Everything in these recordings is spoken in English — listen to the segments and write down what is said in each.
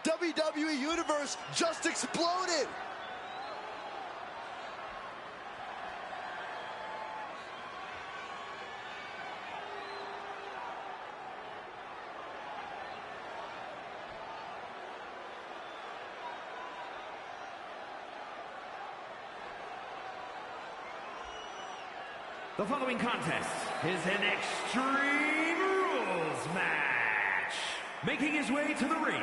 The WWE Universe just exploded! The following contest is an Extreme Rules match. Making his way to the ring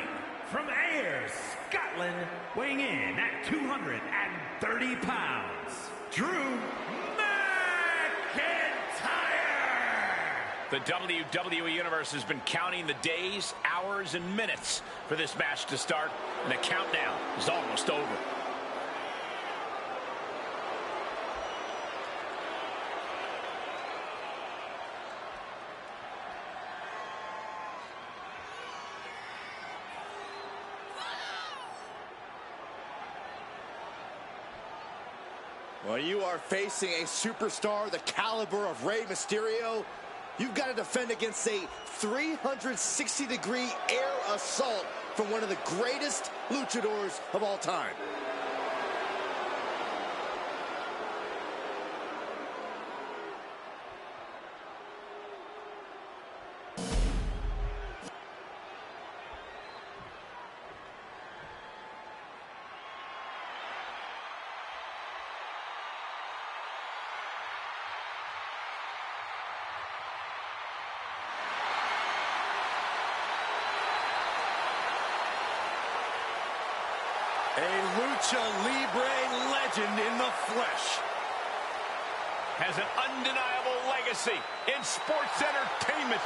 from Ayr, Scotland, weighing in at 230 pounds, Drew McIntyre! The WWE Universe has been counting the days, hours, and minutes for this match to start, and the countdown is almost over. When you are facing a superstar the caliber of Rey Mysterio, you've got to defend against a 360-degree air assault from one of the greatest luchadors of all time. A Lucha Libre legend in the flesh. Has an undeniable legacy in sports entertainment.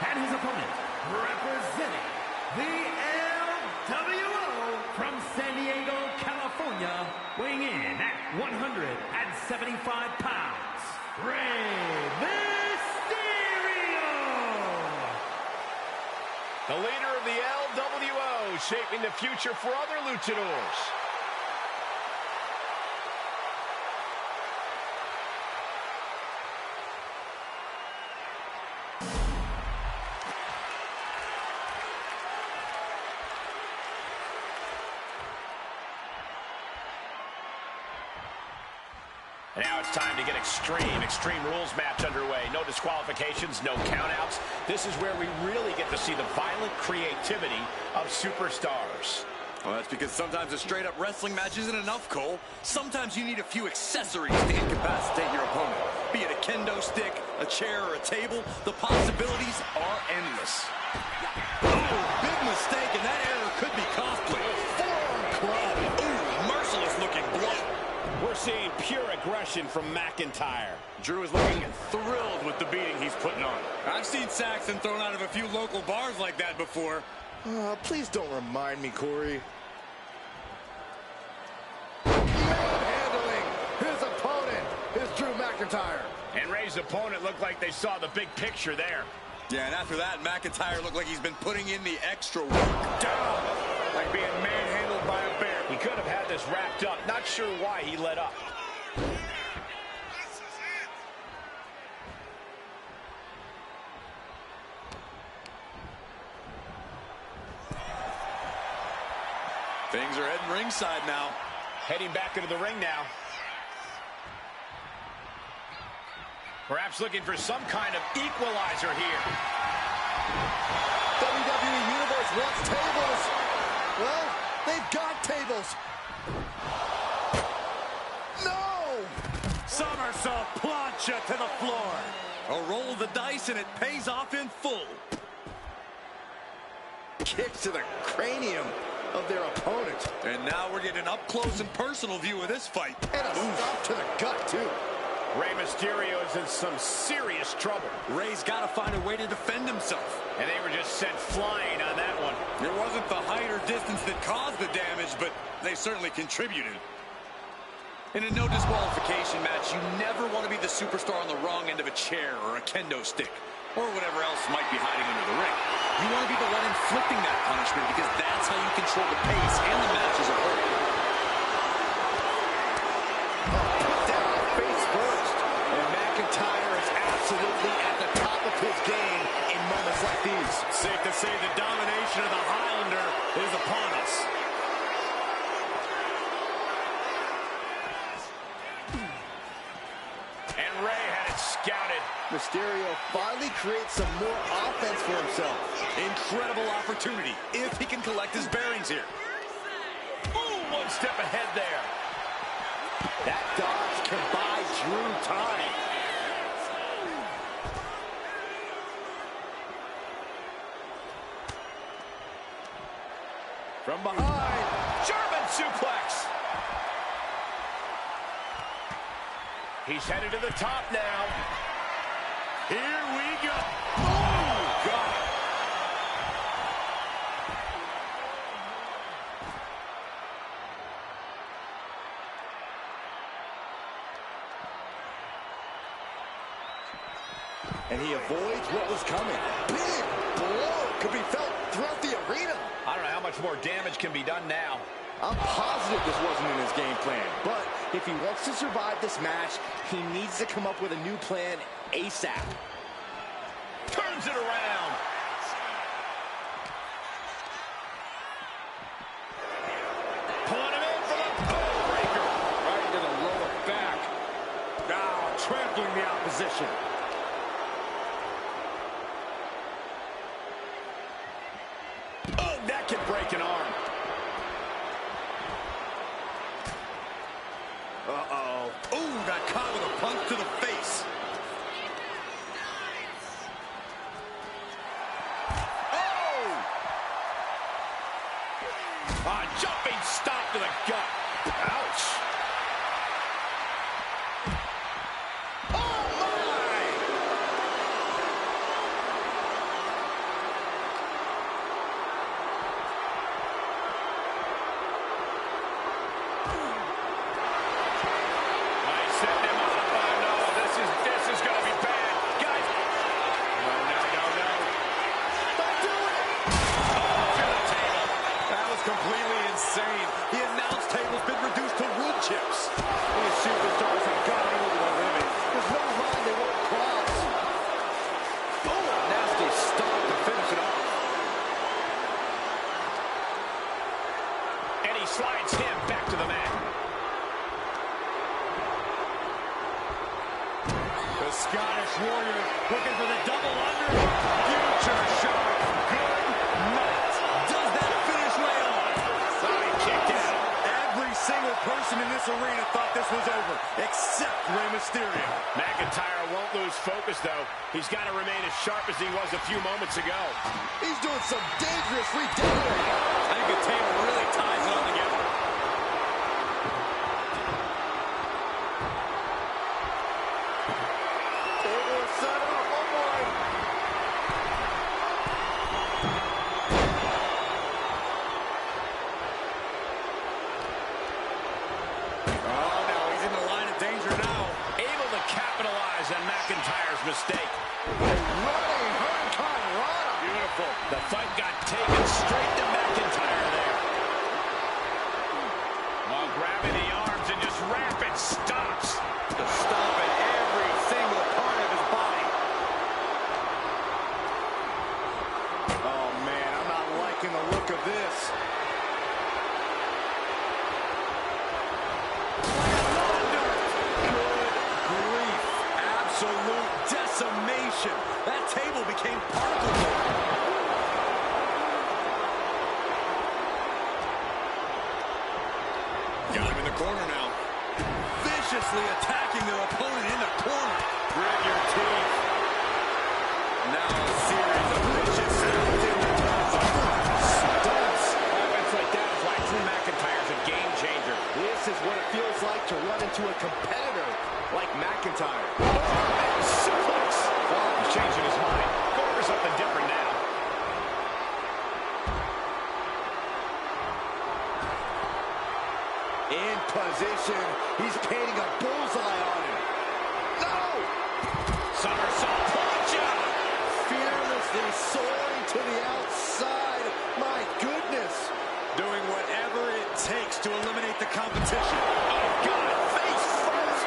And his opponent, representing the LWO from San Diego, California, weighing in at 175 pounds, Rey Mysterio! The leader of the LWO, shaping the future for other luchadors. And now it's time to get Extreme Rules match underway. No disqualifications, no countouts. This is where we really get to see the violent creativity of superstars. Well, that's because sometimes a straight-up wrestling match isn't enough, Cole. Sometimes you need a few accessories to incapacitate your opponent. Be it a kendo stick, a chair, or a table, the possibilities are endless. Oh, big mistake, and that error could be costly. Forearm club. Ooh, merciless looking blow. We're seeing pure aggression from McIntyre. Drew is looking thrilled with the beating he's putting on. I've seen Saxon thrown out of a few local bars like that before. Please don't remind me, Corey. Handling his opponent is Drew McIntyre. And Rey's opponent looked like they saw the big picture there. Yeah, and after that, McIntyre looked like he's been putting in the extra work. Down, like being manhandled by a bear. He could have had this wrapped up. Not sure why he let up. Things are heading ringside now. Heading back into the ring now. Perhaps looking for some kind of equalizer here. WWE Universe wants tables. Well, they've got tables. No! Somersault plancha to the floor. A roll of the dice and it pays off in full. Kicks to the cranium of their opponent. And now we're getting an up-close and personal view of this fight. And a stop to the gut, too. Rey Mysterio is in some serious trouble. Rey's got to find a way to defend himself. And they were just sent flying on that one. It wasn't the height or distance that caused the damage, but they certainly contributed. In a no disqualification match, you never want to be the superstar on the wrong end of a chair or a kendo stick, or whatever else might be hiding under the ring. You want to be the one inflicting that punishment because that's how you control the pace and the match as a whole. Put down face first. And McIntyre is absolutely at the top of his game in moments like these. safe to say the domination of the Highlander is upon us. And Rey had it scouted. Mysterio finally creates some more offense for himself. Incredible opportunity if he can collect his bearings here. Ooh, one step ahead there. That dodge can buy Drew time. From behind, German suplex. He's headed to the top now. Here we go. Oh, God. And he avoids what was coming. Big blow could be felt throughout the arena. I don't know how much more damage can be done now. I'm positive this wasn't in his game plan, but if he wants to survive this match, he needs to come up with a new plan ASAP. Turns it around. Pulling him in for the pole breaker. Right into the lower back. Now trampling the opposition. Oh, that can break an arm. Uh-oh. Ooh, got caught with a punch to the face. Oh! A jumping stop to the gut. Ouch. Oh, my! Setting him up. Oh, no. This is going to be bad. Guys. No. Don't do it! Oh, through the table. That was completely insane. The announce table's been reduced to wood chips. These superstars have got over the limit. There's no line they won't cross. Oh, a nasty stop to finish it off. And he slides him back to the mat. The Scottish Warrior looking for the double under. Future shock. Good night. Does that finish Rey on? Thought he kicked out. Every single person in this arena thought this was over, except Rey Mysterio. McIntyre won't lose focus, though. He's got to remain as sharp as he was a few moments ago. He's doing some dangerous redecorating. I think the table really ties it all together. Table is set up. Oh, boy. Oh, no, he's in the line of danger now. Able to capitalize on McIntyre's mistake. Running Hurricane Rana. Beautiful. The fight got taken straight to McIntyre there. While grabbing the arms and just rapid stops. To stop at every single part of his body. Oh, man, I'm not liking the look of this. Good grief. Absolute decimation. That table became particle board. Got him in the corner now. Viciously attacking their opponent in the corner. Grit your teeth. Now a series of vicious sounds in the Stunts. Offense like that is why Drew McIntyre's a game changer. This is what it feels like to run into a competitor like McIntyre. Suplex. He's changing his mind. Going for something different now. In position. He's painting a bullseye on him. No! Somersault punch. Fearlessly soaring to the outside. My goodness. doing whatever it takes to eliminate the competition. Oh, God, face first.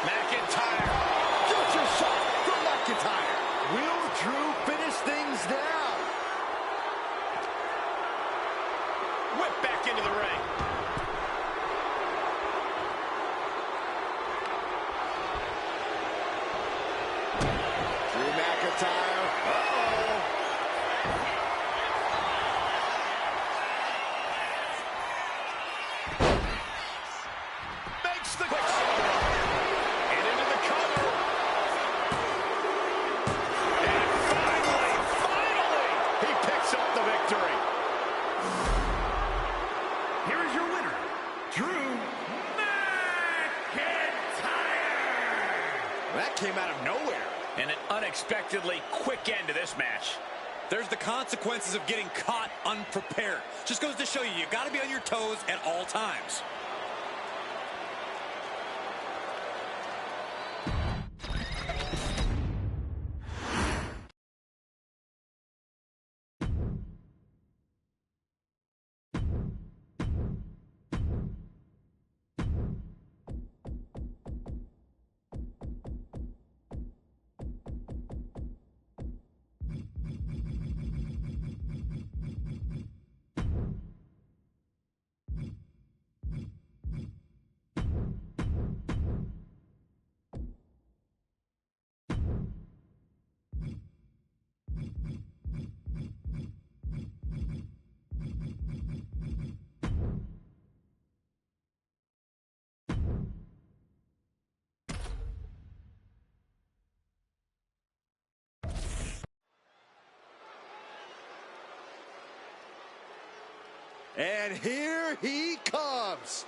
McIntyre. Future wins now. Whip back into the ring. Drew McIntyre. Uh-oh. Makes the quick and into the cover. And finally, he picks up the victory. Here is your winner, Drew McIntyre. That came out of nowhere. And an unexpectedly quick end to this match. There's the consequences of getting caught unprepared. Just goes to show you, you got to be on your toes at all times. And here he comes.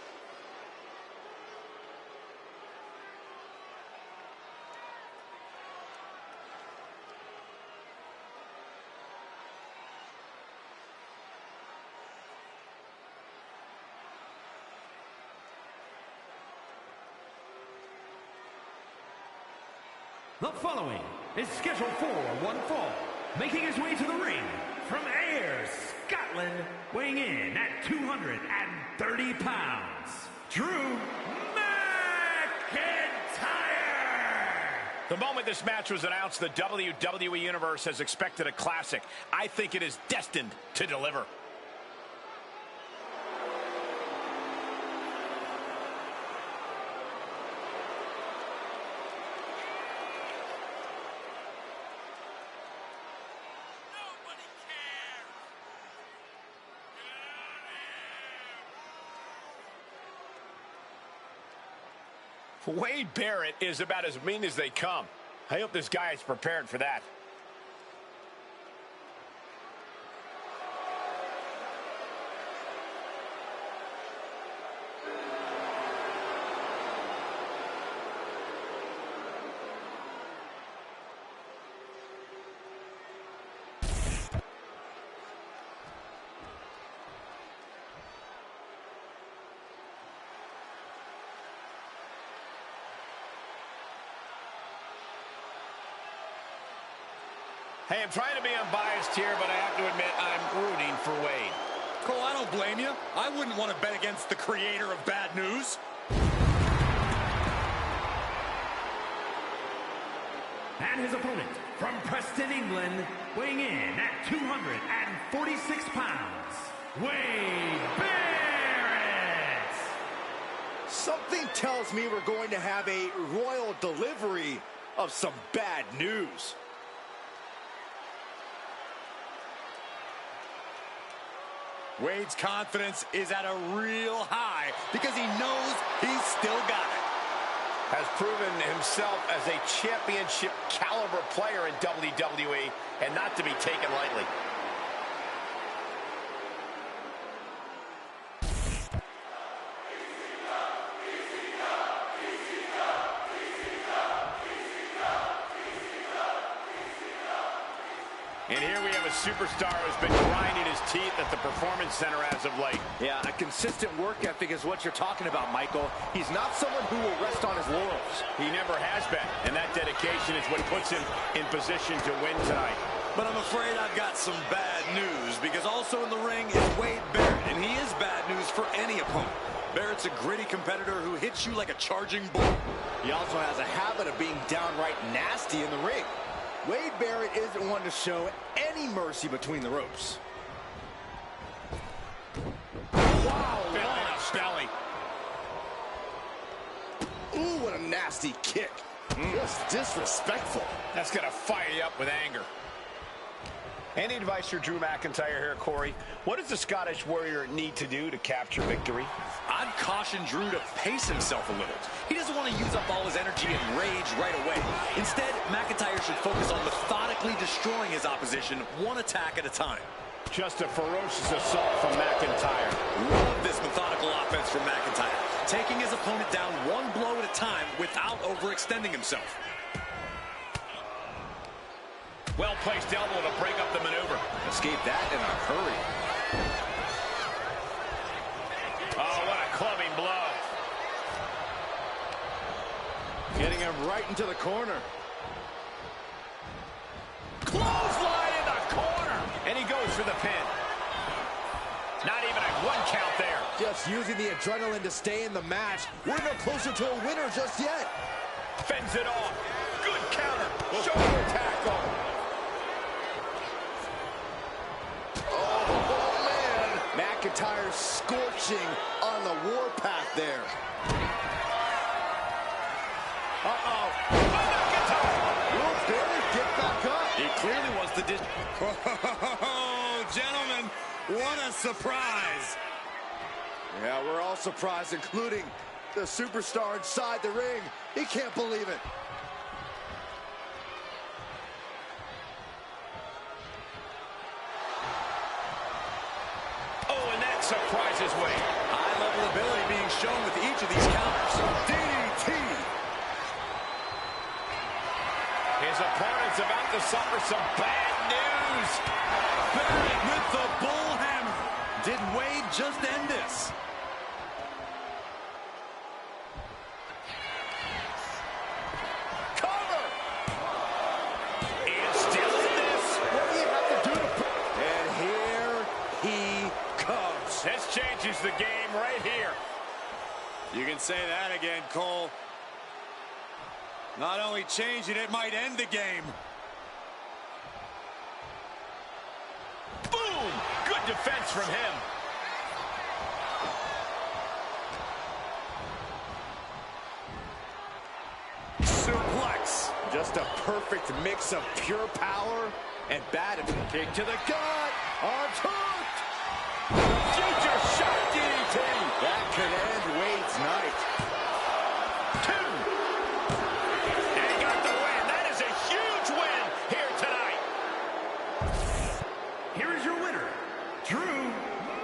The following is scheduled for one fall, making his way to the ring from Ayr, Scotland, weighing in at 230 pounds, Drew McIntyre! The moment this match was announced, the WWE Universe has expected a classic. I think it is destined to deliver. Wade Barrett is about as mean as they come. I hope this guy is prepared for that. Hey, I'm trying to be unbiased here, but I have to admit I'm rooting for Wade. Cole, I don't blame you. I wouldn't want to bet against the creator of bad news. And his opponent from Preston, England, weighing in at 246 pounds, Wade Barrett! Something tells me we're going to have a royal delivery of some bad news. Wade's confidence is at a real high because he knows he's still got it. Has proven himself as a championship caliber player in WWE and not to be taken lightly. And here we have a superstar who's been grinding his teeth at the Performance Center as of late. Yeah, a consistent work ethic is what you're talking about, Michael. He's not someone who will rest on his laurels. He never has been, and that dedication is what puts him in position to win tonight. But I'm afraid I've got some bad news because also in the ring is Wade Barrett, and he is bad news for any opponent. Barrett's a gritty competitor who hits you like a charging bull. He also has a habit of being downright nasty in the ring. Wade Barrett isn't one to show any mercy between the ropes. Wow, belly. Ooh, what a nasty kick. Just disrespectful. That's going to fire you up with anger. Any advice for Drew McIntyre here, Corey? What does the Scottish Warrior need to do to capture victory? I'd caution Drew to pace himself a little. He doesn't want to use up all his energy and rage right away. Instead, McIntyre should focus on methodically destroying his opposition one attack at a time. Just a ferocious assault from McIntyre. Love this methodical offense from McIntyre, taking his opponent down one blow at a time without overextending himself. Well-placed elbow to break up the maneuver. Escape that in a hurry. Oh, what a clubbing blow. Getting him right into the corner. Clothesline in the corner. And he goes for the pin. Not even a 1 count there. Just using the adrenaline to stay in the match. We're no closer to a winner just yet. Fends it off. Good counter. Shoulder tackle. McIntyre scorching on the warpath there. Uh-oh. Will Barrett get back up? He clearly wants the Oh, gentlemen, what a surprise. Yeah, we're all surprised, including the superstar inside the ring. He can't believe it. Surprises way. High-level ability being shown with each of these counters. DDT. His opponent's about to suffer some bad news. Barrett with the bull hammer. Did Wade just end this? Cover! And still in this. What do you have to do to... And here he comes. This changes the game right here. You can say that again, Cole. Not only change it, it might end the game. Boom! Good defense from him. Suplex. Just a perfect mix of pure power and bad. Kick to the gut. Arms hooked. Future shot DDT. That could end Wade's night. 2. And he got the win. That is a huge win here tonight. Here is your winner, Drew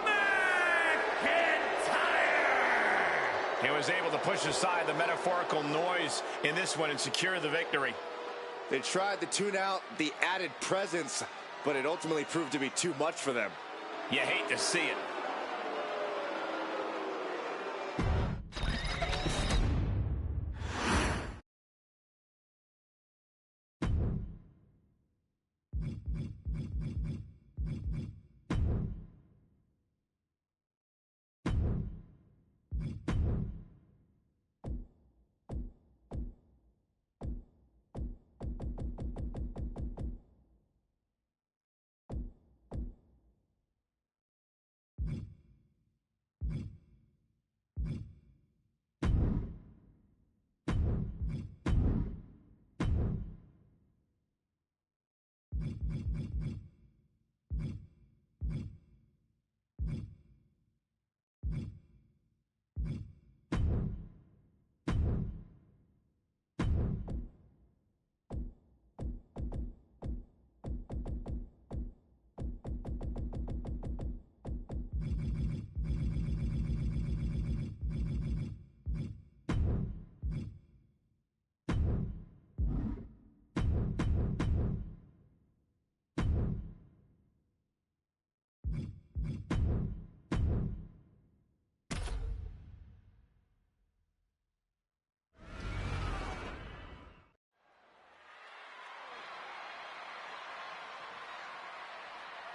McIntyre. He was able to push aside the metaphorical noise in this one and secure the victory. They tried to tune out the added presence, but it ultimately proved to be too much for them. You hate to see it.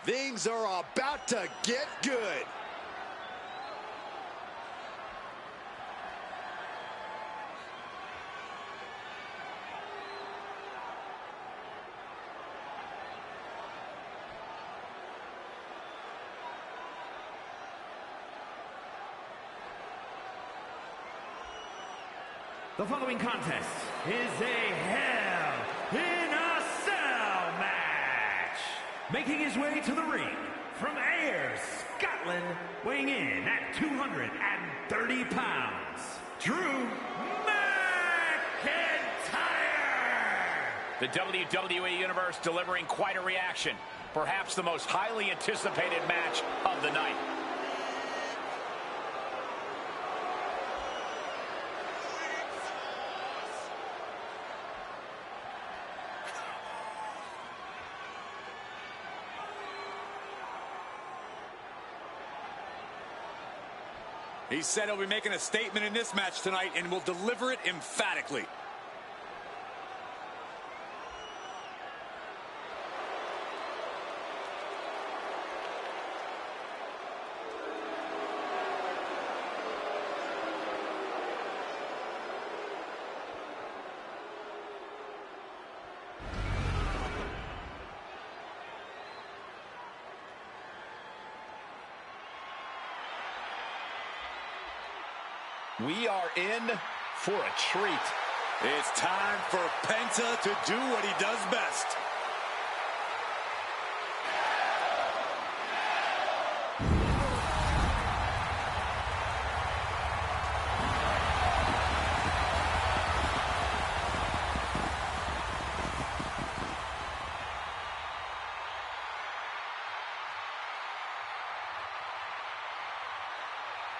Things are about to get good. The following contest is a Hell in a Cell match. Making his way to the ring from Ayr, Scotland, weighing in at 230 pounds, Drew Mcintyre. The WWE Universe delivering quite a reaction. Perhaps the most highly anticipated match of the night. He said he'll be making a statement in this match tonight and will deliver it emphatically. We are in for a treat. It's time for Penta to do what he does best.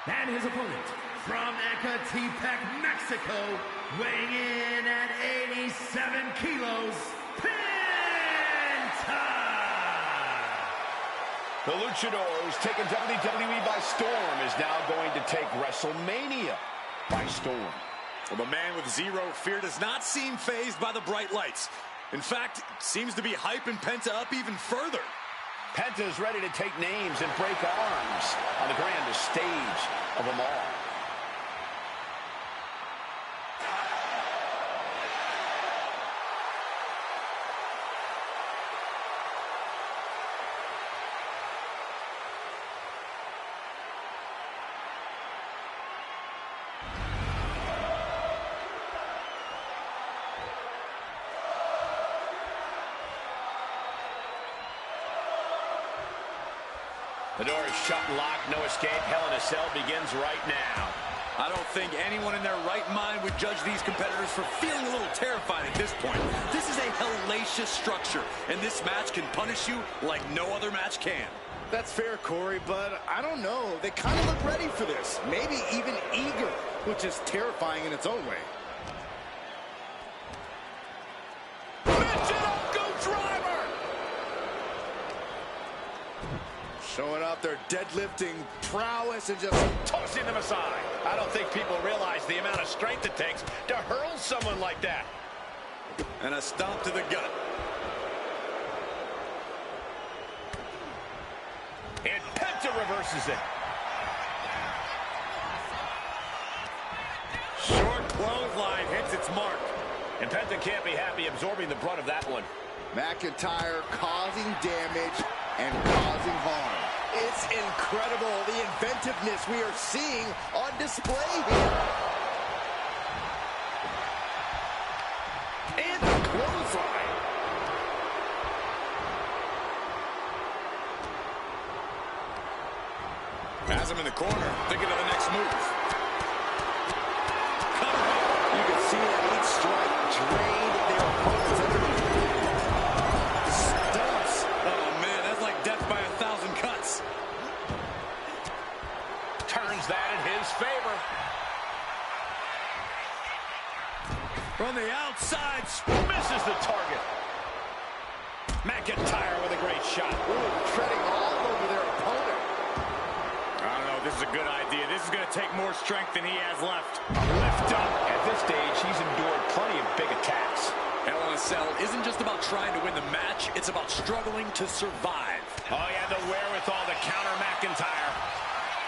And his opponent, from Mcintyre, Mexico, weighing in at 87 kilos, Mcintyre! The Luchadors, taking WWE by storm, is now going to take WrestleMania by storm. Well, the man with zero fear does not seem fazed by the bright lights. In fact, seems to be hyping Penta up even further. Penta's ready to take names and break arms on the grandest stage of them all. The door is shut and locked, no escape. Hell in a Cell begins right now. I don't think anyone in their right mind would judge these competitors for feeling a little terrified at this point. This is a hellacious structure, and this match can punish you like no other match can. That's fair, Corey, but I don't know. They kind of look ready for this. Maybe even eager, which is terrifying in its own way. Showing up their deadlifting prowess and just Tossing them aside. I don't think people realize the amount of strength it takes to hurl someone like that. And a stomp to the gut. And Penta reverses it. Short clothesline hits its mark. And Penta can't be happy absorbing the brunt of that one. McIntyre causing damage and causing harm. It's incredible, the inventiveness we are seeing on display here. And the clothesline. Has him in the corner, thinking of the next move. You can see that each strike drained their opponent's energy. Stumps. Oh man, that's like death by 1,000 cuts. Turns that in his favor. From the outside, Misses the target. McIntyre with a great shot. Ooh, treading all over their opponent. I don't know if this is a good idea. This is going to take more strength than he has left. Lift up. At this stage, he's endured plenty of big attacks. Hell in a Cell isn't just about trying to win the match. It's about struggling to survive. Oh, yeah, the wherewithal to counter McIntyre.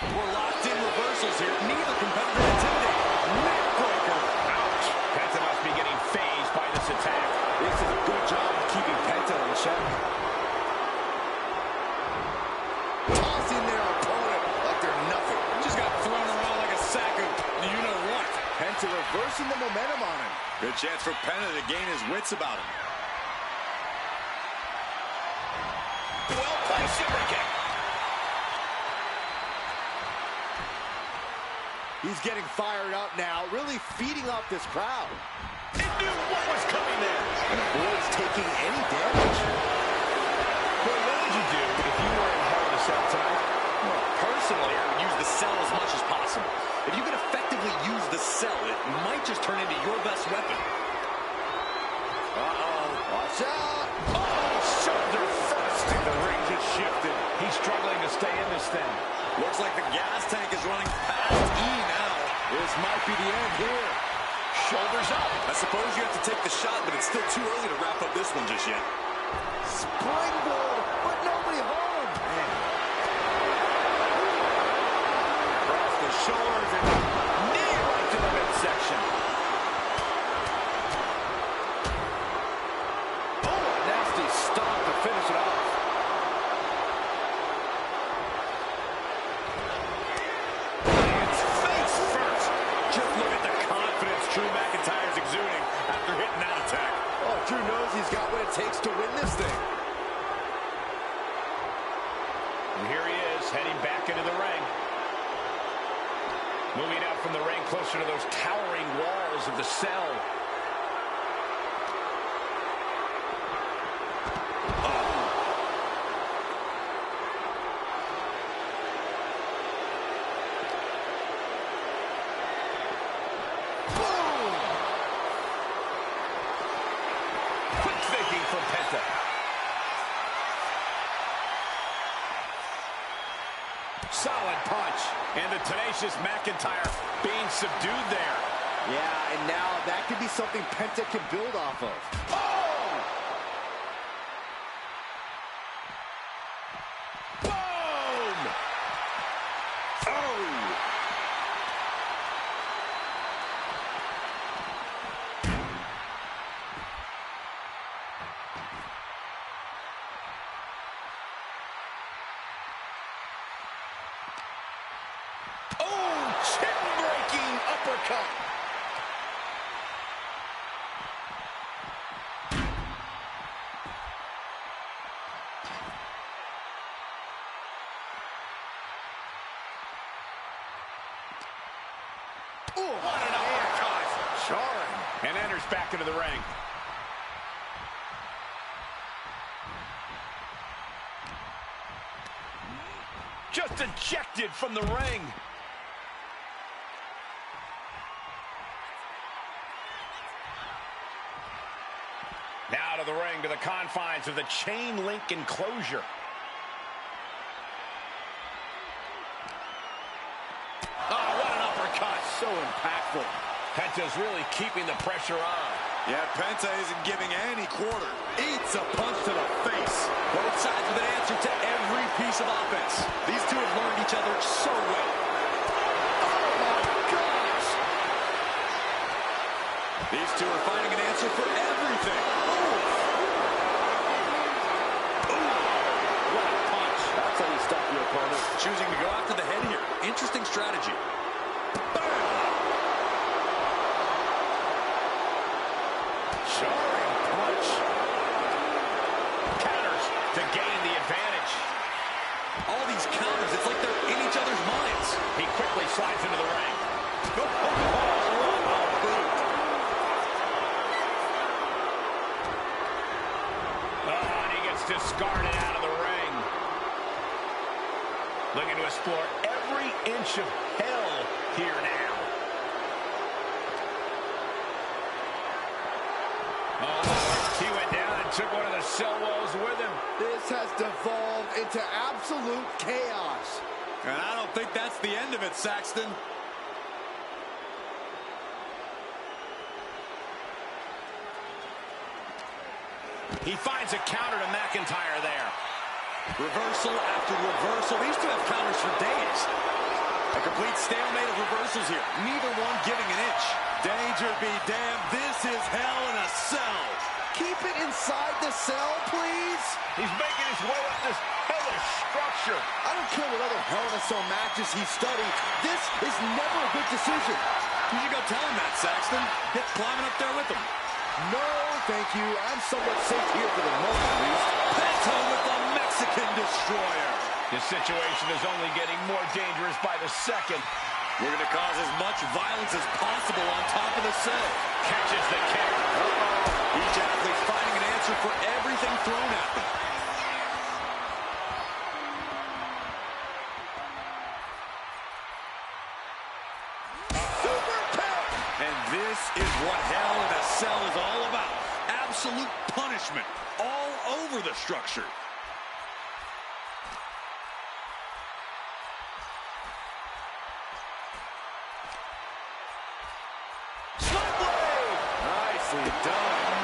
We're locked in reversals here. Neither competitor intimidated. Neckbreaker. Ouch. Penta must be getting phased by this attack. This is a good job of keeping Penta in check. Tossing their opponent like they're nothing. Just got thrown around like a sack of you-know-what. Penta reversing the momentum on him. Good chance for Penta to gain his wits about him. Well-placed super kick. He's getting fired up now, really feeding off this crowd. He knew what was coming there. And avoids taking any damage. Well, what would you do if you were in Hell in a Cell tonight? Well, personally, I would use the cell as much as possible. If you can effectively use the cell, it might just turn into your best weapon. Uh-oh. Watch out. Oh, shoulder first. The ring just shifted. He's struggling to stay in this thing. Looks like the gas tank is running past E now. This might be the end here. Shoulders up. I suppose you have to take the shot, but it's still too early to wrap up this one just yet. Springboard, but nobody home. Man. Across the shoulders and knee right to the midsection. Oh, a nasty stop to finish it off. It's face first. Just look at the confidence Drew McIntyre's exuding after hitting that attack. Oh, Drew knows he's got what it takes to win this thing. And here he is, heading back into the ring. Moving out from the ring closer to those towering walls of the cell. From Penta. Solid punch. And the tenacious McIntyre being subdued there. Yeah, and now that could be something Penta can build off of. Oh! Boom! Oh! Chin-breaking uppercut. Ooh, what an uppercut. Jarring. And enters back into the ring. Just ejected from the ring. Now to the ring, to the confines of the chain link enclosure. Oh, what an uppercut. So impactful. Penta's really keeping the pressure on. Yeah, Penta isn't giving any quarter. Eats a punch to the face. Both sides with an answer to every piece of offense. These two have learned each other so well. Oh, my gosh. These two are finding an answer for everything. What a punch. That's how you stop your opponent. Choosing to go after the head here. Interesting strategy. Jarring punch. Counters to gain the advantage. All these counters, it's like they're in each other's minds. He quickly slides into the ring. And he gets discarded out of the ring. Looking to explore every inch of hell here now. Oh, he went down and took one of the cell walls with him. This has devolved into absolute chaos. And I don't think that's the end of it, Saxton. He finds a counter to McIntyre there. Reversal after reversal. These two have counters for days. A complete stalemate of reversals here. Neither one giving an inch. Danger be damned. This is hell in a cell. Keep it inside the cell, please. He's making his way up this hellish structure. I don't care what other Hell in a Cell matches he studied. This is never a good decision. You should go tell him that, Saxton. Get climbing up there with him. No, thank you. I'm somewhat safe here for the moment, at least. Penta with the Mexican Destroyer. This situation is only getting more dangerous by the second. We're going to cause as much violence as possible on top of the set. Catches the kick. Each athlete finding an answer for everything thrown at them. And this is what Hell in a Cell is all about. Absolute punishment all over the structure. Nicely done.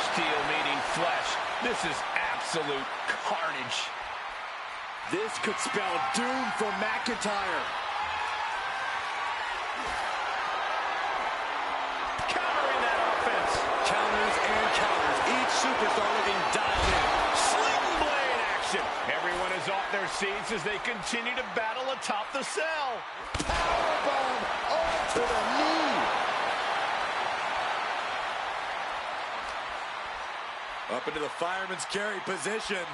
Steel meeting flesh. This is absolute carnage. This could spell doom for McIntyre. Countering that offense. Counters and counters. Each superstar looking dialed in. Sling blade action. Everyone is off their seats as they continue to battle atop the cell. Powerbomb onto the knee. Up into the fireman's carry position.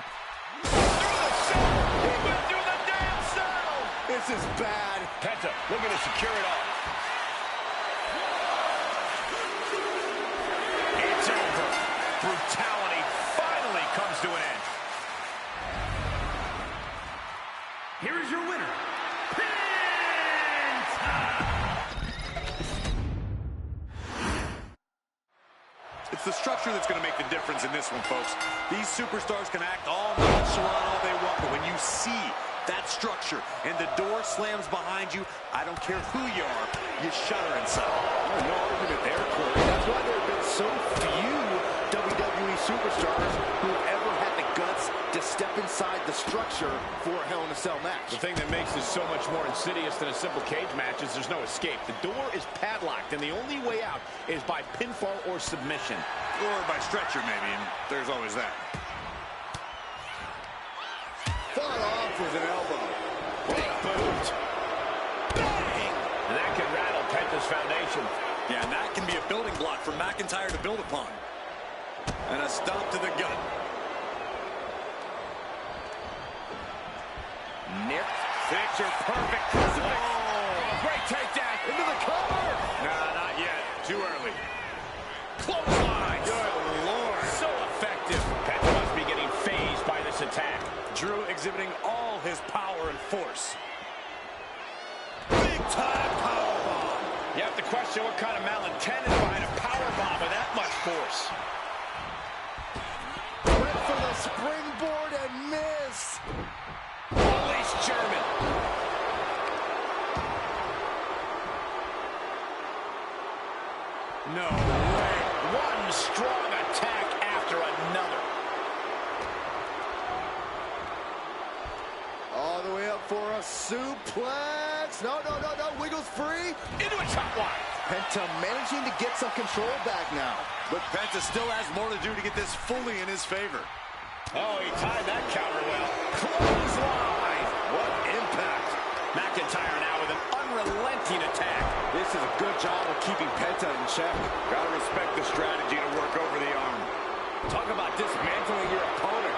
Through the cell. He went through the damn cell. This is bad. Penta looking to secure it all. It's over. Brutality finally comes to an end. Here is your winner, Penta! It's the structure that's going to make the difference in this one, folks. These superstars can act all nonchalant all they want, but when you see that structure and the door slams behind you, I don't care who you are, you shudder inside. Oh, no argument there, Corey. That's why there have been so few WWE superstars who have ever had the guts to step inside the structure for a Hell in a Cell match. The thing that makes this so much more insidious than a simple cage match is there's no escape. The door is padlocked, and the only way out is by pinfall or submission. Or by stretcher, maybe, and there's always that. Fought off with an elbow. Big boot. Bang! And that can rattle Penta's foundation. Yeah, and that can be a building block for McIntyre to build upon. And a stomp to the gut. Nip. Picture perfect crucifix. Oh, great takedown. Into the cover. Nah, not yet. Too early. Clothesline. Good Lord. So effective. Penta must be getting phased by this attack. Drew exhibiting all his power and force. Big time powerbomb. You have to question what kind of malintent is behind a powerbomb with that much force. Went for the springboard and miss. Polish German. No way. One strong attack after another. All the way up for a suplex. No. Wiggles free. Into a chop block. Penta managing to get some control back now. But Penta still has more to do to get this fully in his favor. Oh, he timed that counter well. Clothesline. What impact. McIntyre now with an unrelenting attack. This is a good job of keeping Penta in check. Gotta respect the strategy to work over the arm. Talk about dismantling your opponent.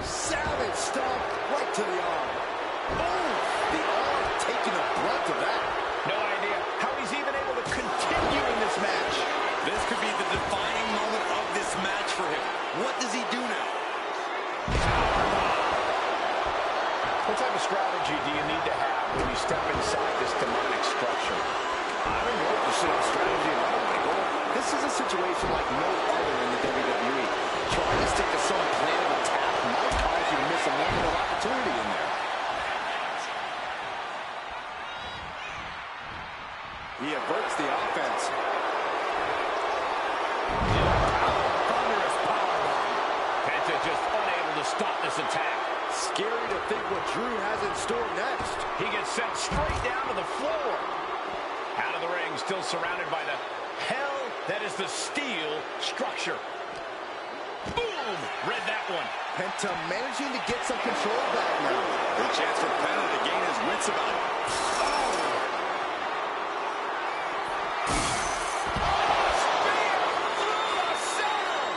Savage stomp right to the arm. Oh, the arm taking the brunt of that. No idea how he's even able to continue in this match. This could be the defining moment of this match for him. What does he do now? What type of strategy do you need to have when you step inside this demonic structure? I don't know if you should have strategy at all, Michael. This is a situation like no other in the WWE. Trying to stick to some plan of attack might cause you to miss a moment of opportunity in there. He averts the offense. Thunderous powerbomb. Penta just unable to stop this attack. Scary to think what Drew has in store next. He gets sent straight down to the floor. Out of the ring, still surrounded by the hell that is the steel structure. Boom! Read that one. Penta managing to get some control back now. Good chance for Penta to gain his wits about it.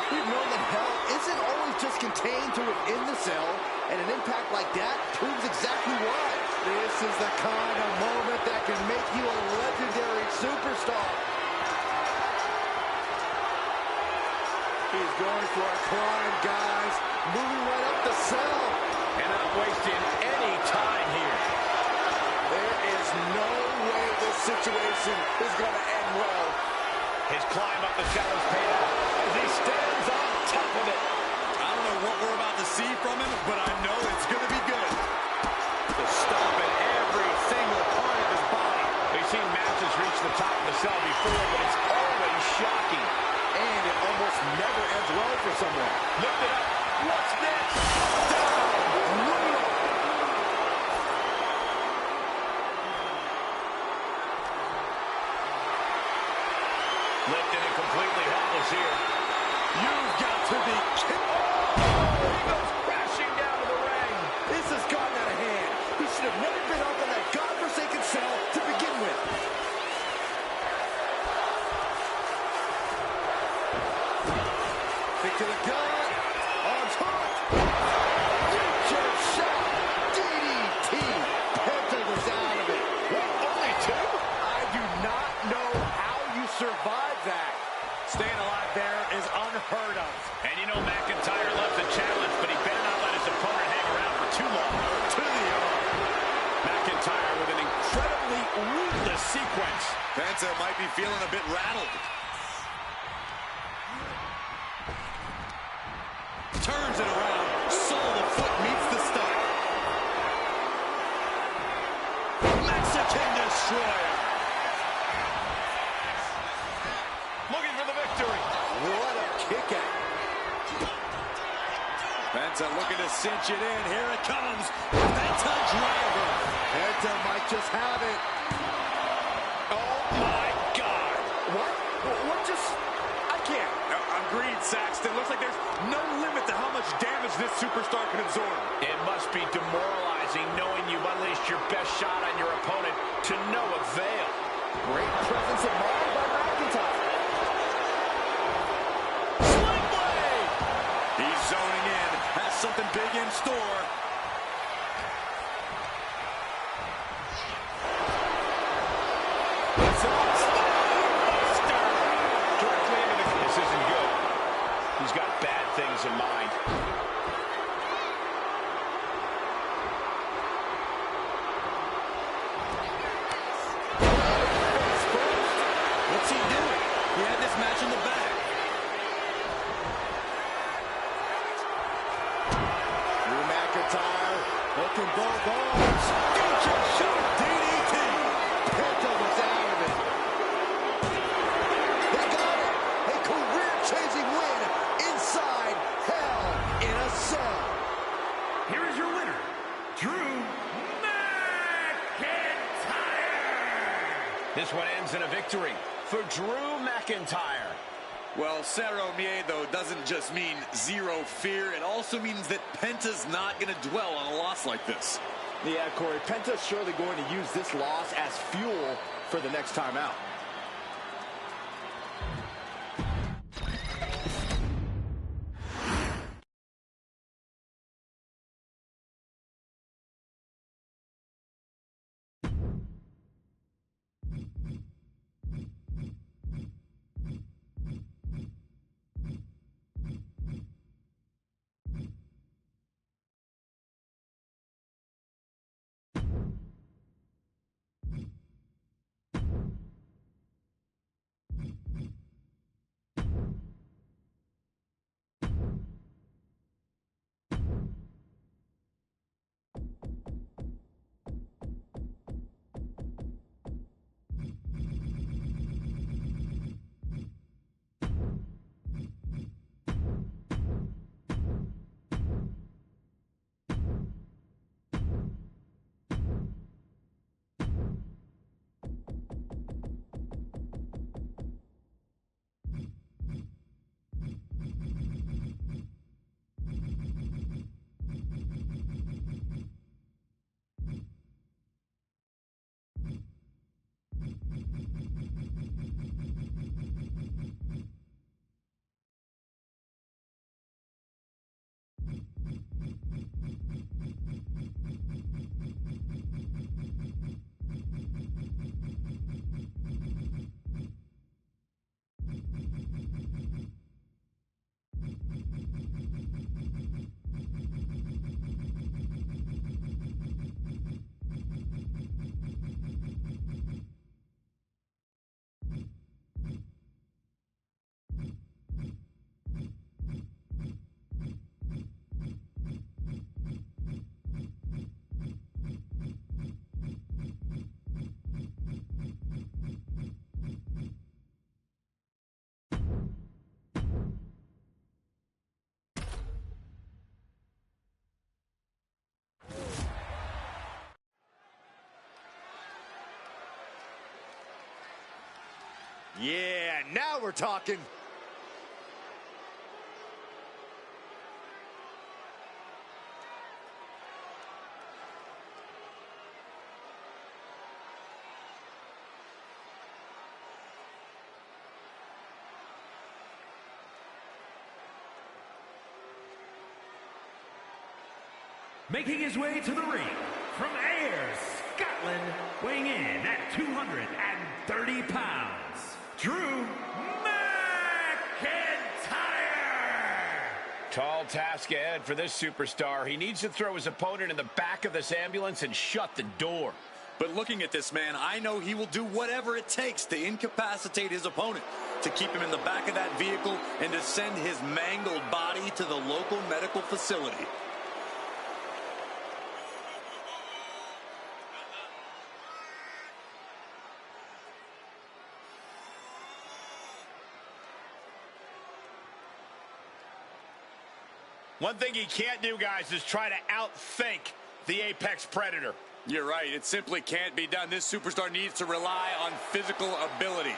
We've known that hell isn't always just contained to within the cell, and an impact like that proves exactly why. This is the kind of moment that can make you a legendary superstar. He's going for a climb, guys. Moving right up the cell. And not wasting any time here. There is no way this situation is going to end well. His climb up the cell is paid off as he stands on top of it. I don't know what we're about to see from him, but I know it's going to be good. To stop at every single part of his body. We've seen matches reach the top of the cell before, but it's always shocking. And it almost never ends well for someone. Lift it up. What's next? Down. Lifted and completely helpless here. You've got to be kidding. He goes crashing down to the ring. This has gotten out of hand. He should have never been up in that godforsaken cell to begin with. Kick to the gut. On top. Future shot. DDT. Penta was out of it. What, only two? I do not know how you survive that. Staying alive there is unheard of. And you know McIntyre loves a challenge, but he better not let his opponent hang around for too long. To the arm. McIntyre with an incredibly ruthless sequence. Penta might be feeling a bit rattled. Turns it around. Sole of foot meets the stomach. Mexican Destroyer. Looking for the victory. What a kick out. Penta looking to cinch it in. Here it comes. Penta driver. Penta might just have it. Oh, my God. What? What just... I can't. Agreed, Saxton. Looks like there's no limit to how much damage this superstar can absorb. It must be demoralizing knowing you've unleashed your best shot on your opponent to no avail. Great presence of mind by McIntyre. Sling blade! He's zoning in. Has something big in store. This isn't good. He's got bad things in mind. What's he doing? He had this match in the bag. Drew McIntyre looking both arms. Future shot. DDT. Penta was out of it. They got it. A career-changing win inside Hell in a Cell. Here is your winner, Drew McIntyre. This one ends in a victory for Drew McIntyre. Well, Cero Miedo doesn't just mean zero fear. It also means that Penta's not going to dwell on a loss like this. Yeah, Corey, Penta's surely going to use this loss as fuel for the next time out. Yeah, now we're talking. Making his way to the ring from Ayr, Scotland, weighing in at 230 pounds, Drew Mcintyre! Tall task ahead for this superstar. He needs to throw his opponent in the back of this ambulance and shut the door. But looking at this man, I know he will do whatever it takes to incapacitate his opponent, to keep him in the back of that vehicle, and to send his mangled body to the local medical facility. One thing he can't do, guys, is try to outthink the Apex Predator. You're right. It simply can't be done. This superstar needs to rely on physical ability.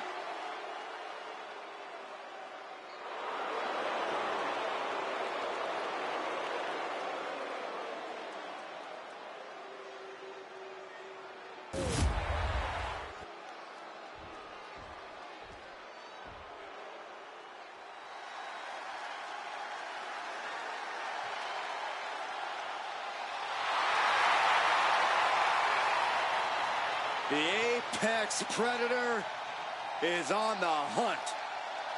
The Apex Predator is on the hunt.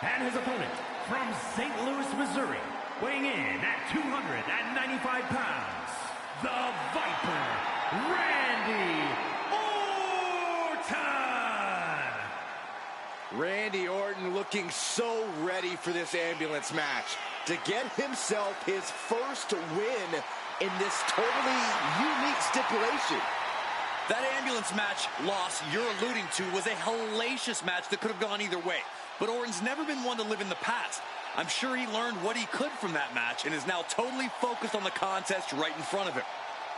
And his opponent from St. Louis, Missouri, weighing in at 295 pounds, the Viper, Randy Orton! Randy Orton looking so ready for this ambulance match to get himself his first win in this totally unique stipulation. That ambulance match loss you're alluding to was a hellacious match that could have gone either way. But Orton's never been one to live in the past. I'm sure he learned what he could from that match and is now totally focused on the contest right in front of him.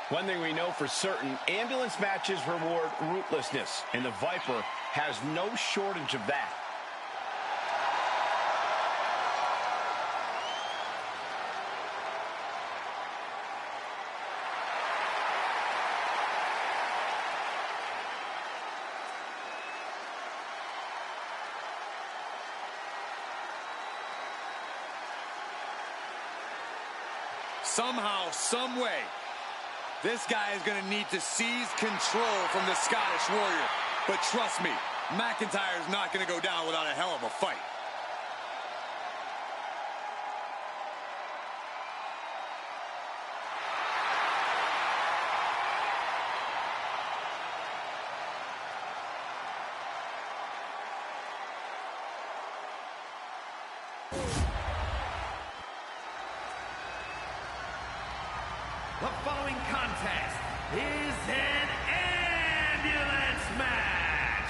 One thing we know for certain, ambulance matches reward ruthlessness, and the Viper has no shortage of that. Somehow, some way, this guy is going to need to seize control from the Scottish Warrior. But trust me, McIntyre is not going to go down without a hell of a fight. The following contest is an ambulance match.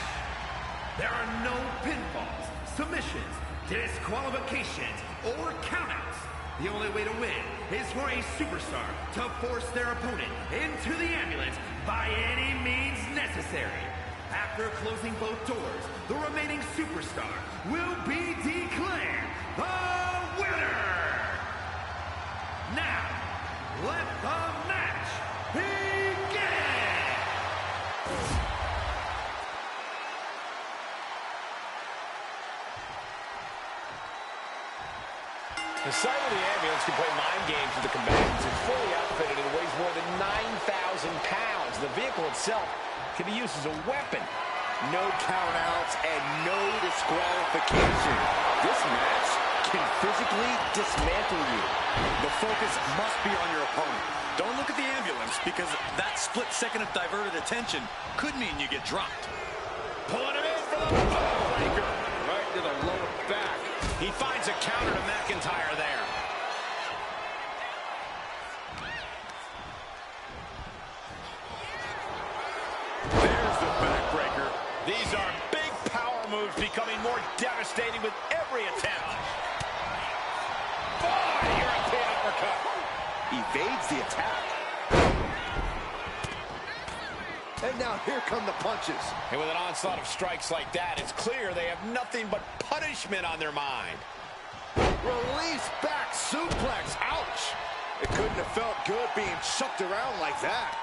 There are no pinfalls, submissions, disqualifications, or countouts. The only way to win is for a superstar to force their opponent into the ambulance by any means necessary. After closing both doors, the remaining superstar will be declared the winner. Now, let the match begin! The side of the ambulance can play mind games with the combatants. It's fully outfitted and weighs more than 9,000 pounds. The vehicle itself can be used as a weapon. No countouts and no disqualification. This match can physically dismantle you. The focus must be on your opponent. Don't look at the ambulance, because that split second of diverted attention could mean you get dropped. Pulling him in for the breaker. Right to the lower back. He finds a counter to McIntyre there. There's the backbreaker. These are big power moves becoming more devastating with every attempt. Boy, European uppercut. Evades the attack. And now here come the punches. And with an onslaught of strikes like that, it's clear they have nothing but punishment on their mind. Release back suplex. Ouch. It couldn't have felt good being chucked around like that.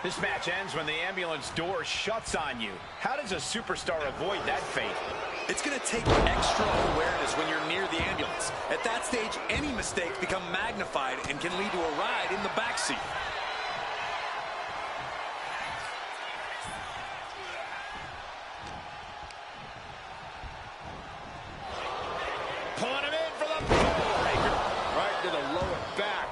This match ends when the ambulance door shuts on you. How does a superstar avoid that fate? It's going to take extra awareness when you're near the ambulance. At that stage, any mistakes become magnified and can lead to a ride in the backseat. Pulling him in for the breaker. Right to the lower back.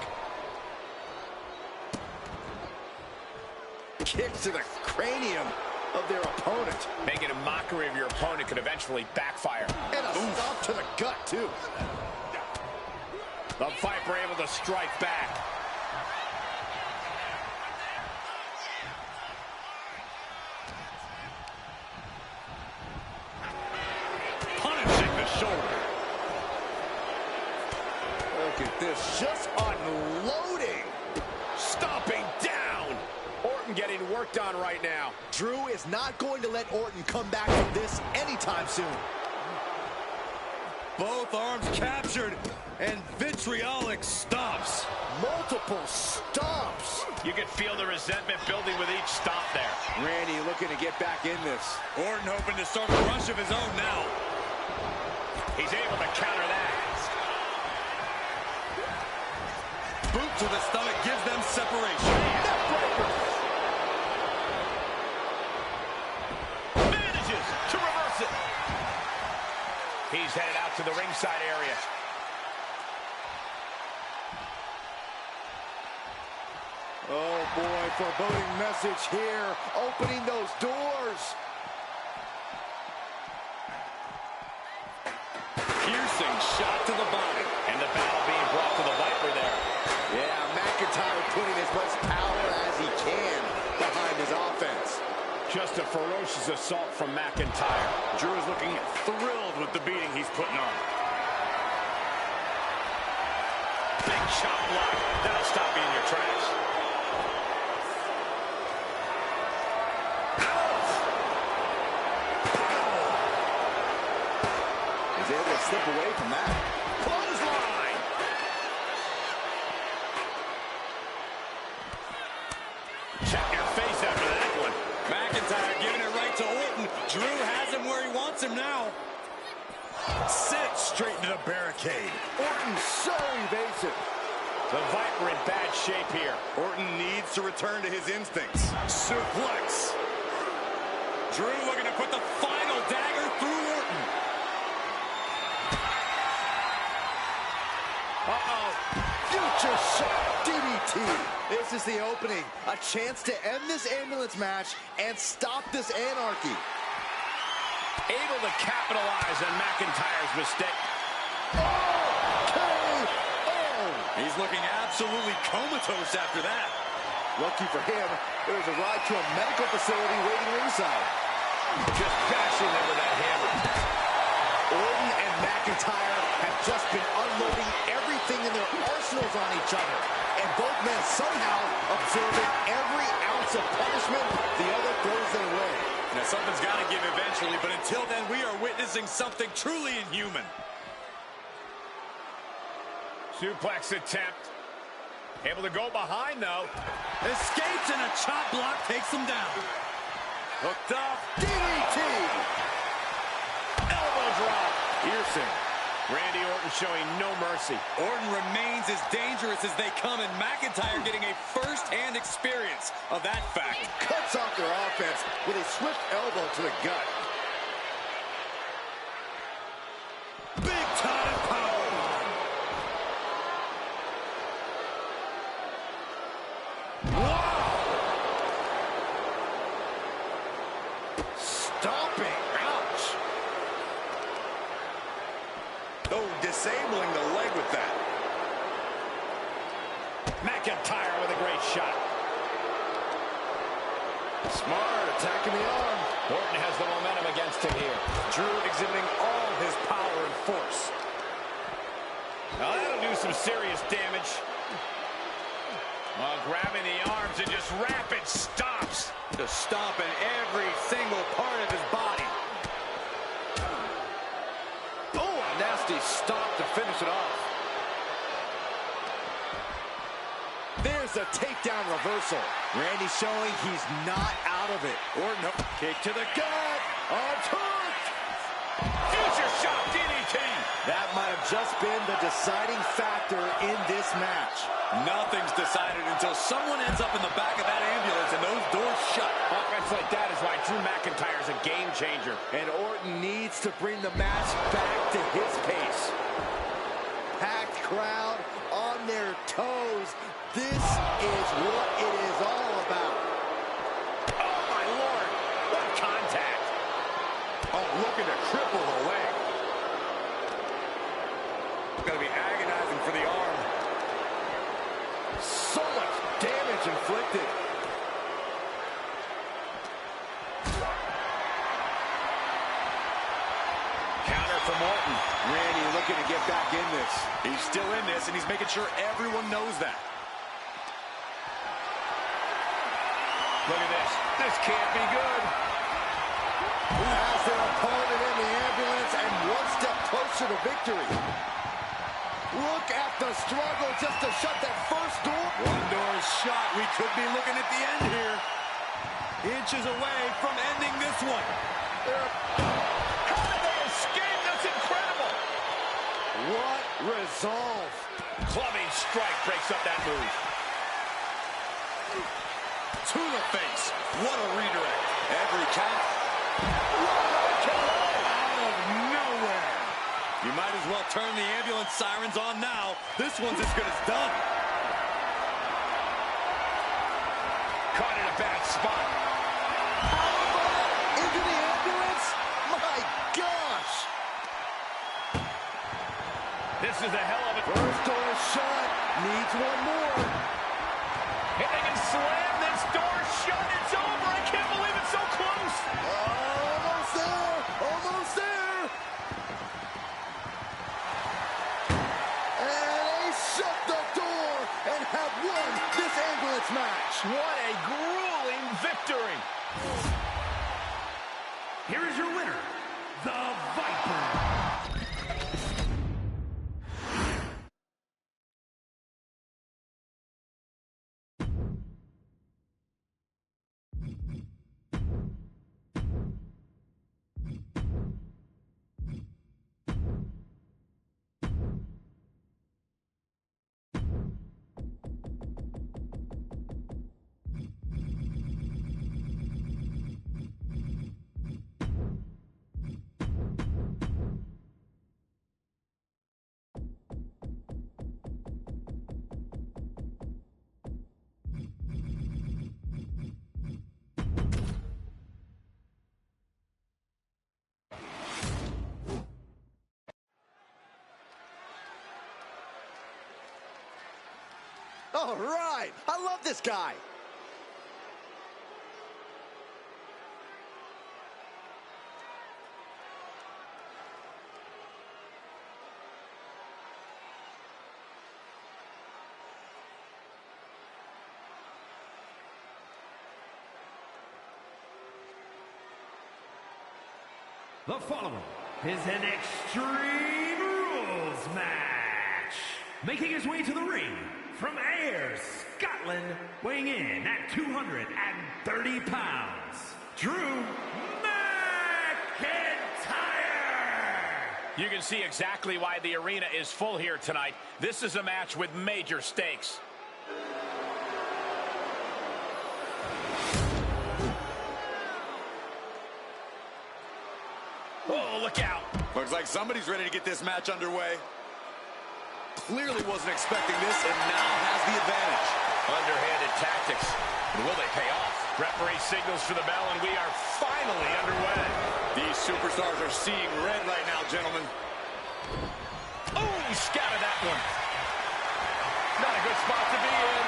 Kick to the cranium of their opponent. Making a mockery of your opponent could eventually backfire. And a stop to the gut, too. The Viper able to strike back. Punishing the shoulder. Look at this, just unloading. Stomping down. Orton getting worked on right now. Drew is not going to let Orton come back from this anytime soon. Both arms captured, and vitriolic stomps. Multiple stomps. You can feel the resentment building with each stomp there. Randy looking to get back in this. Orton hoping to start a rush of his own now. He's able to counter that. Boot to the stomach gives them separation. Manages to reverse it. He's headed out to the ringside area. Oh boy, foreboding message here. Opening those doors. Piercing shot to the body. And the battle being brought to the Viper there. Yeah, McIntyre putting as much power as he can behind his offense. Just a ferocious assault from McIntyre. Drew is looking thrilled with the beating he's putting on. Big chop block. That'll stop you in your tracks. He's able to slip away from that. Clothesline. Check your face after that one. McIntyre giving it right to Orton. Drew has him where he wants him now. Sits straight into the barricade. Orton so evasive. The Viper in bad shape here. Orton needs to return to his instincts. Suplex. Drew looking to put the final dagger through Orton. Uh-oh. Future shot. DDT. This is the opening. A chance to end this ambulance match and stop this anarchy. Able to capitalize on McIntyre's mistake. He's looking absolutely comatose after that. Lucky for him, there's a ride to a medical facility waiting ringside. Just bashing them with that hammer. Orton and McIntyre have just been unloading everything in their arsenals on each other. And both men somehow absorbing every ounce of punishment the other throws their way. Now something's got to give eventually, but until then we are witnessing something truly inhuman. Suplex attempt. Able to go behind, though. Escapes and a chop block takes him down. Hooked up. DDT! Elbow drop. Piercing. Randy Orton showing no mercy. Orton remains as dangerous as they come, and McIntyre getting a first-hand experience of that fact. Cuts off their offense with a swift elbow to the gut. Big-time power. Stomping. Ouch. Oh, disabling the leg with that. McIntyre with a great shot. Smart, attacking the arm. Orton has the momentum against him here. Drew exhibiting all his power and force. Now that'll do some serious damage. Grabbing the arms and just rapid stomps. Just stomping every single part of his body. Oh, a nasty stomp to finish it off. There's a takedown reversal. Randy showing he's not out of it. Orton, kick to the gut. Future shot DDT. That might have just been the deciding factor in this match. Nothing's decided until someone ends up in the back of that ambulance and those doors shut. Offense like that is why Drew McIntyre's a game changer. And Orton needs to bring the match back to his pace. Packed crowd on their toes. This is what it is all about. Oh, my Lord. What contact. Oh, looking to cripple the leg. Gonna be agonizing for the arm. So much damage inflicted. Counter from Orton. Randy looking to get back in this. He's still in this, and he's making sure everyone knows that. Look at this. This can't be good. Has their opponent in the ambulance and one step closer to victory. Look at the struggle just to shut that first door. One door is shut. We could be looking at the end here. Inches away from ending this one. How did they escape? That's incredible. What resolve. Clubbing strike breaks up that move. To the face. What a redirect. Every count. Out of nowhere. You might as well turn the ambulance sirens on now. This one's as good as done. Caught in a bad spot. Into the ambulance? My gosh. This is a hell of a... First door shut. Needs one more. If they can slam this door shut, it's over. I can't believe it's so close. Almost there. Almost there. And they shut the door and have won this ambulance match. What a grueling victory. Here is your winner, the Viper. All right. I love this guy. The following is an Extreme Rules match. Making his way to the ring from Ayr, Scotland, weighing in at 230 pounds, Drew McIntyre. You can see exactly why the arena is full here tonight. This is a match with major stakes. Oh, look out. Looks like somebody's ready to get this match underway. Clearly wasn't expecting this and now has the advantage. Underhanded tactics. Will they pay off? Referee signals for the bell and we are finally underway. These superstars are seeing red right now, gentlemen. Oh, he scouted that one. Not a good spot to be in.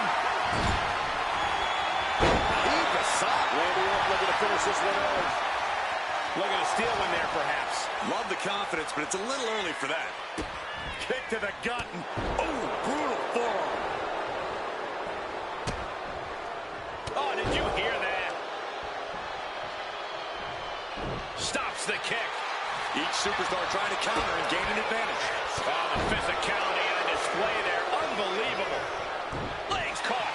Deep aside. Randy Orton looking to finish this one off. Looking to steal one there, perhaps. Love the confidence, but it's a little early for that. Kick to the gut. And, oh, brutal forearm. the kick. Each superstar trying to counter and gain an advantage. Oh, the physicality on display there. Unbelievable. Legs caught.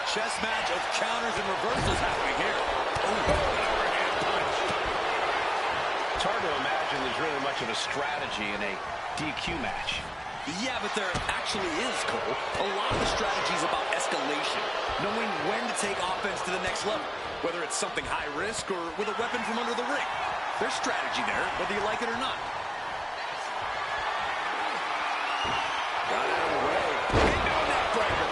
Chess match of counters and reversals happening here. Oh, an overhand punch. It's hard to imagine there's really much of a strategy in a DQ match. Yeah, but there actually is, Cole. A lot of the strategy is about escalation, knowing when to take offense to the next level, whether it's something high risk or with a weapon from under the ring. There's strategy there, whether you like it or not. Got out of the way. Into a neck breaker.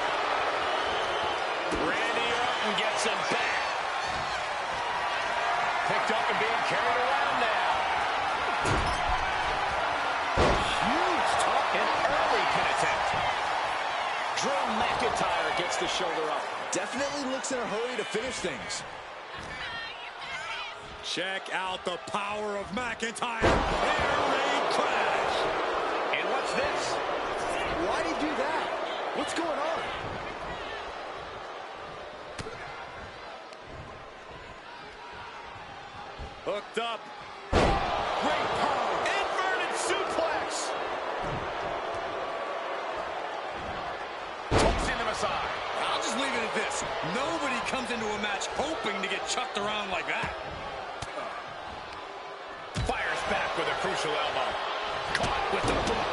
Randy Orton gets him back. Picked up and being carried around now. Huge top and early pin attempt. Drew McIntyre gets the shoulder up. Definitely looks in a hurry to finish things. Check out the power of McIntyre. Air raid crash. And what's this? Why'd he do that? What's going on? Hooked up. Great power. Inverted suplex. Tossing them aside. I'll just leave it at this. Nobody comes into a match hoping to get chucked around like that. Fires back with a crucial elbow. Caught with the boot.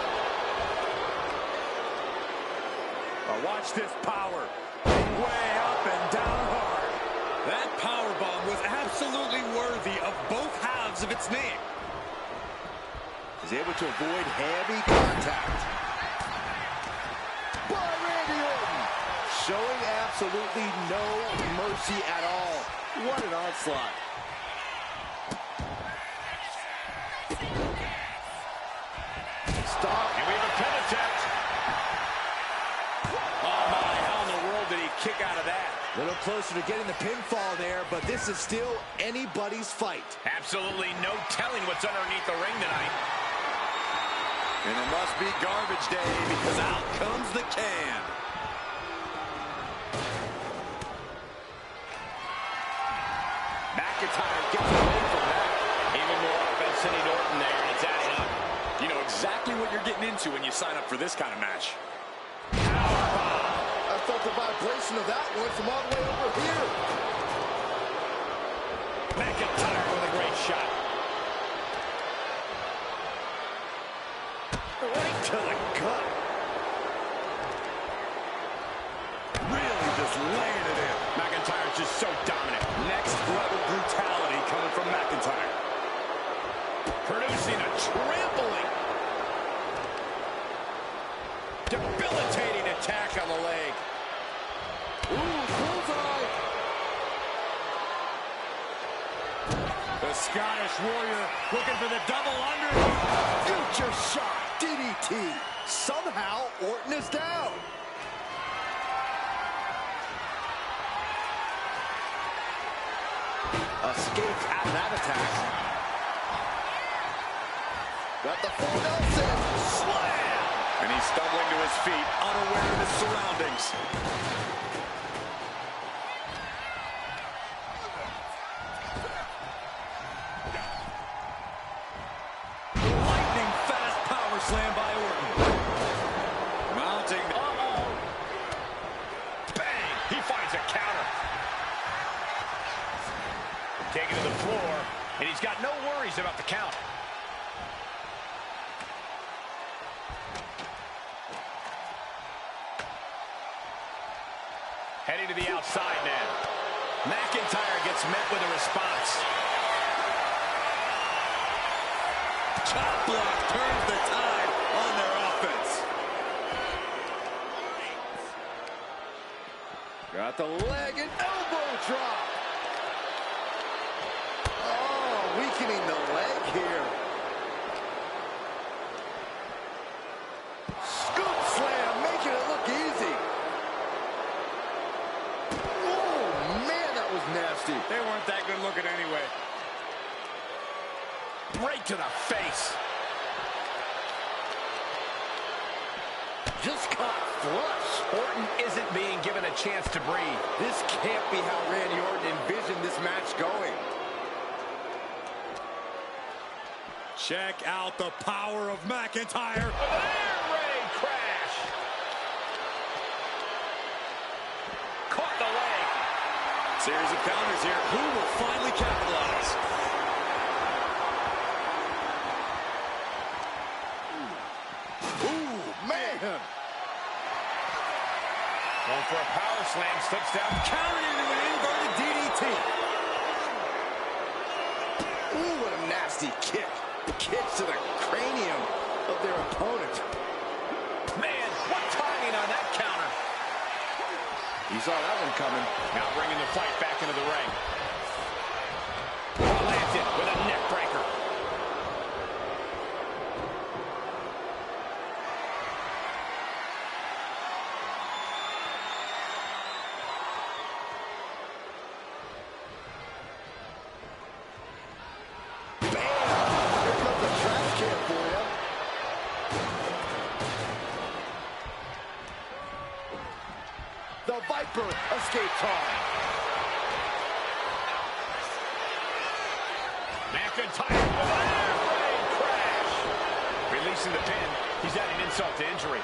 Watch this power. Way up and down hard. That powerbomb was absolutely worthy of both halves of its name. He's able to avoid heavy contact. By Randy Orton. Showing absolutely no mercy at all. What an onslaught. Stop. And we have a pin attempt. Oh my, how in the world did he kick out of that? A little closer to getting the pinfall there, but this is still anybody's fight. Absolutely no telling what's underneath the ring tonight. And it must be garbage day because out comes the can. McIntyre gets away from that. Even more offense than Orton there, and it's adding up. You know exactly what you're getting into when you sign up for this kind of match. I felt the vibration of that one from all the way over here. McIntyre with a great shot. Right to the gut. Really just laying it in. McIntyre's just so dominant. Next level brutality coming from McIntyre. Producing a trampling. Debilitating attack on the leg. Ooh, bullseye. The Scottish Warrior looking for the double under. Future shot. DDT. Somehow, Orton is down. Escaped out of that attack. Got the full Nelson. Slam. And he's stumbling to his feet, unaware of his surroundings. Lightning fast power slam by Orton. Mounting. Bang! He finds a counter. Taken to the floor, and he's got no worries about the count. Heading to the outside now. McIntyre gets met with a response. Chop block turns the tide on their offense. Got the leg and elbow drop. Oh, weakening the leg here. Scoop slam, making it look easy. Oh, man, that was nasty. They weren't that good looking anyway. Right to the face. Just caught flush. Orton isn't being given a chance to breathe. This can't be how Randy Orton envisioned this match going. Check out the power of McIntyre. Air raid crash. Caught the leg. Series of counters here. Who will finally capitalize? Ooh, man. Going for a power slam, slips down. Countered into an inverted DDT. Ooh, what a nasty kick. Kicks to the cranium of their opponent. Man, what timing on that counter. You saw that one coming. Now bringing the fight back into the ring. Planted with a neck breaker. The Viper escapes hard. McIntyre with an air raid crash. Releasing the pin. He's adding insult to injury.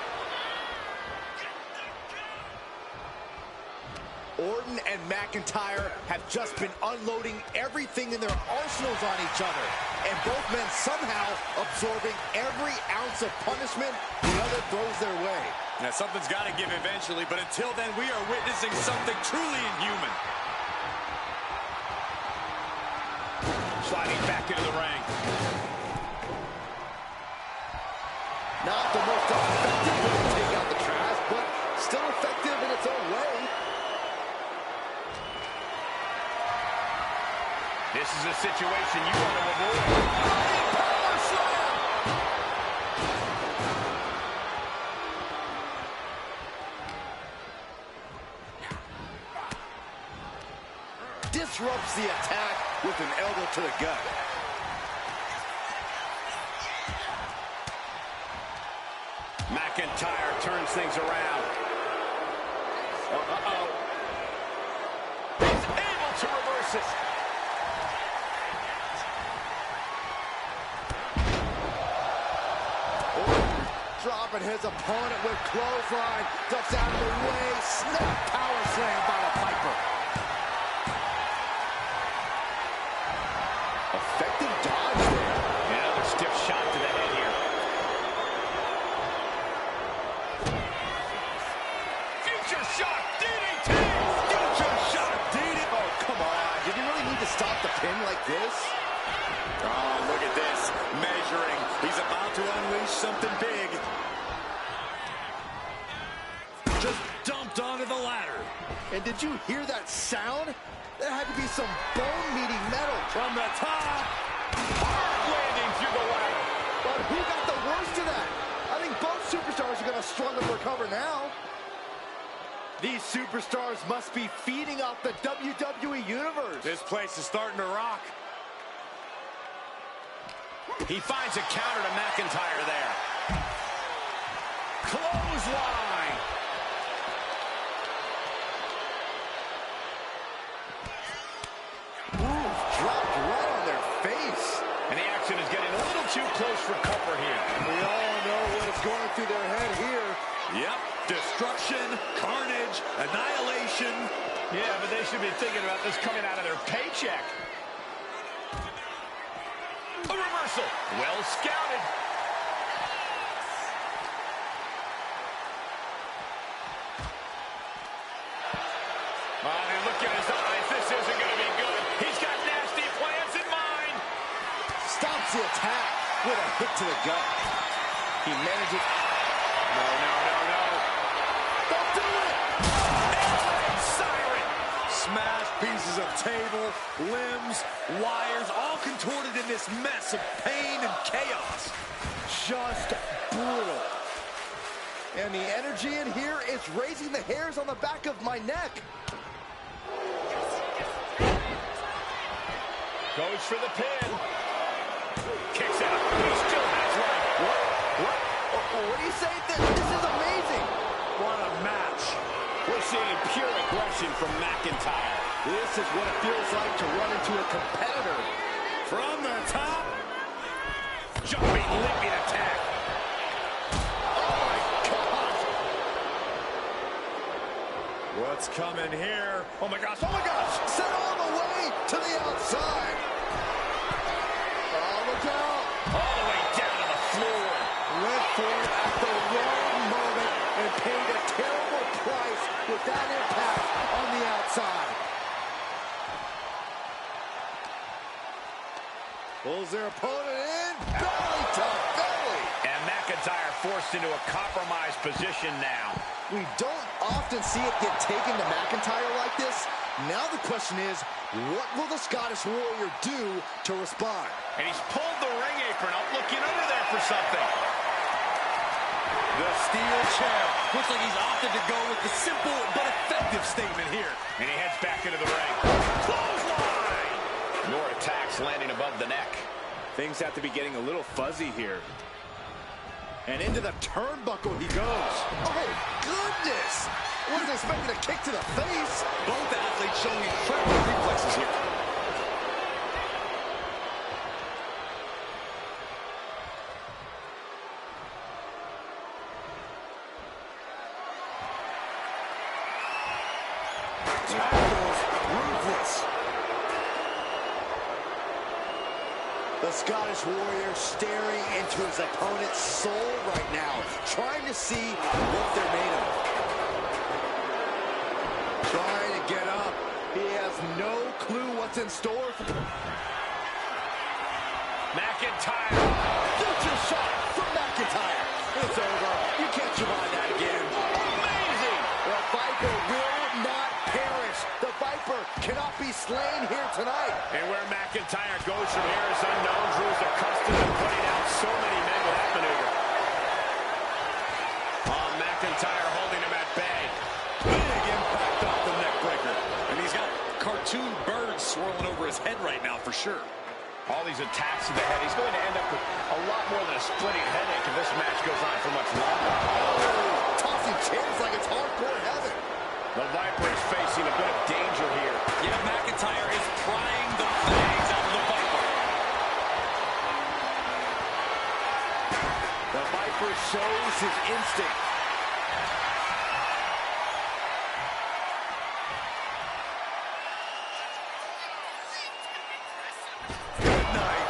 Orton and McIntyre have just been unloading everything in their arsenals on each other. And both men somehow absorbing every ounce of punishment the other throws their way. Now, something's got to give eventually, but until then, we are witnessing something truly inhuman. Sliding back into the ring. Not the most effective way to take out the trash, but still effective in its own way. This is a situation you want to avoid. Power slam! Disrupts the attack with an elbow to the gut. McIntyre turns things around. Uh-oh. He's able to reverse it. Dropping his opponent with clothesline. Ducks out of the way. Snap power slam by the Viper. Effective dodge there. Another stiff shot to the head here. Future shot DDT. Future shot DDT. Oh, come on. Did you really need to stop the pin like this? Oh, look at this. Measuring. He's about to unleash something big. Just dumped onto the ladder. And did you hear that sound? That had to be some bone-meeting metal. From the top. Hard landing through the ladder. But who got the worst of that? I think both superstars are going to struggle to recover now. These superstars must be feeding off the WWE Universe. This place is starting to rock. He finds a counter to McIntyre there. Clothesline. Ooh, dropped right on their face. And the action is getting a little too close for comfort here. We all know what is going through their head here. Yep. Destruction, carnage, annihilation. Yeah, but they should be thinking about this coming out of their paycheck. A reversal. Well scouted. Look at his eyes. This isn't going to be good. He's got nasty plans in mind. Stops the attack with a hit to the gut. He manages. No. Don't do it! Siren. Smash pieces of table, limbs, wires, all contorted in this mess of pain and chaos. Just brutal. And the energy in here is raising the hairs on the back of my neck. Goes for the pin. Kicks out. He still has life. What do you say? This is amazing. What a match. We're seeing pure aggression from McIntyre. This is what it feels like to run into a competitor. From the top. jumping, leaping attack. What's coming here? Oh my gosh, oh my gosh! Set all the way to the outside. Oh, look out. All the way down to the floor. Went for it at the wrong moment and paid a terrible price with that impact on the outside. Pulls their opponent in, belly to belly. And McIntyre forced into a compromised position now. We don't often see it get taken to McIntyre like this. Now the question is, what will the Scottish Warrior do to respond? And he's pulled the ring apron up, looking under there for something. The steel chair. Looks like he's opted to go with the simple but effective statement here. And he heads back into the ring. Clothesline! More attacks landing above the neck. Things have to be getting a little fuzzy here. And into the turnbuckle he goes. Oh, goodness! Wasn't expecting a kick to the face. Both athletes showing incredible reflexes here. Tackles ruthless. The Scottish Warrior staring into his opponent's soul right now, trying to see what they're made of. Trying to get up. He has no clue what's in store for him. McIntyre. Future shot from McIntyre. It's over. You can't survive that again. Amazing. The Viper will not perish. The Viper cannot be slain here tonight. And where McIntyre goes from here is unknown. Drew's accustomed to putting out so many men with that maneuver. McIntyre holding him at bay. Big impact off the neck breaker. And he's got cartoon birds swirling over his head right now for sure. All these attacks to the head. He's going to end up with a lot more than a splitting headache if this match goes on for much longer. Oh, tossing chairs like it's hardcore heaven. The Viper is facing a bit of danger here. Yeah, McIntyre is prying the fangs out of the Viper. The Viper shows his instinct. Good night.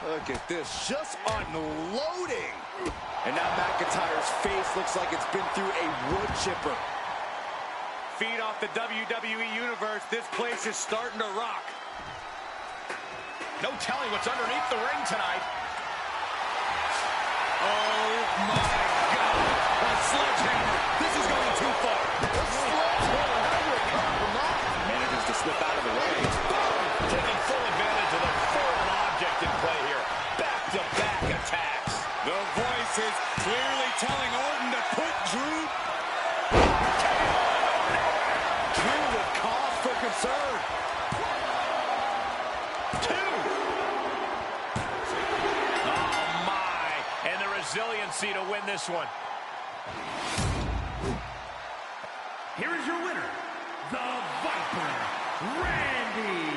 Look at this, just unloading. And now McIntyre's face looks like it's been through a wood chipper. Feed off the WWE Universe. This place is starting to rock. No telling what's underneath the ring tonight. Oh my God. A sledgehammer. This is going too far. A sledgehammer, how do you recover from that? Manages to slip out of the way. Taking full advantage of the foreign object in play here. Back-to-back attacks. The voice is clearly telling Orton to put Drew. Drew with cause for concern. Oh, my. And the resiliency to win this one. Here is your winner, the Viper, Randy.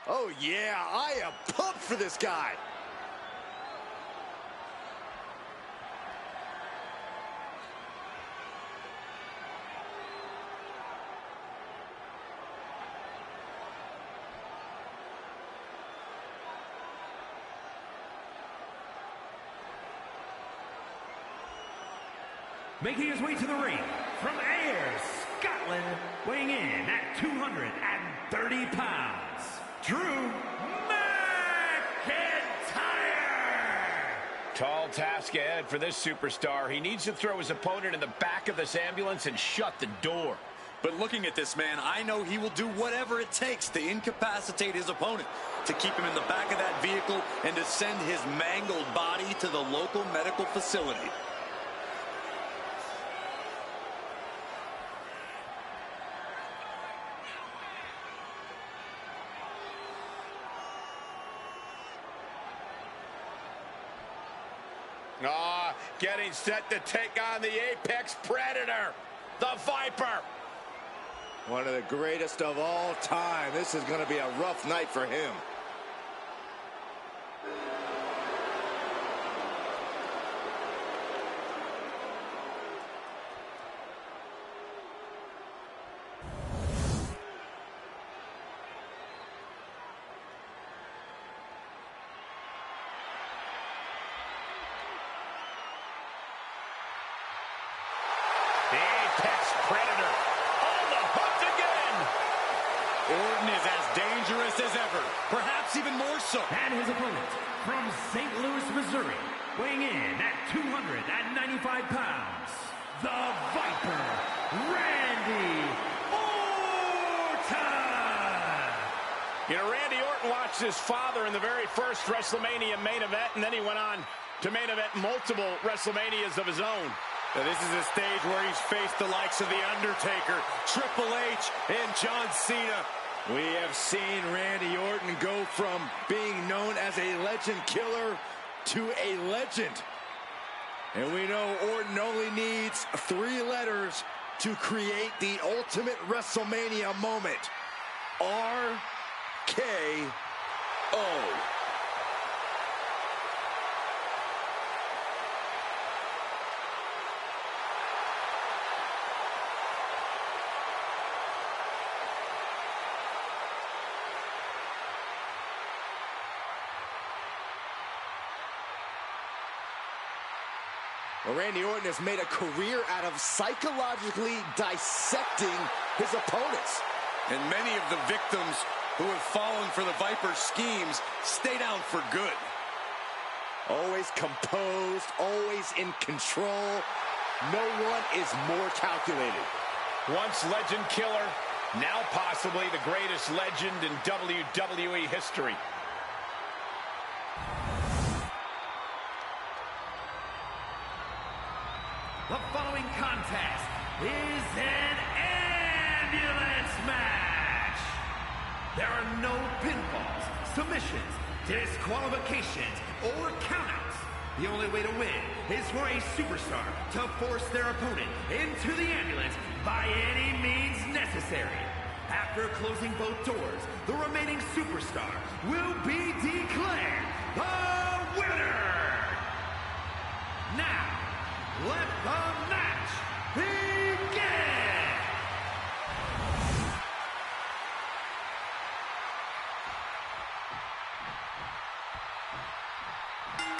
Oh, yeah, I am pumped for this guy. Making his way to the ring, from Ayr, Scotland, weighing in at 230 pounds, Drew Mcintyre! Tall task ahead for this superstar. He needs to throw his opponent in the back of this ambulance and shut the door. But looking at this man, I know he will do whatever it takes to incapacitate his opponent, to keep him in the back of that vehicle and to send his mangled body to the local medical facility. Getting set to take on the apex predator, the Viper. One of the greatest of all time. This is going to be a rough night for him. The apex predator on the hook again. Orton is as dangerous as ever, perhaps even more so. And his opponent, from St. Louis, Missouri, weighing in at 295 pounds, the Viper, Randy Orton! You know, Randy Orton watched his father in the very first WrestleMania main event, and then he went on to main event multiple WrestleManias of his own. Now, this is a stage where he's faced the likes of The Undertaker, Triple H, and John Cena. We have seen Randy Orton go from being known as a legend killer to a legend. And we know Orton only needs 3 letters to create the ultimate WrestleMania moment. RKO. Well, Randy Orton has made a career out of psychologically dissecting his opponents. And many of the victims who have fallen for the Viper's schemes stay down for good. Always composed, always in control. No one is more calculated. Once legend killer, now possibly the greatest legend in WWE history. The following contest is an ambulance match. There are no pinfalls, submissions, disqualifications, or countouts. The only way to win is for a superstar to force their opponent into the ambulance by any means necessary. After closing both doors, the remaining superstar will be declared the winner. Now, let the match begin!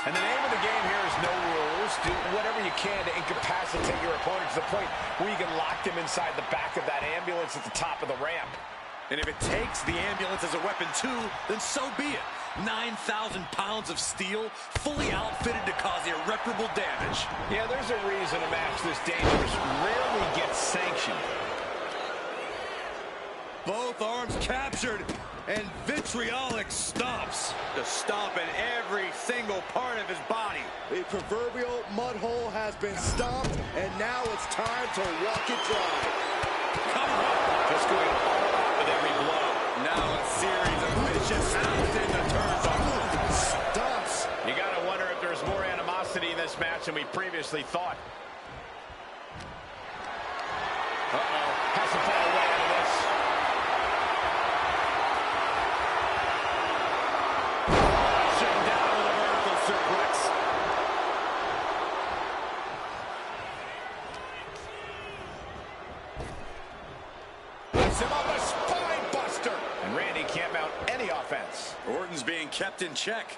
And the name of the game here is no rules. Do whatever you can to incapacitate your opponent to the point where you can lock them inside the back of that ambulance at the top of the ramp. And if it takes the ambulance as a weapon too, then so be it. 9,000 pounds of steel, fully outfitted to cause irreparable damage. Yeah, there's a reason a match this dangerous rarely gets sanctioned. Both arms captured, and vitriolic stomps to stomp in every single part of his body. The proverbial mud hole has been stomped, and now it's time to walk it dry. Come on. Just going all out with every blow. Now a series of vicious hounds in the turnbuckle. Stomps. You gotta wonder if there's more animosity in this match than we previously thought. Uh-oh. Has to fall away out of this. being kept in check.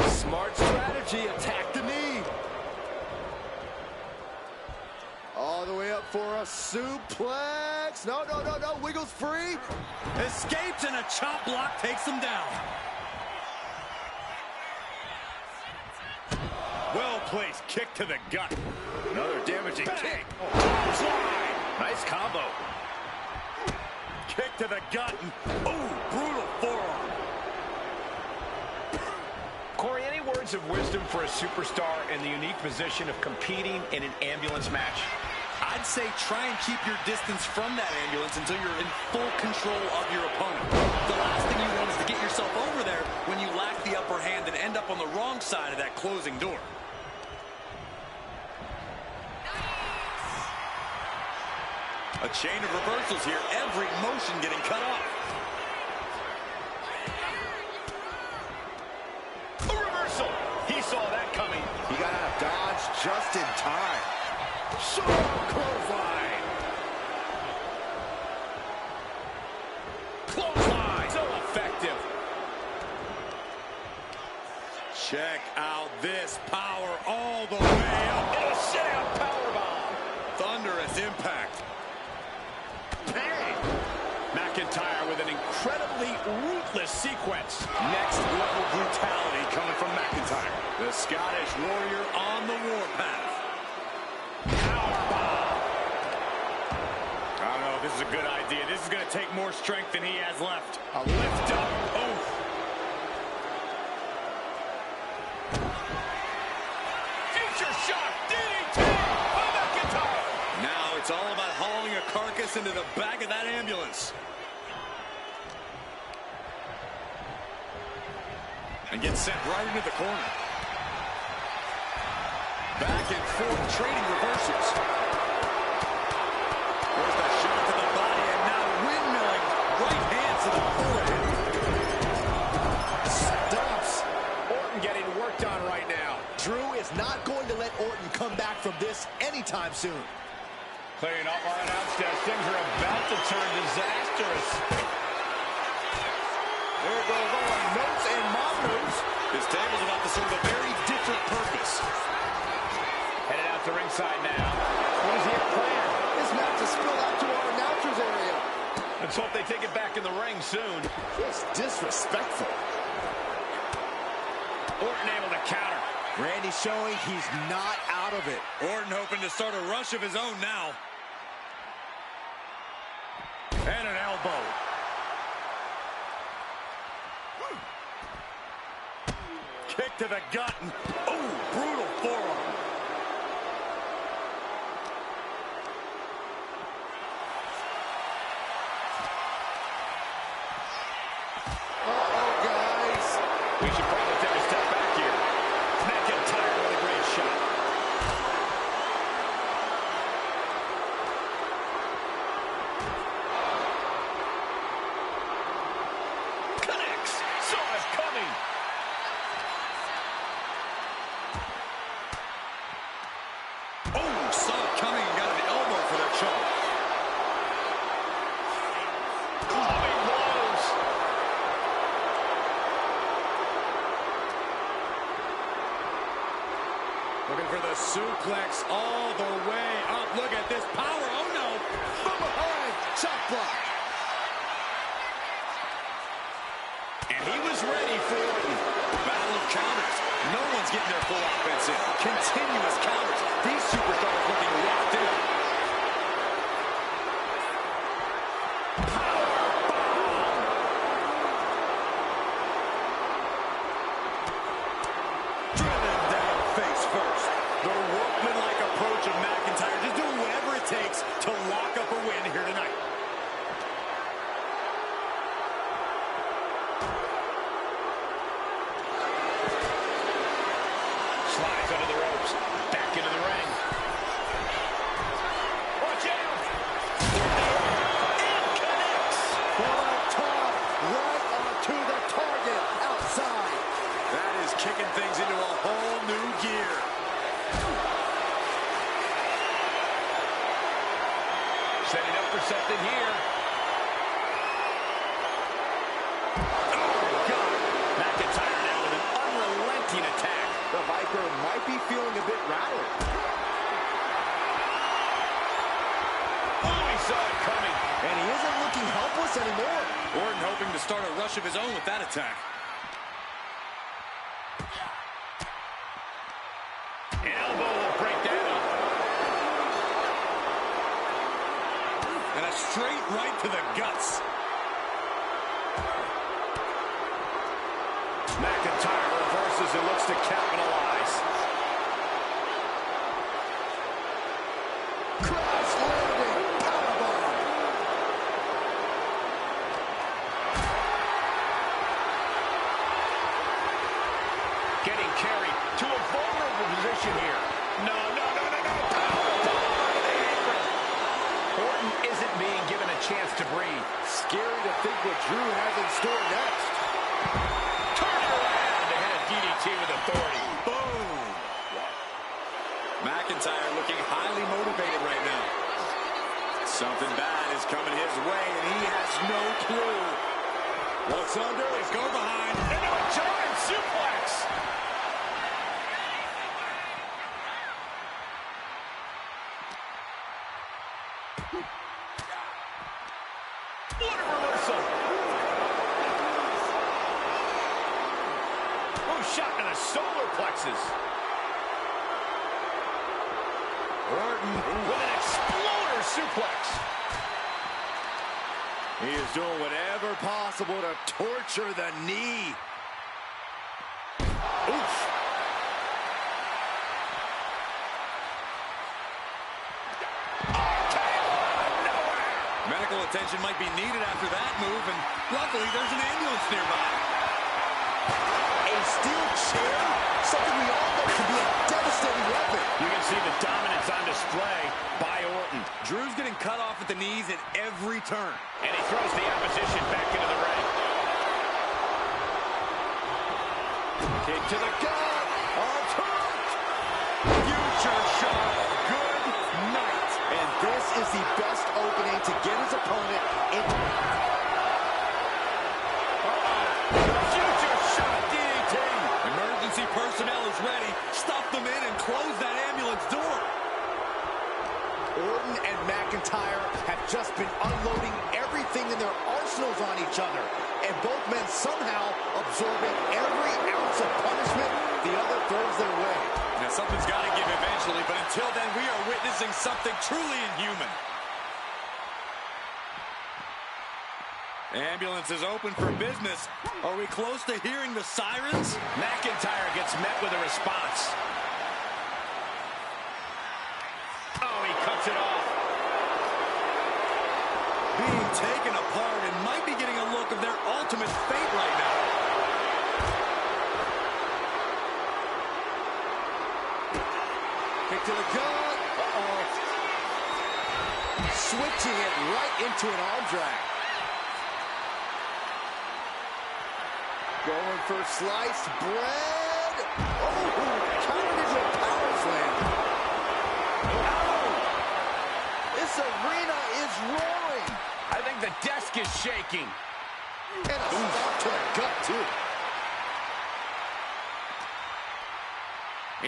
Smart strategy, attack the knee. All the way up for a suplex. No, no, no, no, wiggles free. Escapes, and a chop block takes him down. Well-placed kick to the gut. Another damaging kick. Slide. Nice combo. Kick to the gut. Oh, brutal forearm. Corey, any words of wisdom for a superstar in the unique position of competing in an ambulance match? I'd say try and keep your distance from that ambulance until you're in full control of your opponent. The last thing you want is to get yourself over there when you lack the upper hand and end up on the wrong side of that closing door. A chain of reversals here, every motion getting cut off. A reversal. He saw that coming. He got out of dodge just in time. Clothesline. Clothesline. So effective. Check out this power all the way up. And a sit-out powerbomb. Thunderous impact. Bang. McIntyre with an incredibly ruthless sequence. Next level brutality coming from McIntyre. The Scottish Warrior on the warpath. I don't know if this is a good idea. This is going to take more strength than he has left. A lift up. Oh. Future shot. DDT by McIntyre. Now it's all about hauling a carcass into the back of that ambulance. And gets sent right into the corner. Back and forth, trading reversals. There's that shot to the body, and now windmilling right hand to the forehead. Stops. Orton getting worked on right now. Drew is not going to let Orton come back from this anytime soon. Clearing up our announce desk. Things are about to turn disastrous. There goes all our notes and monos. This table's about to serve a very different purpose. Headed out to ringside now. What does he have planned? This match is spilled out to our announcers area. Let's hope they take it back in the ring soon. Just disrespectful. Orton able to counter. Randy showing he's not out of it. Orton hoping to start a rush of his own now. And an elbow. Kick to the gut. Oh, brutal forearm. Uh-oh, guys. We should probably take a step back here. McIntyre with a great shot. Connects. Saw it coming. Oh, saw it coming and got an elbow for that shot. Clubbing blows. Looking for the suplex all the way up. Look at this power. Oh, no. From behind. Chop block. And he was ready for it. Battle of counters. No one's getting their full offense in. Continuous counters. These superstars looking locked in. Driven down face first. The workmanlike approach of McIntyre, just doing whatever it takes to lock up a win here tonight. Slides under the ropes. Back into the ring. Watch out. And connects. Well, up top, right onto the target outside. That is kicking things into a whole new gear. Setting up for something here. Oh, God. McIntyre Undertaker might be feeling a bit rattled. Oh, he saw it coming. And he isn't looking helpless anymore. Orton hoping to start a rush of his own with that attack. An elbow will break that up. And a straight right to the guts. McIntyre reverses and looks to capitalize. Cross-landing powerbomb. Getting carried to a vulnerable position here. No. Powerbomb on the apron. Orton isn't being given a chance to breathe. Scary to think what Drew has in store next. Turn it around to hit a DDT with authority. Boom! McIntyre looking highly motivated right now. Something bad is coming his way, and he has no clue. What's under? Let's go behind. Into a German suplex. What a reversal. Oh, shot to the solar plexus. Orton with an exploder suplex. He is doing whatever possible to torture the knee. Oof. Medical attention might be needed after that move, and luckily there's an ambulance nearby. A steel chair? Something we all know can be a devastating weapon. You can see the dominance on display by Orton. Drew's getting cut off at the knees at every turn. And he throws the opposition back into the ring. Kick to the gut. Future shot. Good night. And this is the best opening to get his opponent in. Future shot DDT. Emergency personnel is ready. Stuff them in and close that ambulance door. Orton and McIntyre have just been unloading everything in their arsenals on each other. And both men somehow absorbing every ounce of punishment the other throws their way. Now something's got to give eventually, but until then we are witnessing something truly inhuman. Ambulance is open for business. Are we close to hearing the sirens? McIntyre gets met with a response. Oh, he cuts it off. Being taken apart and might be getting a look of their ultimate fate right now. Kick to the gut. Switching it right into an arm drag. Going for sliced bread. Oh, countered into a power slam. This arena is roaring. I think the desk is shaking. And a stomp to the gut, too.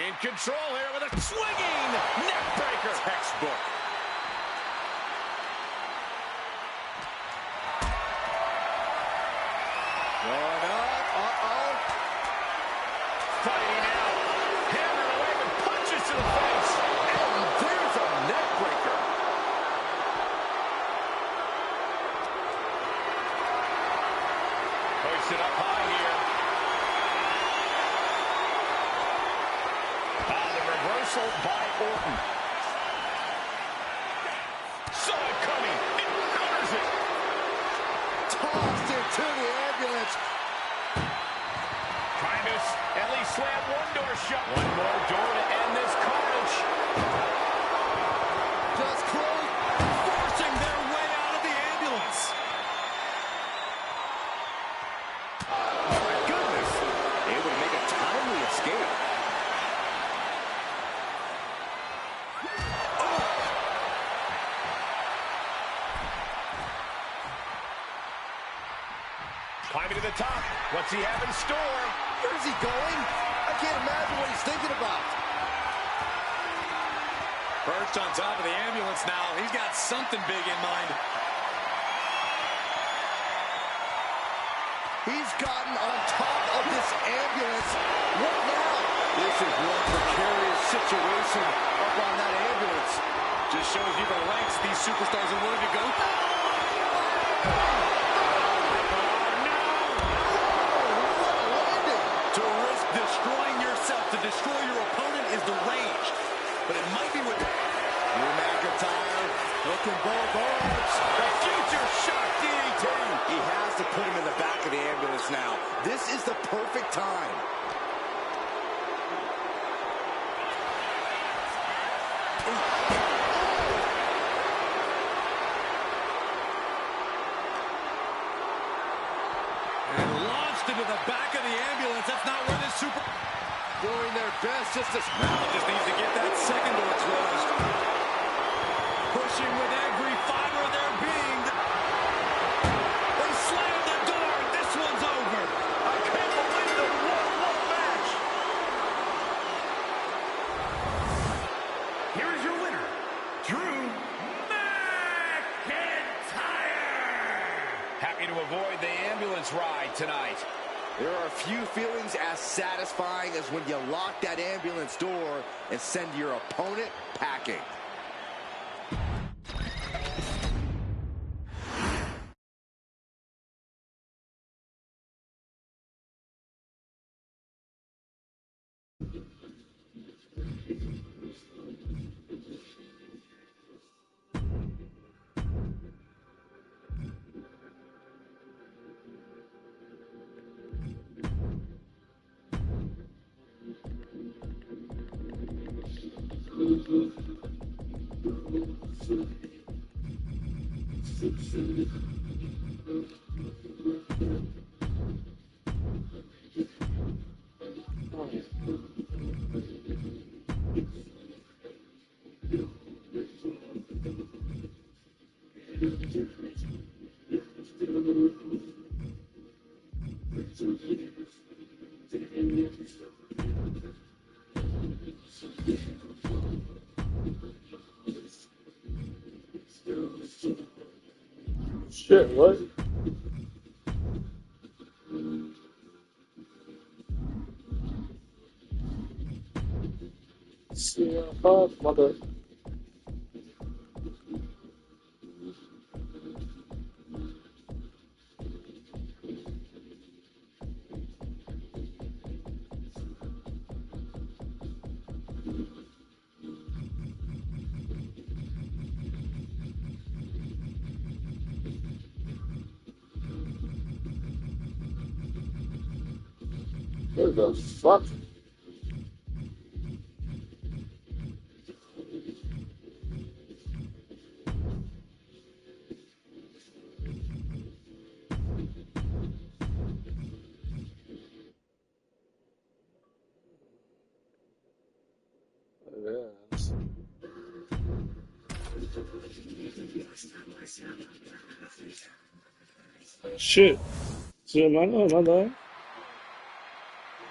In control here with a swinging neck breaker. Textbook. Going up. Fighting out. Hammering away with punches to the face. And there's a neck breaker. Hoisted up high here. The reversal by Orton. Saw it coming. It counters it. Tossed into the ambulance. Trying to at least slam one door shut. One more door to end this carnage. Just close. Forcing their way out of the ambulance. Oh, my goodness. Able to make a timely escape. Climbing to the top. What's he have in store? Where's he going? I can't imagine what he's thinking about. Perched on top of the ambulance now. He's got something big in mind. He's gotten on top of this ambulance. What now? This is one precarious situation up on that ambulance. Just shows you the lengths these superstars are willing to go through. To risk destroying yourself to destroy your opponent is deranged. But it might be with Mcintyre hooking both arms. the future shock DDT. He has to put him in the back of the ambulance now. This is the perfect time. And launched into the back of the ambulance. That's not where this super... Doing their best just to... Now just needs to get that second door closed. Pushing with every fiber of their being. They slammed the door. This one's over. I can't believe the 1-1 match. Here is your winner, Drew McIntyre. Happy to avoid the ambulance ride tonight. There are few feelings as satisfying as when you lock that ambulance door and send your opponent packing. Shit, what? CM5, mother. What the fuck? Yes. Shit. Shit, my bad.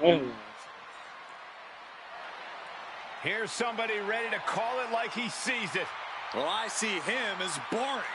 Man. Here's somebody ready to call it like he sees it. Well, I see him as boring.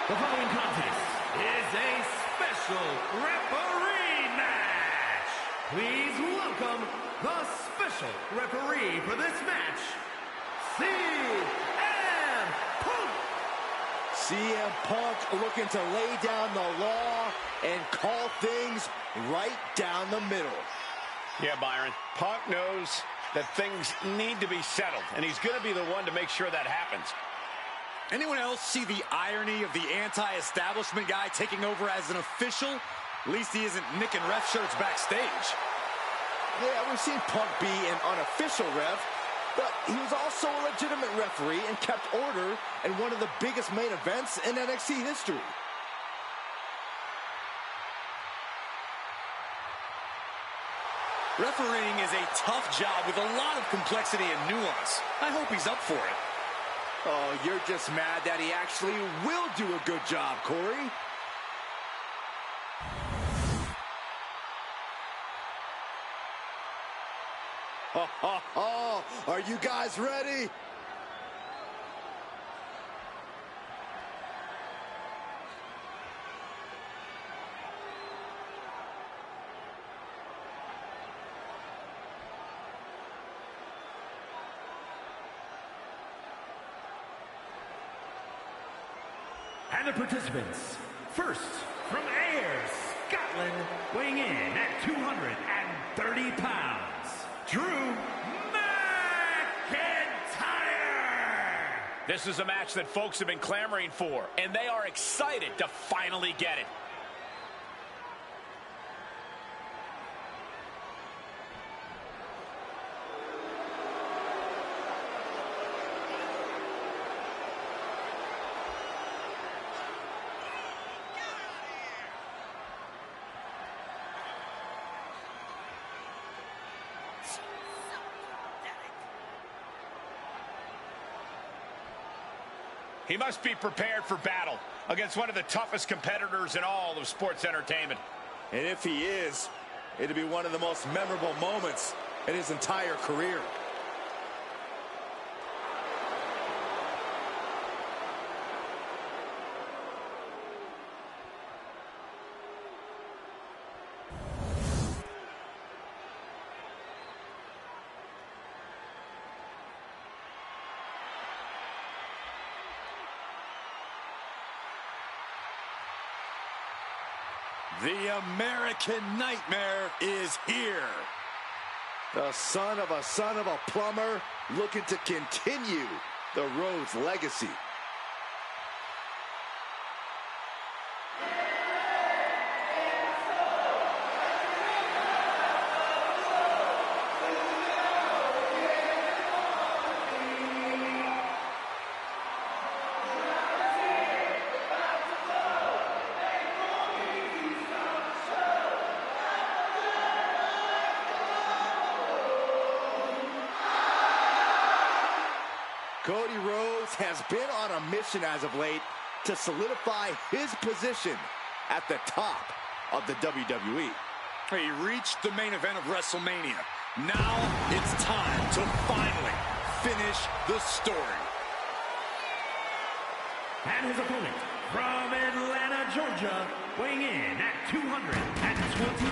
The following contest is a special referee match. Please welcome the special referee for this match, CM Punk. CM Punk looking to lay down the law and call things right down the middle. Yeah, Byron. Punk knows that things need to be settled, and he's going to be the one to make sure that happens. Anyone else see the irony of the anti-establishment guy taking over as an official? At least he isn't nicking ref shirts backstage. Yeah, we've seen Punk be an unofficial ref, but he was also a legitimate referee and kept order in one of the biggest main events in NXT history. Refereeing is a tough job with a lot of complexity and nuance. I hope he's up for it. Oh, you're just mad that he actually will do a good job, Corey. Ha ha ha! Are you guys ready? And the participants, first from Ayr, Scotland, weighing in at 230 pounds, Drew Mcintyre! This is a match that folks have been clamoring for, and they are excited to finally get it. He must be prepared for battle against one of the toughest competitors in all of sports entertainment. And if he is, it'll be one of the most memorable moments in his entire career. The American Nightmare is here. The son of a plumber looking to continue the Rhodes legacy. Cody Rhodes has been on a mission as of late to solidify his position at the top of the WWE. He reached the main event of WrestleMania. Now it's time to finally finish the story. And his opponent from Atlanta, Georgia, weighing in at 220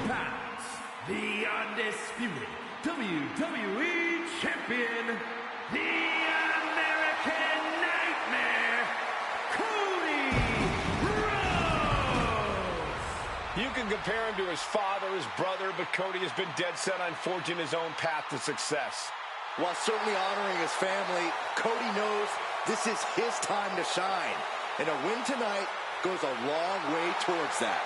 pounds, the undisputed WWE Champion, the American Nightmare, Cody Rhodes! You can compare him to his father, his brother, but Cody has been dead set on forging his own path to success. While certainly honoring his family, Cody knows this is his time to shine. And a win tonight goes a long way towards that.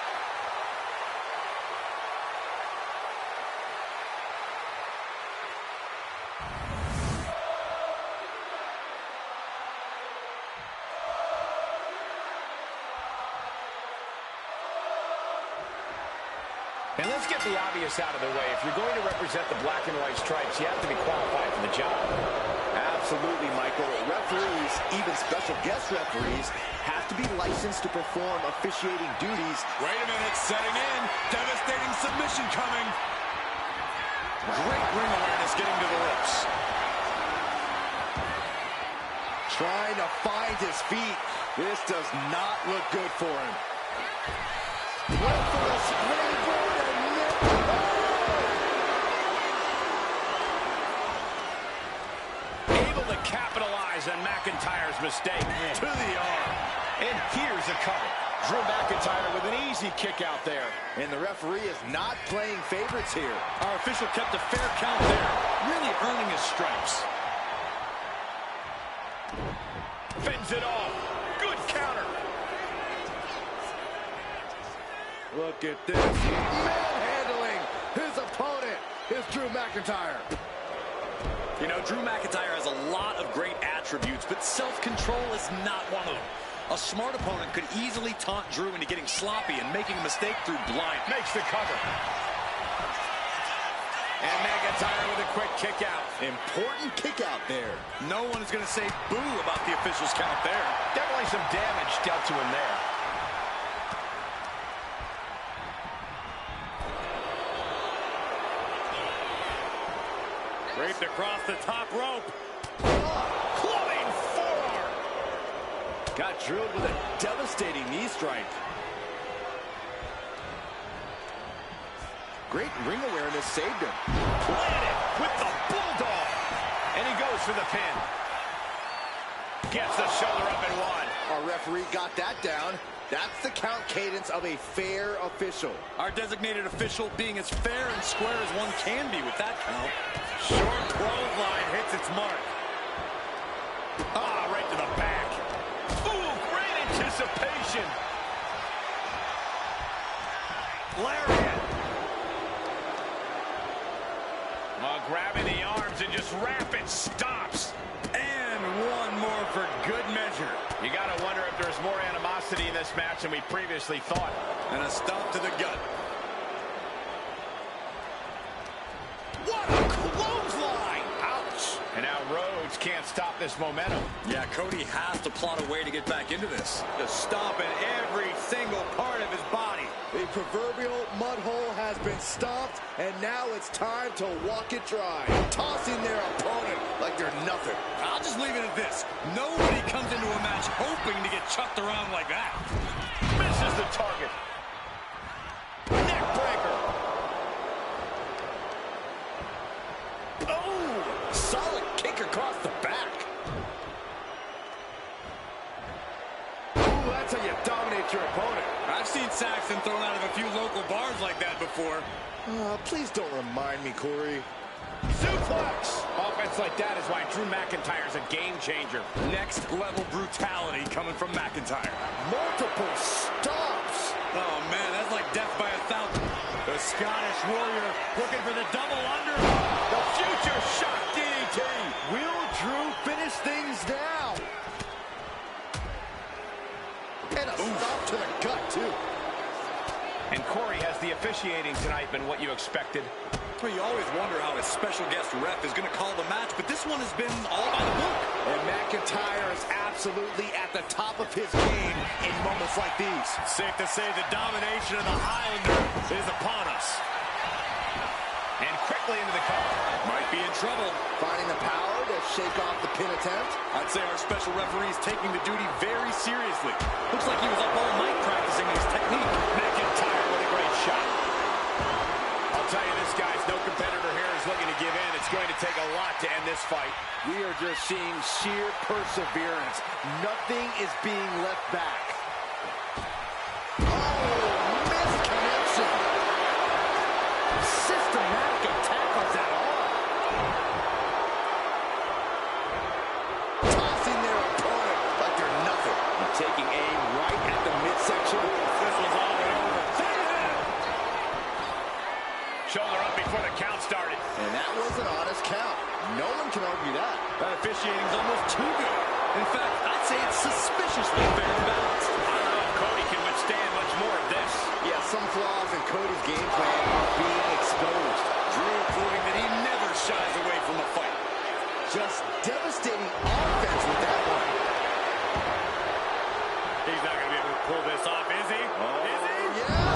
And let's get the obvious out of the way. If you're going to represent the black and white stripes, you have to be qualified for the job. Absolutely, Michael. Referees, even special guest referees, have to be licensed to perform officiating duties. Wait a minute, setting in. Devastating submission coming. Great ring awareness getting to the ropes. Trying to find his feet. This does not look good for him. Went for a springboard and missed. Able to capitalize on McIntyre's mistake to the arm. And here's a cover. Drew McIntyre with an easy kick out there. And the referee is not playing favorites here. Our official kept a fair count there, really earning his stripes. Fends it off. Good counter. Look at this. Manhandling his opponent is Drew McIntyre. You know, Drew McIntyre has a lot of great attributes, but self-control is not one of them. A smart opponent could easily taunt Drew into getting sloppy and making a mistake through blind. Makes the cover. And McIntyre with a quick kick out. Important kick out there. No one is going to say boo about the official's count there. Definitely some damage dealt to him there. Draped across the top rope. Clubbing forearm. Got drilled with a devastating knee strike. Great ring awareness saved him. Planted with the bulldog. And he goes for the pin. Gets the shoulder up and one. Our referee got that down. That's the count cadence of a fair official. Our designated official being as fair and square as one can be with that count. Short clothesline hits its mark. Ah, right to the back. Ooh, great anticipation. Lariat. Grabbing the arms and just rapid stops. And one more for good measure. You got to wonder if there's more animosity in this match than we previously thought. And a stomp to the gut. What a clothesline! Ouch! And now Rhodes can't stop this momentum. Yeah, Cody has to plot a way to get back into this. Just stomping every single part of his body. The proverbial mud hole has been stomped, and now it's time to walk it dry. Tossing their opponent like they're nothing. I'll just leave it at this. Nobody comes into a match hoping to get chucked around like that. Misses the target. Neck breaker. Oh, solid kick across the back. Ooh, that's how you dominate your opponent. I've seen Saxton thrown out of a few local bars like that before. Please don't remind me, Corey. Suplex. Offense like that is why Drew McIntyre's a game changer. Next level brutality coming from McIntyre. Multiple stops. Oh man, that's like death by 1,000. The Scottish Warrior looking for the double under. The future shock DDT. Will Drew finish things now? And a stop to the gut, too. And Corey, has the officiating tonight been what you expected? Well, you always wonder how a special guest ref is going to call the match, but this one has been all by the book. And McIntyre is absolutely at the top of his game in moments like these. Safe to say the domination of the Highlander is upon us. And quickly into the cover. Might be in trouble. Finding the power to shake off the pin attempt. I'd say our special referee is taking the duty very seriously. Looks like he was up all night practicing his technique. McIntyre with a great shot. I'll tell you this, guys, no competitor here is looking to give in. It's going to take a lot to end this fight. We are just seeing sheer perseverance. Nothing is being left back. Oh, missed connection. Systematic attack on that arm. Tossing their opponent like they're nothing. And taking aim right at the midsection. This was all but over. Shoulder up before the count started. And that was an honest count. No one can argue that. That officiating's almost too good. In fact, I'd say it's suspiciously fair and balanced. I don't know if Cody can withstand much more of this. Yeah, some flaws in Cody's game plan are being exposed. Drew proving that he never shies away from a fight. Just devastating offense with that one. He's not going to be able to pull this off, is he? Oh, Is he? yeah.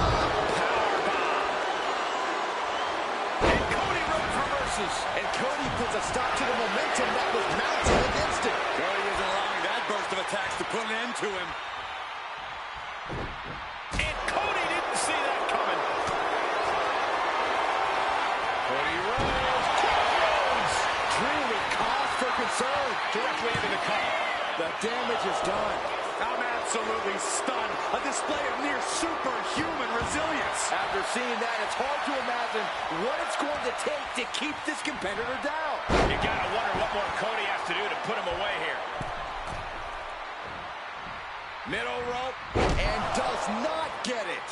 And Cody puts a stop to the momentum that was mounting against him. Cody isn't allowing that burst of attacks to put an end to him. And Cody didn't see that coming. Cody Rhodes. Drew with cause for concern. Directly into the cover. The damage is done. I'm absolutely stunned. A display of near superhuman resilience. After seeing that, it's hard to imagine what it's going to take to keep this competitor down. You gotta wonder what more Cody has to do to put him away here. Middle rope, and does not get it.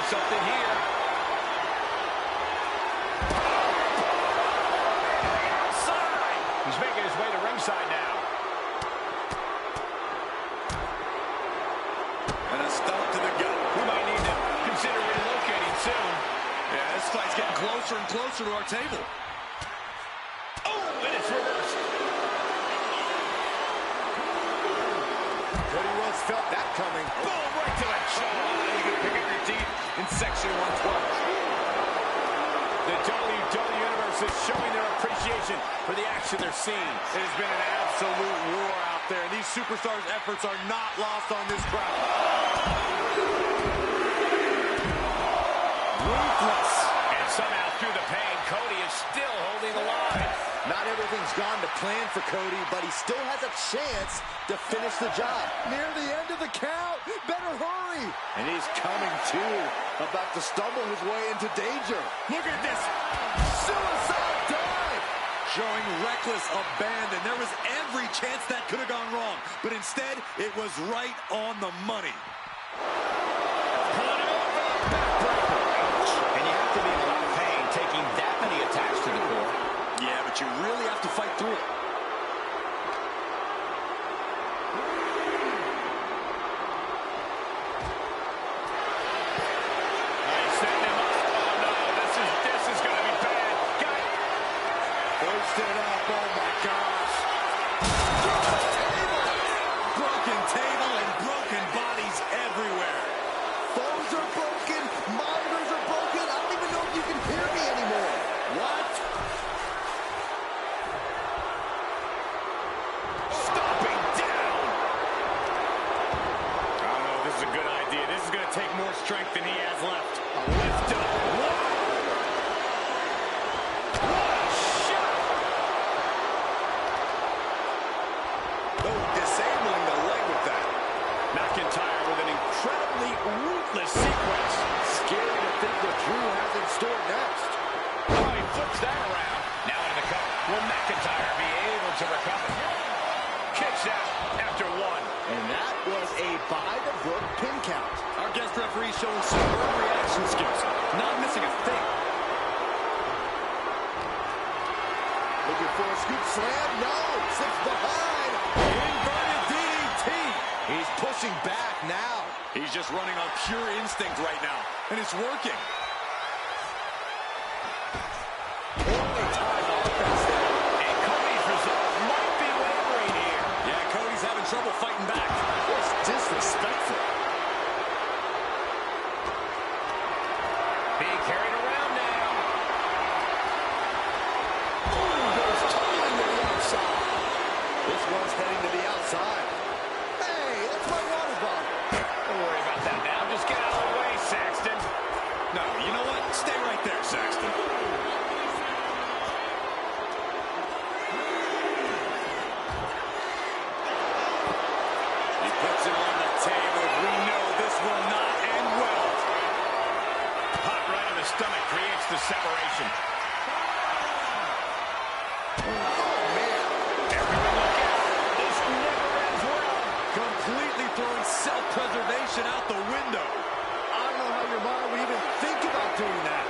something here. Outside. He's making his way to ringside now. And a stomp to the gut. We might need to consider relocating soon. Yeah, this fight's getting closer and closer to our table. Oh, and it's reversed. Cody Rhodes felt that coming. Boom, right to the jaw. You can pick up your teeth in section 112. The WWE Universe is showing their appreciation for the action they're seeing. It has been an absolute war out there. These superstars' efforts are not lost on this crowd. Ruthless. And somehow through the pain, Cody is still holding the line. Not everything's gone to plan for Cody, but he still has a chance to finish the job. Near the end of the count. Better hurry. And he's coming to, about to stumble his way into danger. Look at this. Suicide dive. Showing reckless abandon. There was every chance that could have gone wrong, but instead, it was right on the money. And you have to be in a lot of pain taking that many attacks to the core. Yeah, but you really have to fight through it. Hoisted up, oh my gosh. Broken table and broken bodies everywhere. Phones are broken. Monitors are broken. I don't even know if you can hear me anymore. What? Stomping down. I don't know if this is a good idea. This is going to take more strength than he has left. A lift up. Disabling the leg with that. McIntyre with an incredibly ruthless sequence. Scary to think what Drew has in store next. Oh, he flips that around. Now into the cover. Will McIntyre be able to recover? Kicks out after one. And that was a by-the-book pin count. Our guest referee showing superb reaction skills. Not missing a thing. Looking for a scoop slam. No. Slips behind. Inverted DDT. He's pushing back now. He's just running on pure instinct right now, and it's working. Only time offense there. And Cody's resolve might be wavering here. Yeah, Cody's having trouble fighting back. It's disrespectful. Being carried around now. Goes tumbling to the outside. This one's heading to the outside. Hey, that's my water bottle. Don't worry about that now. Just get out of the way, Saxton. No, you know what? Stay right there, Saxton. He puts it on the table. We know this will not end well. Hot right in the stomach creates the separation. Completely throwing self-preservation out the window. I don't know how your mind would even think about doing that.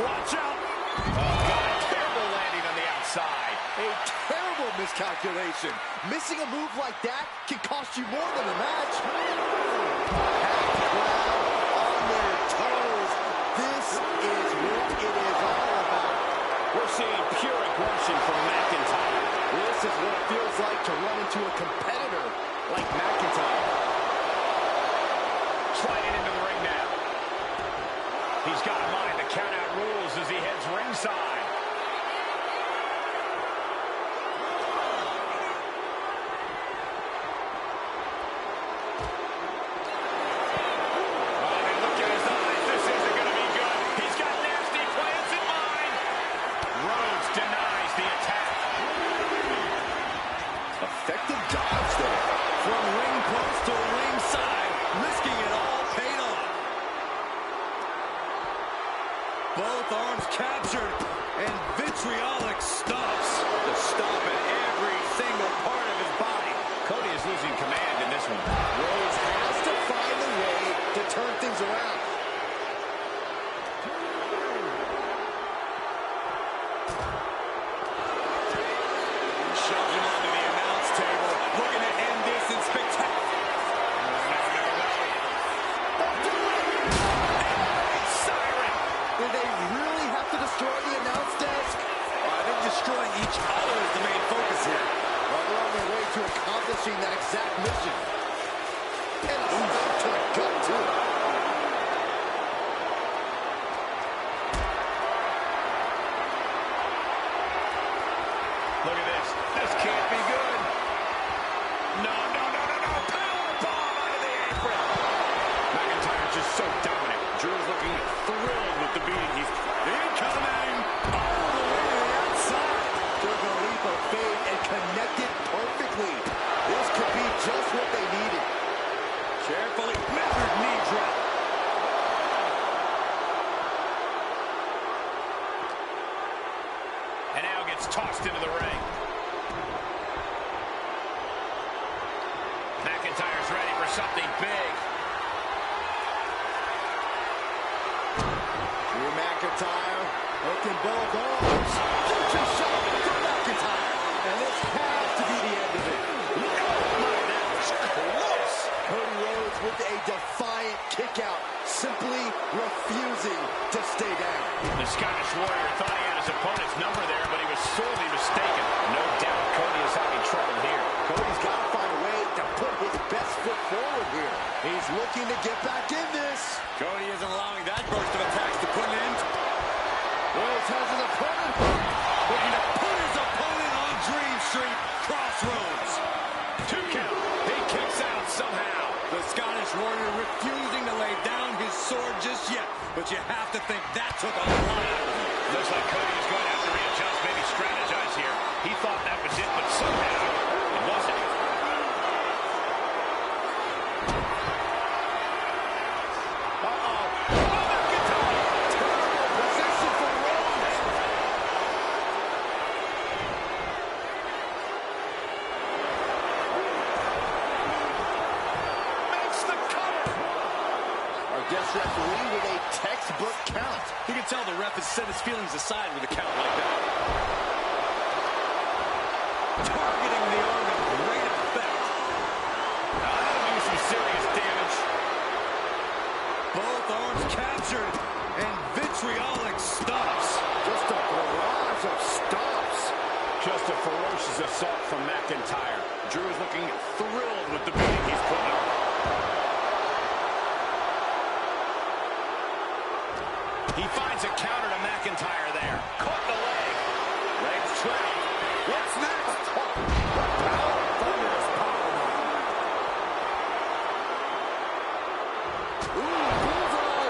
Watch out. Oh, God, terrible landing on the outside. A terrible miscalculation. Missing a move like that can cost you more than a match. Packed crowd on their toes. This is what it is all about. We're seeing pure aggression from McIntyre. This is what it feels like to run into a competitor like McIntyre. Sliding into the ring now. He's got in mind the count-out rules as he heads ringside. Oh, and look at his eyes. This isn't going to be good. He's got nasty plans in mind. Rhodes denies the attack. Effective dodge there. From ring post to ringside, risking it all paid off. Both arms captured, and vitriolic stomps. To stomp at every single part of his body. Cody is losing command in this one. Rhodes has to find a way to turn things around. No, no, no, no, no. Powerbomb onto the apron. McIntyre's just so dominant. Drew's looking thrilled with the beating. He's incoming all the way to the outside. Took a leap of faith and connected perfectly. This could be just what they needed. Carefully measured knee drop. And now gets tossed into the ring. McIntyre's ready for something big. Drew McIntyre hooking both arms. Future shot from McIntyre. And this has to be the end of it. That was close. Cody Rhodes with a defiant kick out, simply refusing to stay down. The Scottish Warrior thought he had his opponent's number there, but he was sorely mistaken. No doubt Cody is having trouble here. Cody's got to find a way to put his best foot forward here. He's looking to get back in this. Cody isn't allowing that burst of attacks to put an end. Rhodes has his opponent. Looking to put his opponent on Dream Street Crossroads. 2 count. He kicks out somehow. The Scottish Warrior refusing to lay down his sword just yet. But you have to think that took a lot out of him. Looks like Cody is going to have to readjust, maybe strategize here. He thought that was it, but somehow it wasn't. Guest referee with a textbook count. You can tell the ref has set his feelings aside with a count like that. Targeting the arm with great effect. That'll do some serious damage. Both arms captured and vitriolic stomps. Just a barrage of stomps. Just a ferocious assault from McIntyre. Drew is looking thrilled with the beating he's putting on. He finds a counter to McIntyre there. Caught the leg. Legs trapped. What's next? Power thunderous powerbomb. Ooh, bullseye.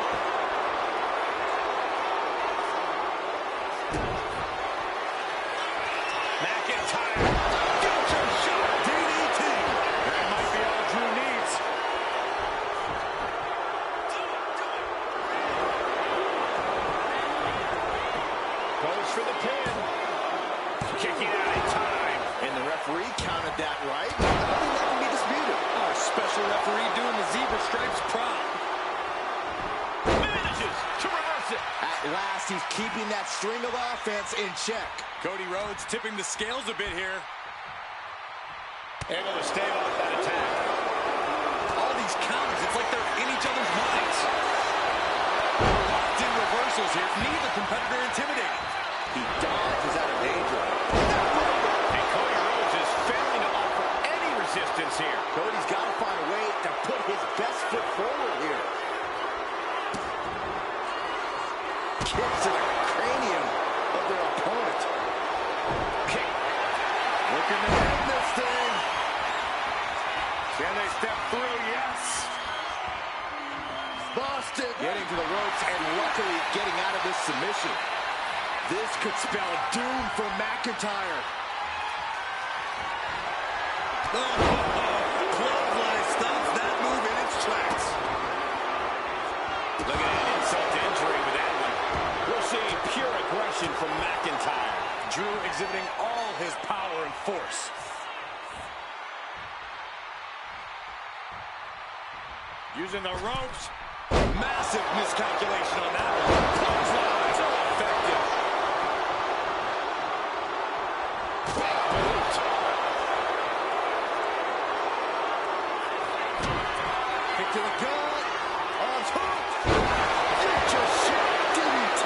McIntyre. Future shot. DDT. That might be all Drew needs. Goes for the pin. Kicking out in time. And the referee counted that right. Nothing that can be disputed. Our special referee doing the zebra stripes proud. Manages to reverse it. At last, he's keeping that string of offense in check. Cody Rhodes tipping the scales a bit here. Able to stave off that attack. All these counters, it's like they're in each other's minds. Locked in reversals here. Neither competitor intimidating. He dodges out of danger. And Cody Rhodes is failing to offer any resistance here. Cody's got to find a way to put his best foot forward here. Kicks to the cranium of their opponent. Kick. Looking to end this thing. Can they step through? Yes. Busted. Getting to the ropes and luckily getting out of this submission. This could spell doom for McIntyre. Clothesline stops that move in its tracks. Look at that insult to injury with that one. We're seeing pure aggression from McIntyre. Drew exhibiting all his power and force. Using the ropes. Massive miscalculation on that one. Clothesline so effective. Kick to the gut. Arms hooked. Future shot. DDT.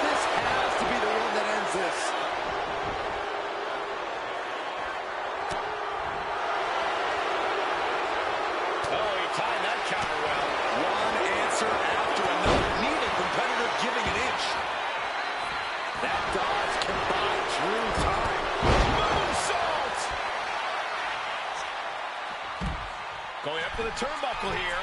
This has to be the one that ends this. Oh, he timed that counter well. One answer after another. Neither competitor giving an inch. That dodge can buy Drew time. Moonsault! Going up to the turnbuckle here.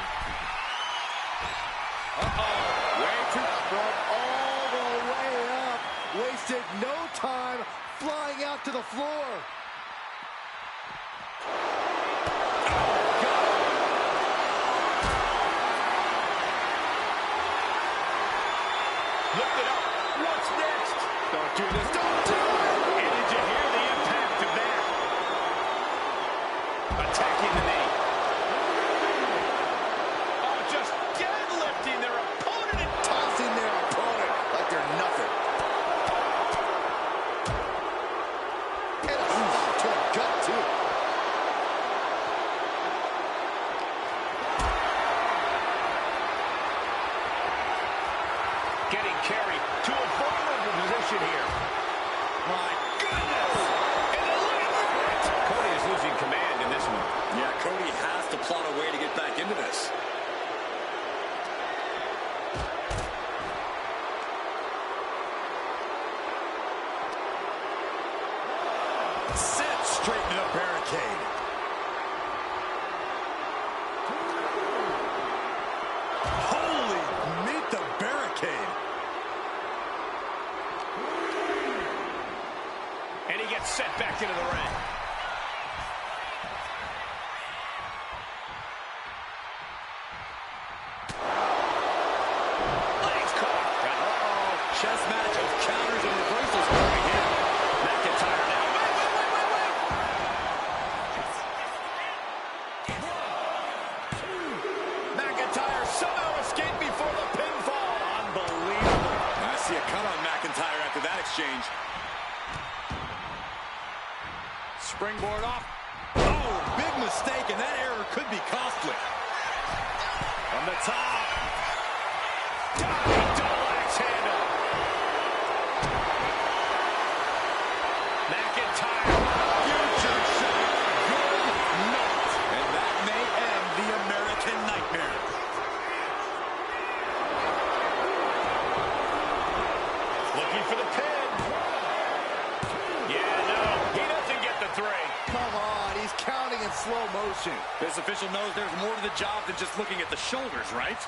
Way too from all the way up. Wasted no time flying out to the floor. Lift it up. What's next? Don't do this. Don't do it. And did you hear the impact of that? Attacking the knee. Oh, just deadlifting their opponent and Tossing their opponent like they're nothing. And a stop to the gut, too. getting carried to a vulnerable position here. My goodness! And then look at that! Cody is losing command in this one. Yeah, Cody has to plot a way to get back into this. Set straight into the barricade. Holy, meet the barricade. And he gets set back into the ring. Legs caught. Uh-oh. Chess match of counters and reversals coming in. McIntyre now. McIntyre somehow escaped before the pinfall. Unbelievable. I see a cut on McIntyre after that exchange. Springboard off. Oh, big mistake, and that error could be costly. From the top. Diving double axe handle. McIntyre. Future shot. Good night. And that may end the American Nightmare. Looking for the pin. Yeah, no. He doesn't get the three. Come on, he's counting in slow motion. This official knows there's more to the job than just looking at the shoulders, right?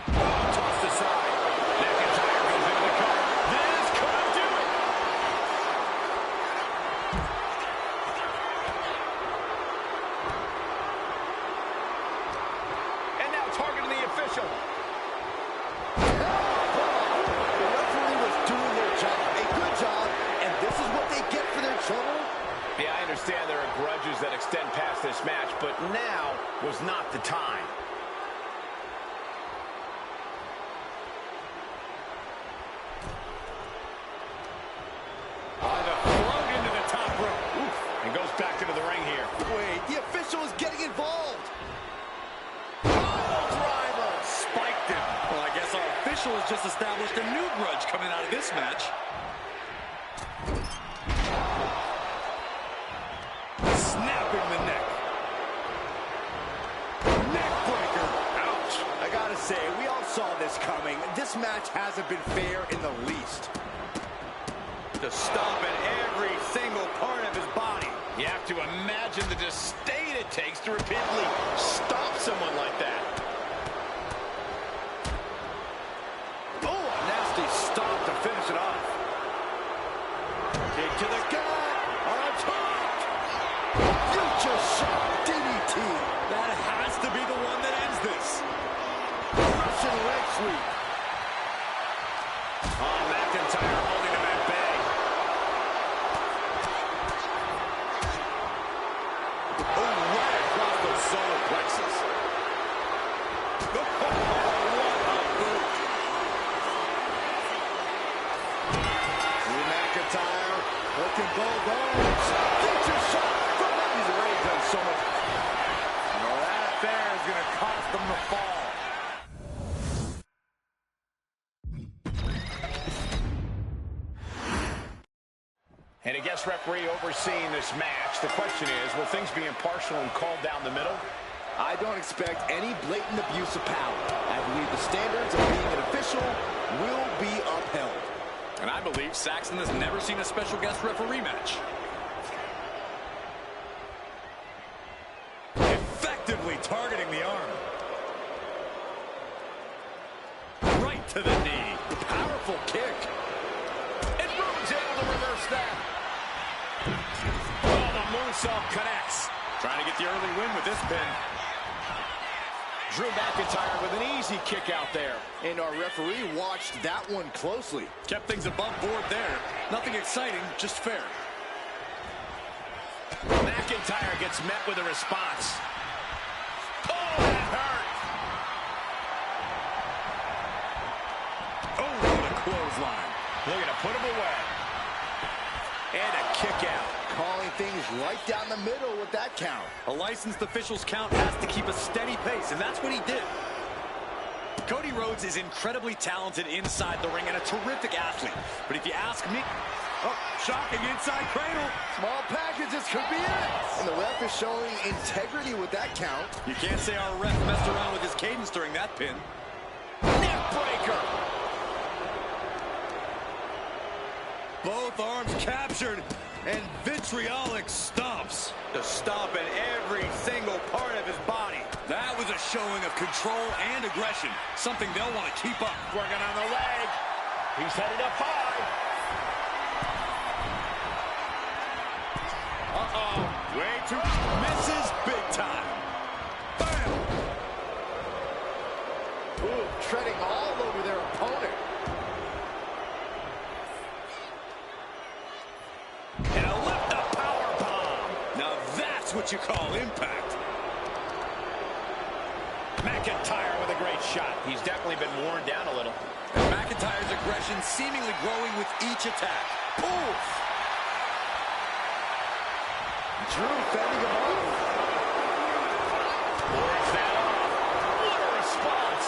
Tossed aside. McIntyre goes into the cover. This could do it. And now targeting the official. The referee was doing their job, a good job, and this is what they get for their trouble? Yeah, I understand there are grudges that extend past this match, but now was not the time. On the float into the top rope. Oof. And goes back into the ring here. Wait, the official is getting involved. Pile driver. Spiked him. Well, I guess our official has just established a new grudge coming out of this match. Snapping the neck. Neck breaker. Ouch. I gotta say, we all saw this coming. This match hasn't been fair in the least. To stomp at every single part of his body. You have to imagine the disdain it takes to repeatedly stop someone like that. Oh, a nasty stop to finish it off. Kick to the gut. On top. Future shot. DDT. That has to be the one that ends this. Russian leg sweep. Oh, McIntyre holding him at bay. Oh, right across the solar plexus. What a boot. McIntyre looking both arms. Future shot from that. He's already done so much. Well, that affair is going to cost them the fall. And a guest referee overseeing this match. The question is, will things be impartial and called down the middle? I don't expect any blatant abuse of power. I believe the standards of being an official will be upheld. And I believe Saxton has never seen a special guest referee match. aggressively targeting the arm. Right to the knee. Powerful kick. And Roman's able to reverse that. Oh, the moonsault connects. Trying to get the early win with this pin. Drew McIntyre with an easy kick out there. And our referee watched that one closely. Kept things above board there. Nothing exciting, just fair. McIntyre gets met with a response. Oh, that hurt. Oh, what a clothesline. Looking to put him away. And a kick out. Calling things right down the middle with that count. A licensed official's count has to keep a steady pace, and that's what he did. Cody Rhodes is incredibly talented inside the ring and a terrific athlete. But if you ask me... Oh, shocking inside cradle. Small packages could be it. And the ref is showing integrity with that count. You can't say our ref messed around with his cadence during that pin. Neck breaker. Both arms captured, and vitriolic stomps. The stomp in every single part of his body. That was a showing of control and aggression, something they'll want to keep up. Working on the leg. He's headed up high. Uh-oh. Way too... Misses big time. Bam! Ooh, treading all over their opponent. And a lift-up powerbomb. Now that's what you call impact. McIntyre with a great shot. He's definitely been worn down a little. And McIntyre's aggression seemingly growing with each attack. Oof. Drew fending him off. Where's that off? What a response.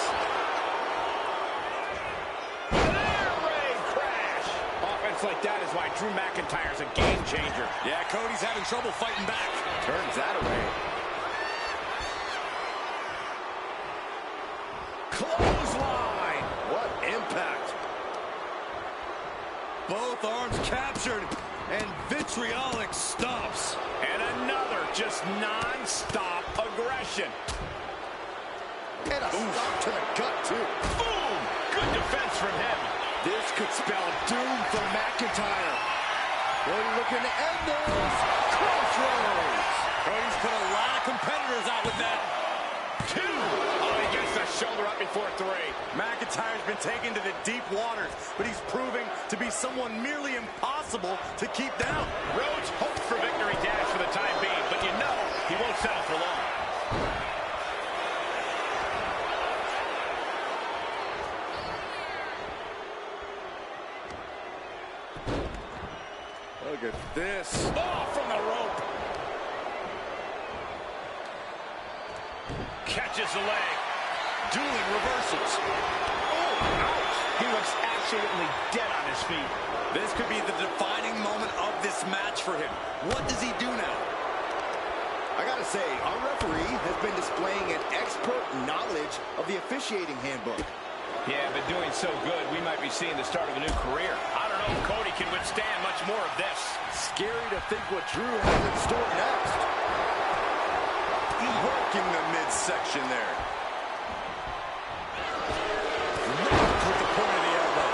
An air raid crash. Offense like that is why Drew McIntyre's a game changer. Yeah, Cody's having trouble fighting back. Turns that away. Clothesline. What impact. Both arms captured, and vitriolic stomps. And another just non-stop aggression. And a stop to the gut, too. Boom! Good defense from him. This could spell doom for McIntyre. Cody looking to end this. Crossroads. Cody's put a lot of competitors out with that. 2. Oh, he gets the shoulder up before 3. McIntyre's been taken to the deep waters, but he's proving to be someone merely impossible to keep down. Rhodes hopes for victory dash for the time being, but you know he won't settle for long. Look at this. Oh, from the rope. Catches the leg. Dueling reversals. Oh, ouch. He looks absolutely dead on his feet. This could be the defining moment of this match for him. What does he do now? I gotta say, our referee has been displaying an expert knowledge of the officiating handbook. Yeah, but doing so good, we might be seeing the start of a new career. I don't know if Cody can withstand much more of this. Scary to think what Drew has in store next. Working the midsection there. With the point of the elbow.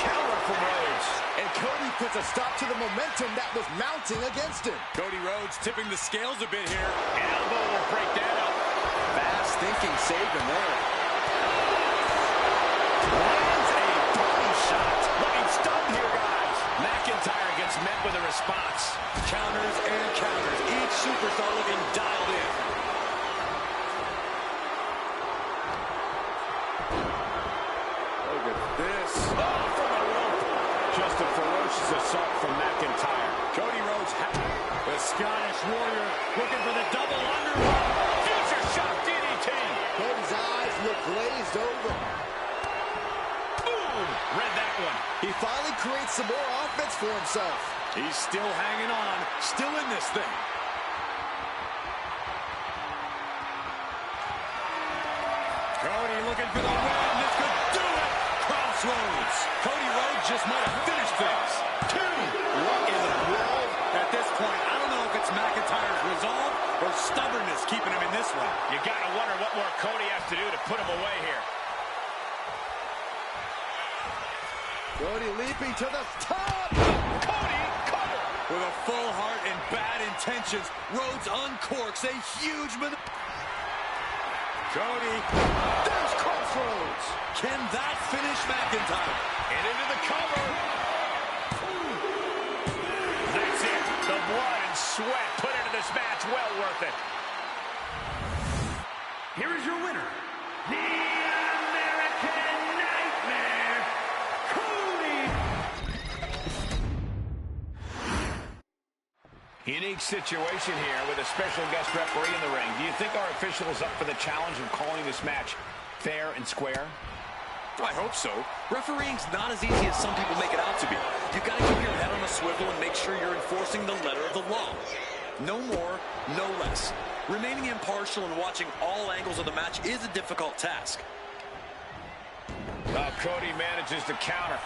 Counter from Rhodes. And Cody puts a stop to the momentum that was mounting against him. Cody Rhodes tipping the scales a bit here. Elbow will break that up. Fast thinking saved him there. Lands a body shot. Looking stunned here, guys. McIntyre gets met with a response. Counters and counters. Each superstar looking dialed in. Look at this. Oh, from the rope. Just a ferocious assault from McIntyre. Cody Rhodes, the Scottish Warrior, looking for the double underhook. Future shot DDT. Cody's eyes look glazed over. Boom. Read that one. He finally creates some more offense for himself. He's still hanging on, still in this thing. Cody looking for the win. This could do it. Crossroads. Cody Rhodes just might have finished things. 2. What in the world? At this point, I don't know if it's McIntyre's resolve or stubbornness keeping him in this one. You gotta wonder what more Cody has to do to put him away here. Cody leaping to the top. Cody cover. With a full heart and bad intentions, Rhodes uncorks a huge Cody. There's Crossroads. Can that finish McIntyre? And into the cover. That's it. The blood and sweat put into this match. Well worth it. Here is your winner, the American Nightmare, Cody. Unique situation here with a special guest referee in the ring. Do you think our official is up for the challenge of calling this match fair and square? I hope so. Refereeing's not as easy as some people make it out to be. You've got to keep your head on a swivel and make sure you're enforcing the letter of the law. No more, no less. Remaining impartial and watching all angles of the match is a difficult task. Cody manages to counter.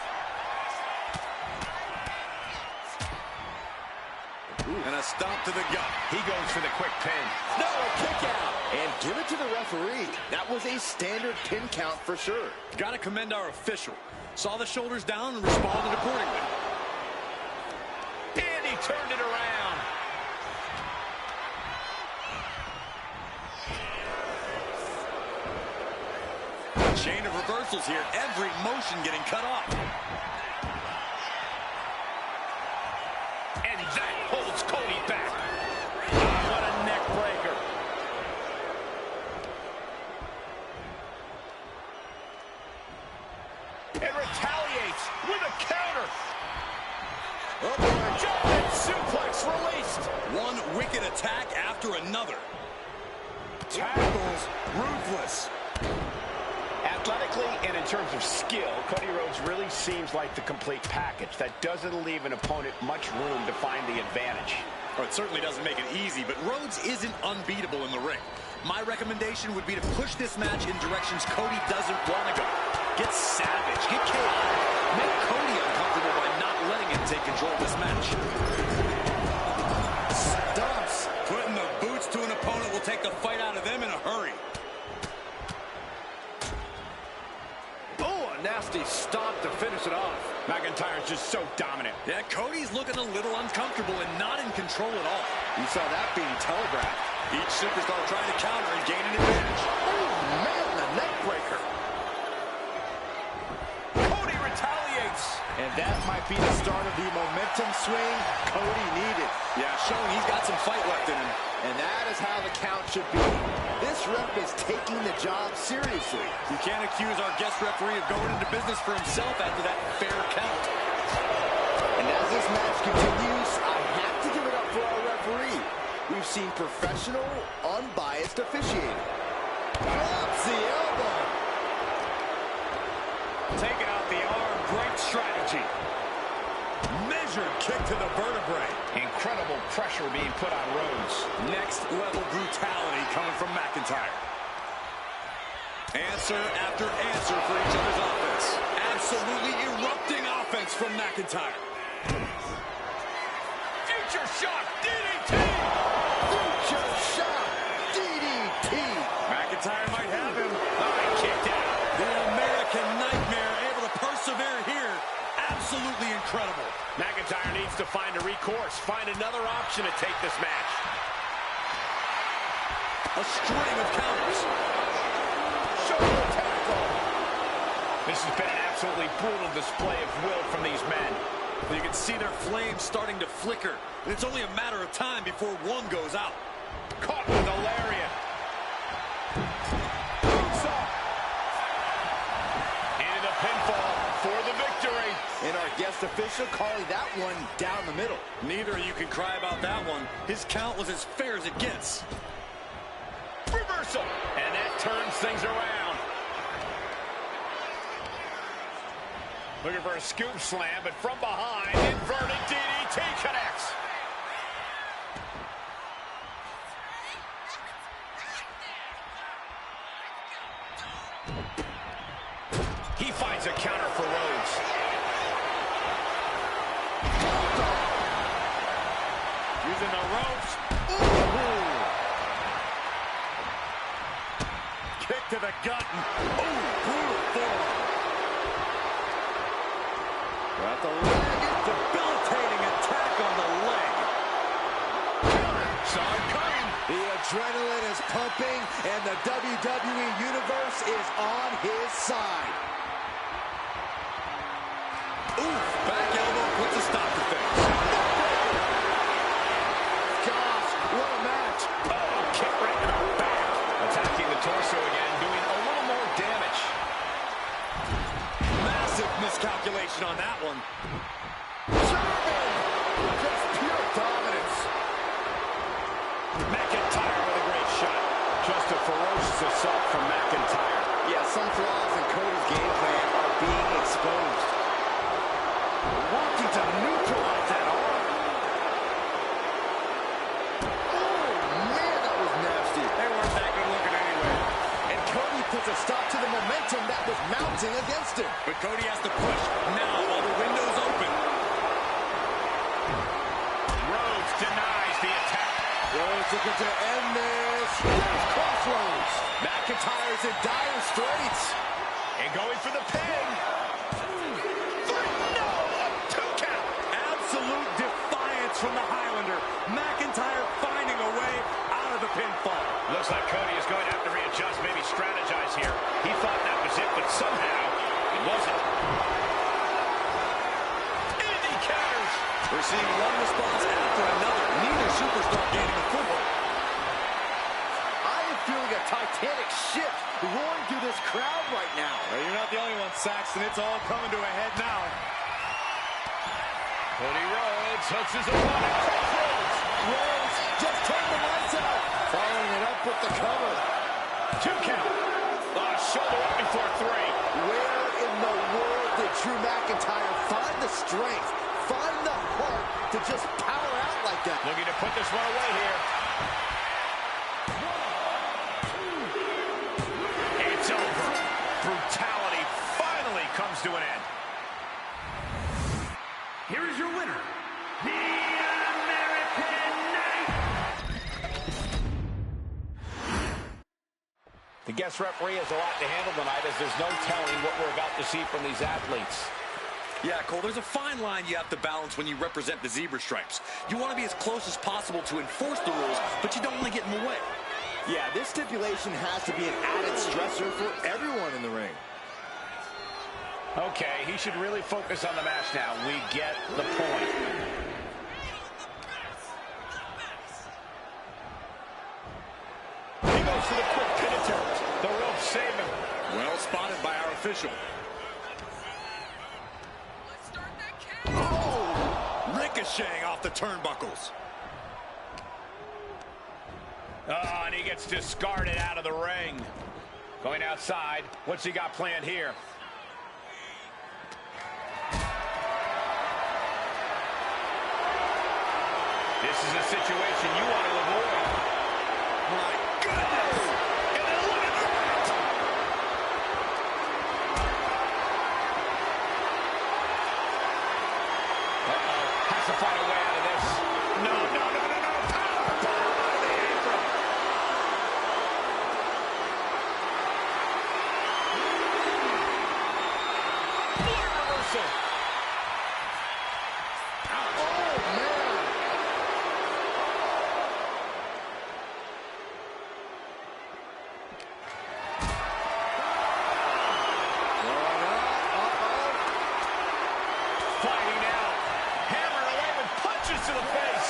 And a stomp to the gut. He goes for the quick pin. No, a kick out. And give it to the referee. That was a standard pin count for sure. Got to commend our official. Saw the shoulders down and responded accordingly. And he turned it around. Chain of reversals here. Every motion getting cut off. And that holds Cody back. What a neck breaker. And retaliates with a counter. Oh boy. Jumping suplex released. One wicked attack after another. Tackles ruthless. Athletically and in terms of skill, Cody Rhodes really seems like the complete package. That doesn't leave an opponent much room to find the advantage. Well, it certainly doesn't make it easy, but Rhodes isn't unbeatable in the ring. My recommendation would be to push this match in directions Cody doesn't want to go. Get savage, get chaotic. Make Cody uncomfortable by not letting him take control of this match. Stumps. Putting the boots to an opponent will take the fight out of them in a hurry. Nasty stomp to finish it off. McIntyre's just so dominant. Yeah, Cody's looking a little uncomfortable and not in control at all. You saw that being telegraphed. Each superstar trying to counter and gain an advantage. Oh, man, the neck breaker. Cody retaliates. And that might be the start of the momentum swing Cody needed. Yeah, showing he's got some fight left in him. And that is how the count should be. This ref is taking the job seriously. You can't accuse our guest referee of going into business for himself after that fair count. And as this match continues, I have to give it up for our referee. We've seen professional, unbiased officiating. Drops the elbow. Taking out the arm, great strategy. Measured kick to the vertebrae. Incredible pressure being put on Rhodes. Next level brutality coming from McIntyre. Answer after answer for each other's offense. Absolutely erupting offense from McIntyre. Future shot, DDT! Future shot, DDT. McIntyre might have him. Kicked out. The American Nightmare able to persevere here. Absolutely incredible. McIntyre needs to find a recourse, find another option to take this match. A string of counters. Shoulder tackle. This has been an absolutely brutal display of will from these men. You can see their flames starting to flicker. And it's only a matter of time before one goes out. Caught with a lariat. Boots up. Into the pinfall for the victory. And our guest official calling that one down the middle. Neither of you can cry about that one. His count was as fair as it gets. Reversal. And that turns things around. Looking for a scoop slam, but from behind, inverted DDT connects. He finds a counter for Rhodes. Using the ropes. Ooh. to the gut. Oh, brutal forearm. Got the leg. Debilitating attack on the leg. Saw it coming. The adrenaline is pumping, and the WWE Universe is on his side. Ooh, back elbow puts a stop to things. Gosh, what a match. Oh, kick right in the back. Attacking the torso again, doing a little more damage. Massive miscalculation on that one. German! Just pure dominance. McIntyre with a great shot. Just a ferocious assault from McIntyre. Yeah, some flaws in Cody's game plan are being exposed. Wanting to neutralize that arm. Oh, man, that was nasty. They weren't that good looking anyway. And Cody puts a stop to the momentum that was mounting against him. But Cody has to push now while the window's open. Rhodes denies the attack. Rhodes looking to end this. Crossroads. McIntyre's in dire straits. And going for the pin. No, a 2 count. Absolute defiance from the Highlander. McIntyre finding a way out of the pinfall. Looks like Cody is going to have to readjust, maybe strategize here. He thought that was it, but somehow it wasn't. And he counters. We're seeing one response after another. Neither superstar gaining a foothold. I am feeling a titanic ship roaring through this crowd right now. Well, you're not the only one, Saxton. It's all coming to a head now. Cody Rhodes hooks his opponent. Crossroads. Rhodes just turned the lights out. Following it up with the cover. 2 count. Shoulder up before 3. Where in the world did Drew McIntyre find the strength, find the heart to just power out like that? Looking to put this one away here. It's over. Brutality finally comes to an end. Here is your winner, the American Knight. The guest referee has a lot to handle tonight, as there's no telling what we're about to see from these athletes. Yeah, Cole, there's a fine line you have to balance when you represent the zebra stripes. You want to be as close as possible to enforce the rules, but you don't want to get in the way. Yeah, this stipulation has to be an added stressor for everyone in the ring. Okay, he should really focus on the match now. We get the point. He goes for the quick pin attempt. The rope save him. Well spotted by our official. Oh! Ricocheting off the turnbuckles. Oh, and he gets discarded out of the ring. Going outside. What's he got planned here? This is a situation you want to avoid. My goodness! And then look at that! Uh-oh. Has to find a way out of this. No. Power bomb out of the apron. Floor reversal. Fighting out. Hammer away with punches to the face.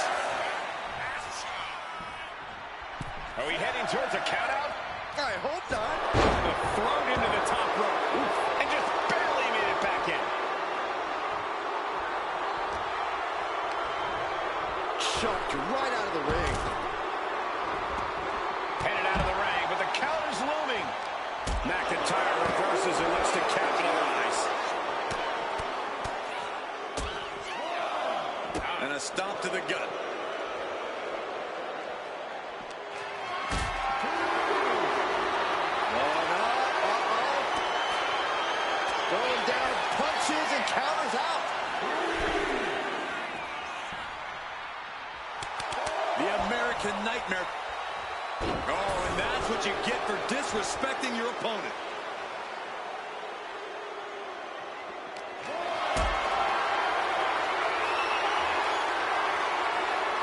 Are we heading towards a countout? I hope not. Thrown into the top rope. And just barely made it back in. Chucked right out of the ring. Headed out of the ring, but the counter's looming. McIntyre reverses and looks to capitalize. And a stomp to the gut. Going down, punches and counters out. The American Nightmare. Oh, and that's what you get for disrespecting your opponent.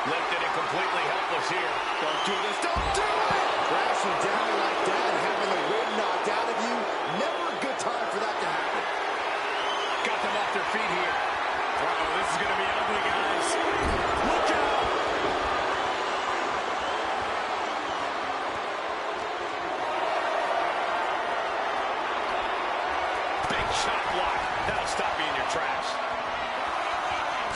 Lifted and completely helpless here. Don't do this. Don't do it! Crashing down like that and having the wind knocked out of you. Never a good time for that to happen. Got them off their feet here. Uh-oh, this is going to be ugly, guys. Look out! Big shot block. That'll stop you in your tracks.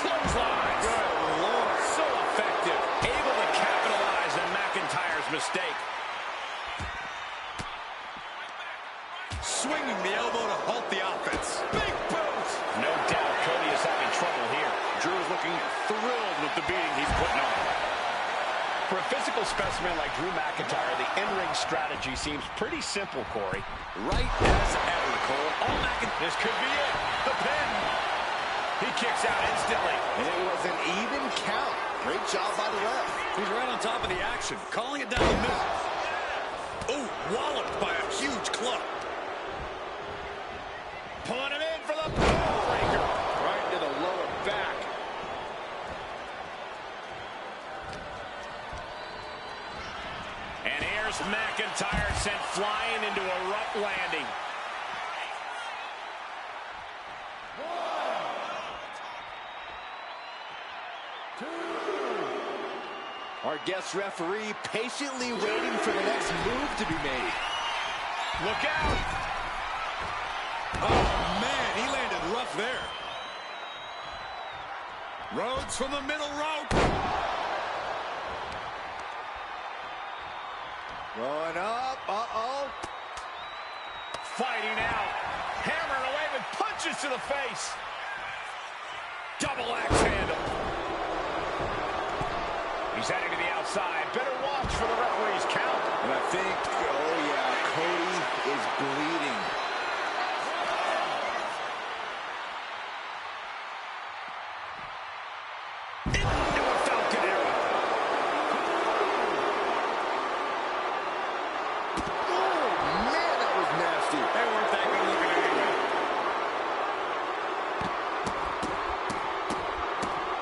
Clotheslines. Good Lord. So effective. Able to capitalize on McIntyre's mistake. Swinging the elbow to halt the offense. Big boot! No doubt Cody is having trouble here. Drew is looking thrilled with the beating he's putting on. For a physical specimen like Drew McIntyre, the in-ring strategy seems pretty simple, Corey. Right as ever, Cole. All This could be it. The pin. He kicks out instantly. And it was an even count. Great job by the ref. He's right on top of the action, calling it down the middle. Oh, walloped by a huge club. Pulling him in for the breaker. Right into the lower back. And here's McIntyre sent flying into a rough landing. Our guest referee patiently waiting for the next move to be made. Look out! Oh, man, he landed rough there. Rhodes from the middle rope. Going up. Uh-oh. Fighting out. Hammering away with punches to the face. Double axe handle. He's heading to the outside. Better watch for the referee's count. And I think, oh yeah, Cody is bleeding. Into a Falcon Arrow. Oh, man, that was nasty. They weren't that good looking anyway.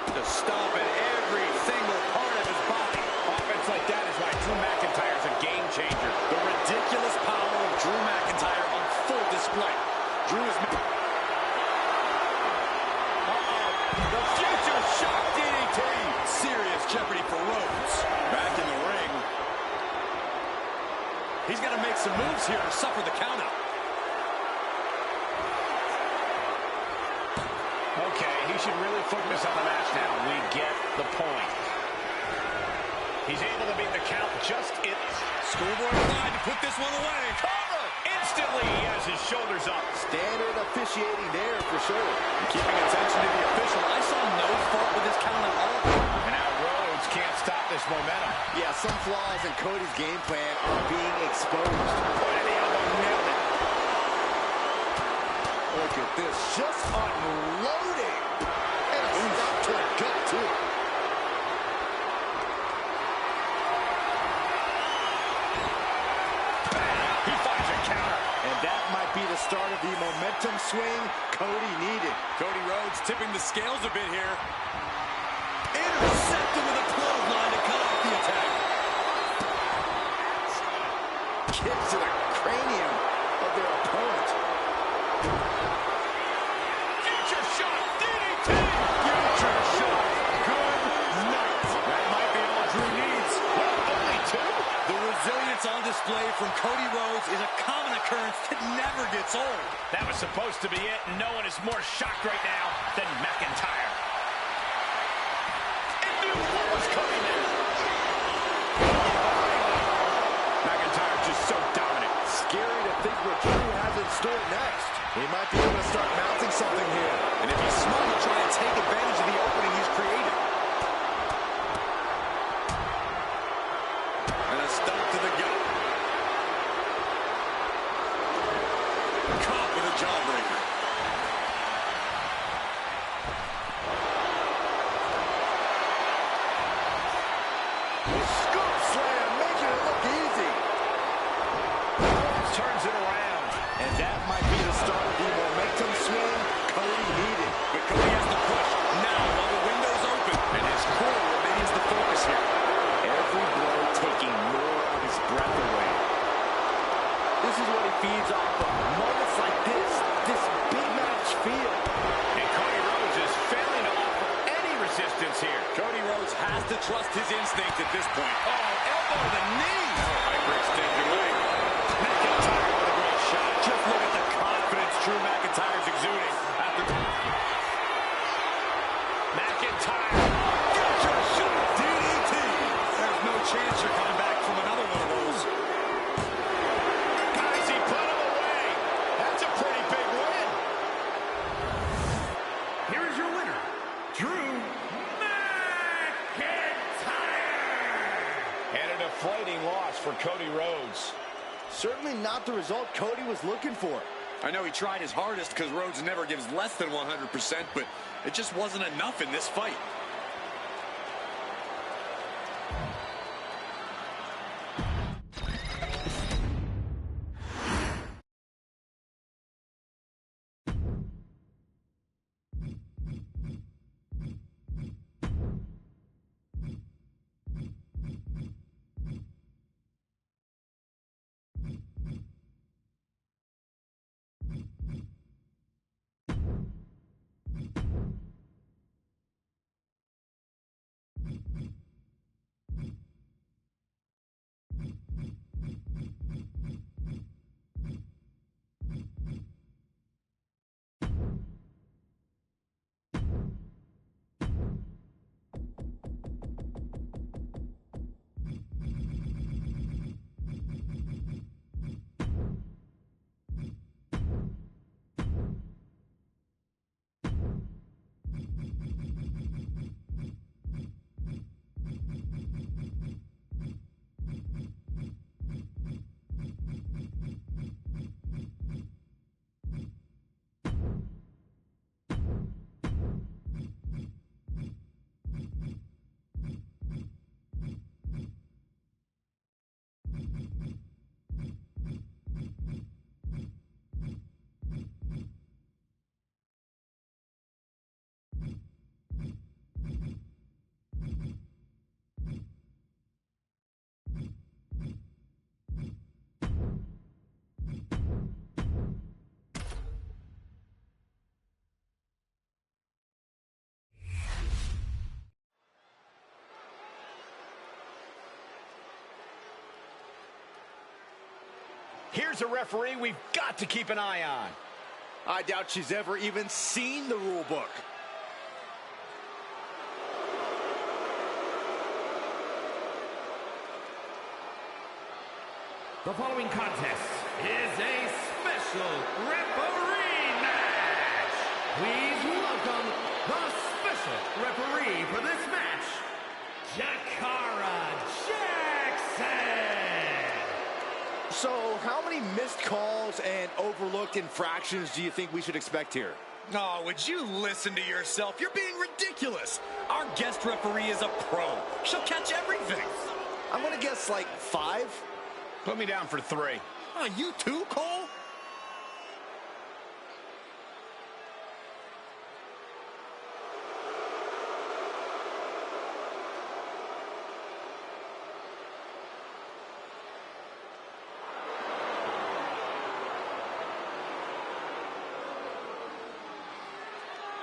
To stop at every single part of his body. Offense like that is why Drew McIntyre's a game changer. The ridiculous power of Drew McIntyre on full display. Drew is... The future shock DDT. Serious jeopardy for Rhodes. Back in the ring. He's got to make some moves here to suffer the countout. Okay, he should really focus on the match now. We get the point. He's able to beat the count just in. Schoolboy tried to put this one away. Cover! Instantly, he has his shoulders up. Standard officiating there for sure. Keeping attention to the official. I saw no fault with this count at all. And now Rhodes can't stop this momentum. Yeah, some flaws in Cody's game plan are being exposed. Point of the elbow, nailed it. Look at this, just unloading. And a stop to the gut, too. He finds a counter. And that might be the start of the momentum swing Cody needed. Cody Rhodes tipping the scales a bit here. Intercepted with a clothesline to cut off the attack. Kick to the cranium of their opponent. Future shot, DDT. Future shot. Good night. That might be all Drew needs. What, only two? The resilience on display from Cody Rhodes is a common occurrence that never gets old. That was supposed to be it, and no one is more shocked right now than McIntyre. And knew what was coming there. McIntyre just so dominant. Scary to think what Drew has in store next. He might be able to start mounting something here. And if he's smart, he'll try and take advantage of the opening he's created. And a stomp to the gut. Caught with a jawbreaker. Scoop slam, making it look easy. feeds off of moments like this big match feel. And Cody Rhodes is failing to offer any resistance here. Cody Rhodes has to trust his instinct at this point. Oh, elbow to the knee. Hyperextended leg. McIntyre with a great shot. Just look at the confidence Drew McIntyre's exuding. After McIntyre. Gotcha shot. DDT. There's no chance you're coming back from another one of those. Guys, he put him away. That's a pretty big win. Here is your winner, Drew McIntyre. And a deflating loss for Cody Rhodes. Certainly not the result Cody was looking for. I know he tried his hardest because Rhodes never gives less than 100%, but it just wasn't enough in this fight. Here's a referee we've got to keep an eye on. I doubt she's ever even seen the rule book. The following contest is a special referee match. Please welcome the special referee for this match, Jakara Jackson. So, how many missed calls and overlooked infractions do you think we should expect here? Oh, would you listen to yourself? You're being ridiculous. Our guest referee is a pro. She'll catch everything. I'm going to guess like 5. Put me down for 3. Oh, you too, Cole?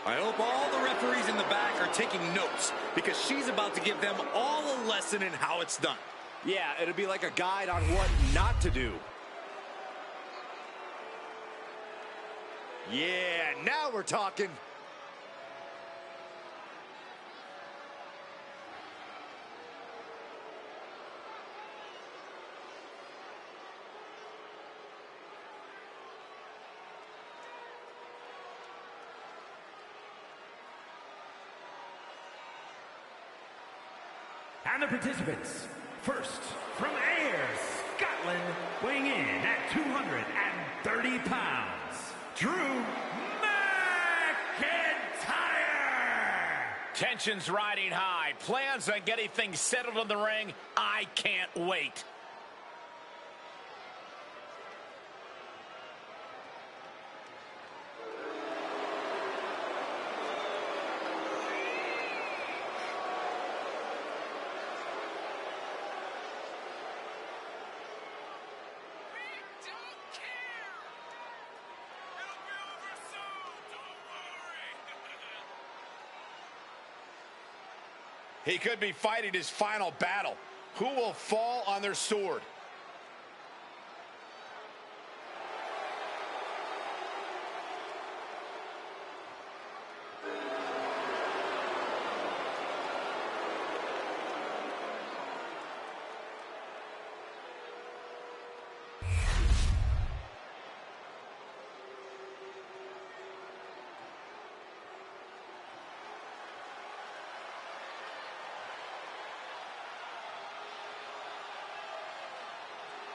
I hope all the referees in the back are taking notes because she's about to give them all a lesson in how it's done. Yeah, it'll be like a guide on what not to do. Yeah, now we're talking. And the participants, first from Ayr, Scotland, weighing in at 230 pounds, Drew McIntyre. Tensions riding high. Plans on getting things settled in the ring. I can't wait. He could be fighting his final battle. Who will fall on their sword?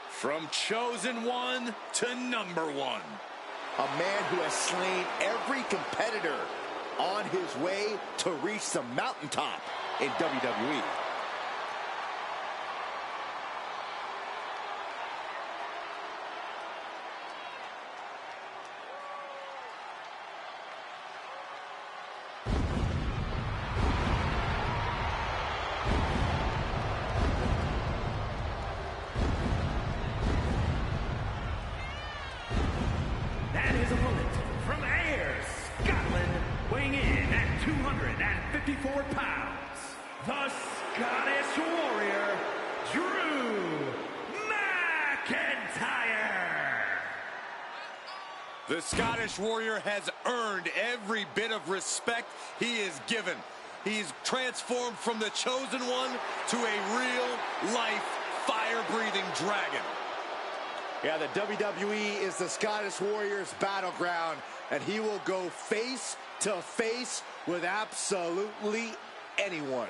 From chosen one to number one. A man who has slain every competitor on his way to reach the mountaintop in WWE. And his opponent from Ayr, Scotland, weighing in at 254 pounds, the Scottish Warrior, Drew McIntyre. The Scottish Warrior has earned every bit of respect he is given. He's transformed from the chosen one to a real-life, fire-breathing dragon. Yeah, the WWE is the Scottish Warrior's battleground, and he will go face to face with absolutely anyone.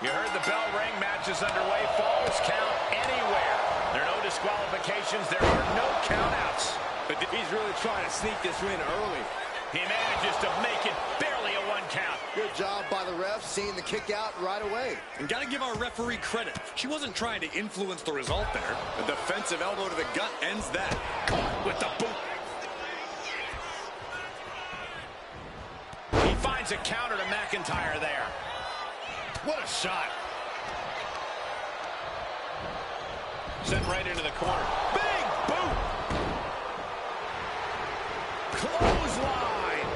You heard the bell ring. Match is underway. Falls count anywhere. There are no disqualifications. There are no countouts. But he's really trying to sneak this win early. He manages to make it barely a 1 count. Good job by the ref, seeing the kick out right away. And got to give our referee credit. She wasn't trying to influence the result there. A defensive elbow to the gut ends that. Caught with the boot. He finds a counter to McIntyre there. What a shot. Sent right into the corner. Big boot. Clothesline.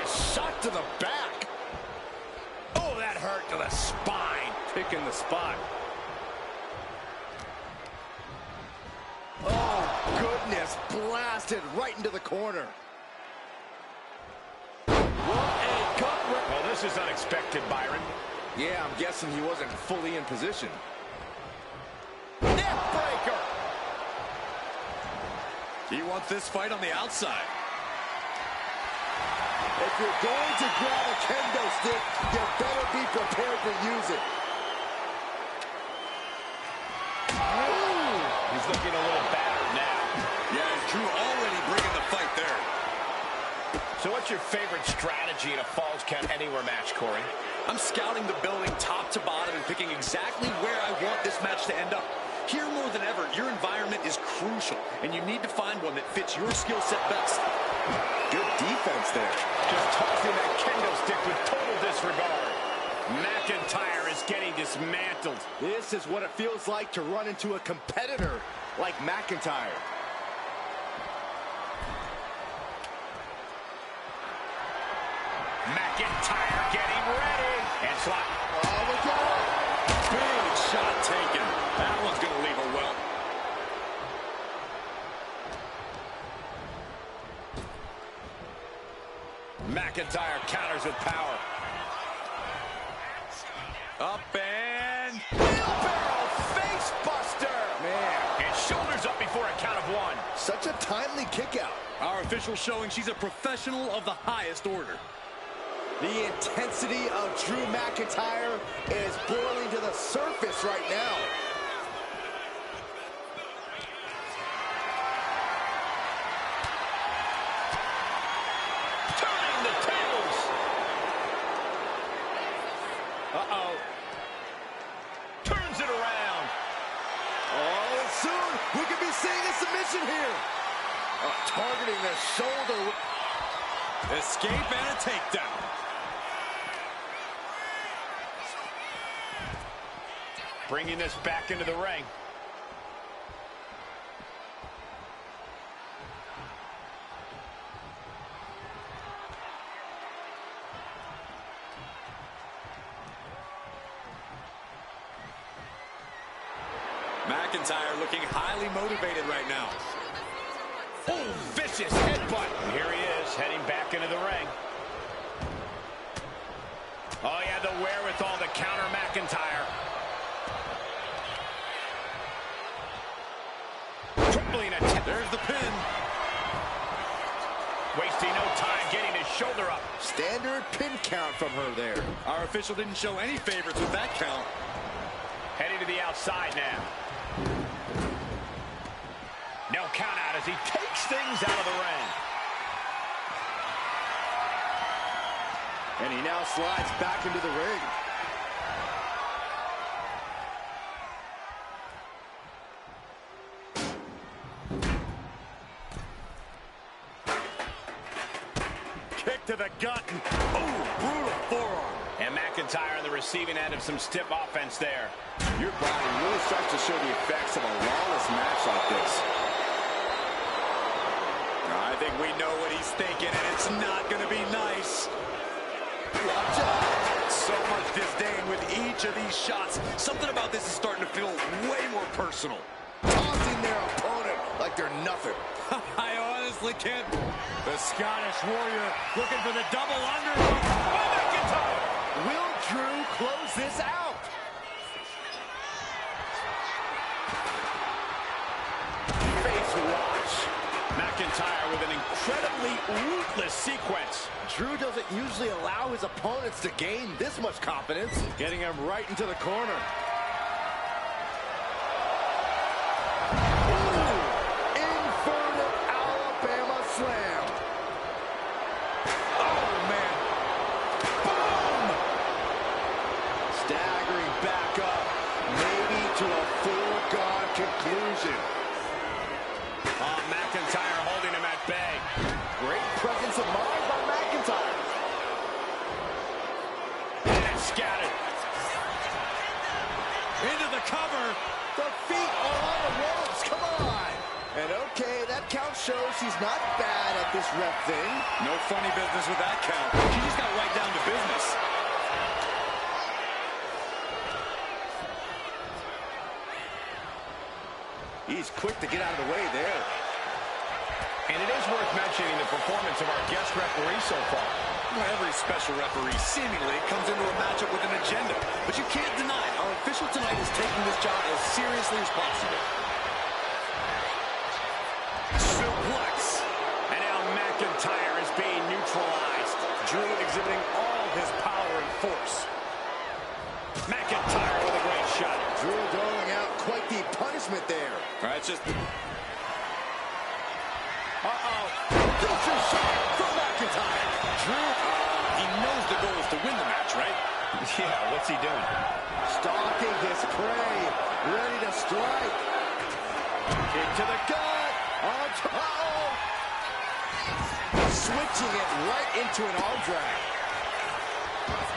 Shot to the back. Oh, that hurt to the spine. Picking the spot. Oh, goodness. Blasted right into the corner. Well, this is unexpected, Byron. Yeah, I'm guessing he wasn't fully in position. Neck breaker. He wants this fight on the outside. If you're going to grab a kendo stick, you better be prepared to use it. Ooh, he's looking a little battered now. Yeah, Drew already bringing the fight there. So what's your favorite strategy in a Falls Count Anywhere match, Corey? I'm scouting the building top to bottom and picking exactly where I want this match to end up. Here more than ever, your environment is crucial, and you need to find one that fits your skill set best. Good defense there. Just tossing that kendo stick with total disregard. McIntyre is getting dismantled. This is what it feels like to run into a competitor like McIntyre. McIntyre getting ready. And slap. Oh, look out. Big shot taken. That one's going to leave a welt. McIntyre counters with power. Up and... Wheelbarrow face buster. Man, And shoulders up before a count of 1. such a timely kick out. Our official showing she's a professional of the highest order. The intensity of Drew McIntyre is boiling to the surface right now. Turning the tables. Uh-oh. Turns it around. Oh, soon we could be seeing a submission here. Targeting the shoulder. Escape and a takedown. bringing this back into the ring. McIntyre looking highly motivated right now. Oh, vicious headbutt. And here he is, heading back into the ring. Oh, he had the wherewithal to counter McIntyre. Crippling attack. There's the pin. Wasting no time getting his shoulder up. Standard pin count from her there. Our official didn't show any favorites with that count. Heading to the outside now. No count out as he takes things out of the ring. And he now slides back into the ring. Kick to the gut. Oh, brutal forearm. And McIntyre on the receiving end of some stiff offense there. Your body really starts to show the effects of a lawless match like this. I think we know what he's thinking, and it's not going to be nice. Watch out. So much disdain with each of these shots. Something about this is starting to feel way more personal. Taunting their opponent like they're nothing. I honestly can't. The Scottish Warrior looking for the double underhook. Oh, McIntyre! Will Drew close this out? Face watch. McIntyre with an incredibly ruthless sequence. Drew doesn't usually allow his opponents to gain this much confidence. Getting him right into the corner. Ooh, inverted Alabama slam. Oh, man. Boom! Staggering back up, maybe to a foregone conclusion. Oh, McIntyre holding him at bay. Great presence of mind by McIntyre. And it's scattered. Into the cover. The feet are on the ropes. Come on. And okay, that count shows she's not bad at this ref thing. No funny business with that count. She just got right down to business. He's quick to get out of the way there. And it is worth mentioning the performance of our guest referee so far. Well, every special referee seemingly comes into a matchup with an agenda. But you can't deny our official tonight is taking this job as seriously as possible. Suplex. And now McIntyre is being neutralized. Drew exhibiting all his power and force. McIntyre with a great shot. Drew doling out quite the punishment there. All right, it's just... Uh-oh. Vicious shot from McIntyre. Drew, he knows the goal is to win the match, right? Yeah, what's he doing? Stalking his prey. Ready to strike. Kick to the gut. Oh! Switching it right into an arm drag.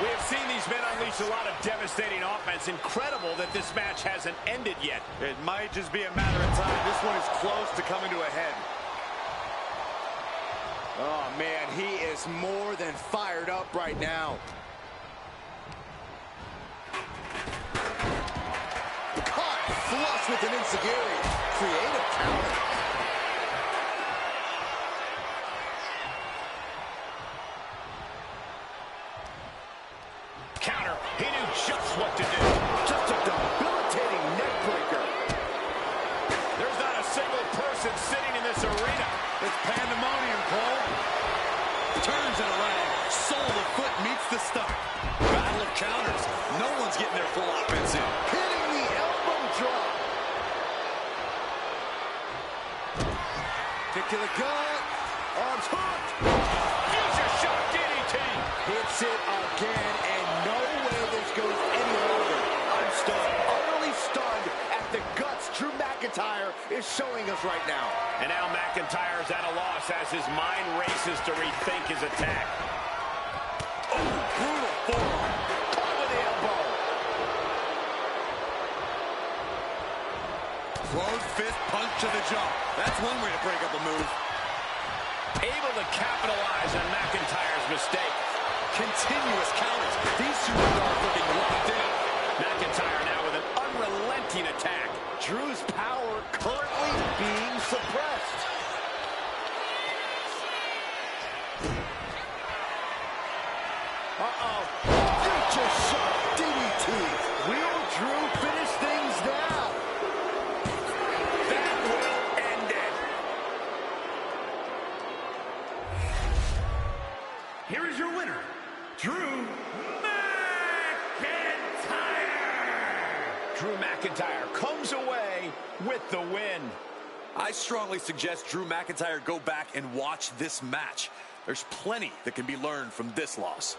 We have seen these men unleash a lot of devastating offense. Incredible that this match hasn't ended yet. It might just be a matter of time. This one is close to coming to a head. Oh, man, he is more than fired up right now. Caught flush with an enziguri. Creative counter. Counter. He knew just what to do. Just a debilitating neck breaker. There's not a single person sitting in this arena. It's pandemonium, Cole. Turns it around. Sole of the foot meets the stomach. Battle of counters. No one's getting their full offense in. Hitting the elbow drop. Kick to the gut. Arms hooked. Future shot DDT. Hits it again, and no way this goes any longer. I'm stunned. Utterly stunned at the guts Drew McIntyre is showing us right now. And now McIntyre is at a loss as his mind races to rethink his attack. Oh, brutal forearm. Caught with the elbow. Closed fist punch to the jaw. That's one way to break up a move. Able to capitalize on McIntyre's mistake. Continuous counters. These superstars looking locked in. McIntyre now with an unrelenting attack. Drew's power currently being suppressed. Uh-oh. Future shot DDT. Will Drew finish things now? That will end it. Here is your winner, Drew McIntyre. Drew McIntyre comes away with the win. I strongly suggest Drew McIntyre go back and watch this match. There's plenty that can be learned from this loss.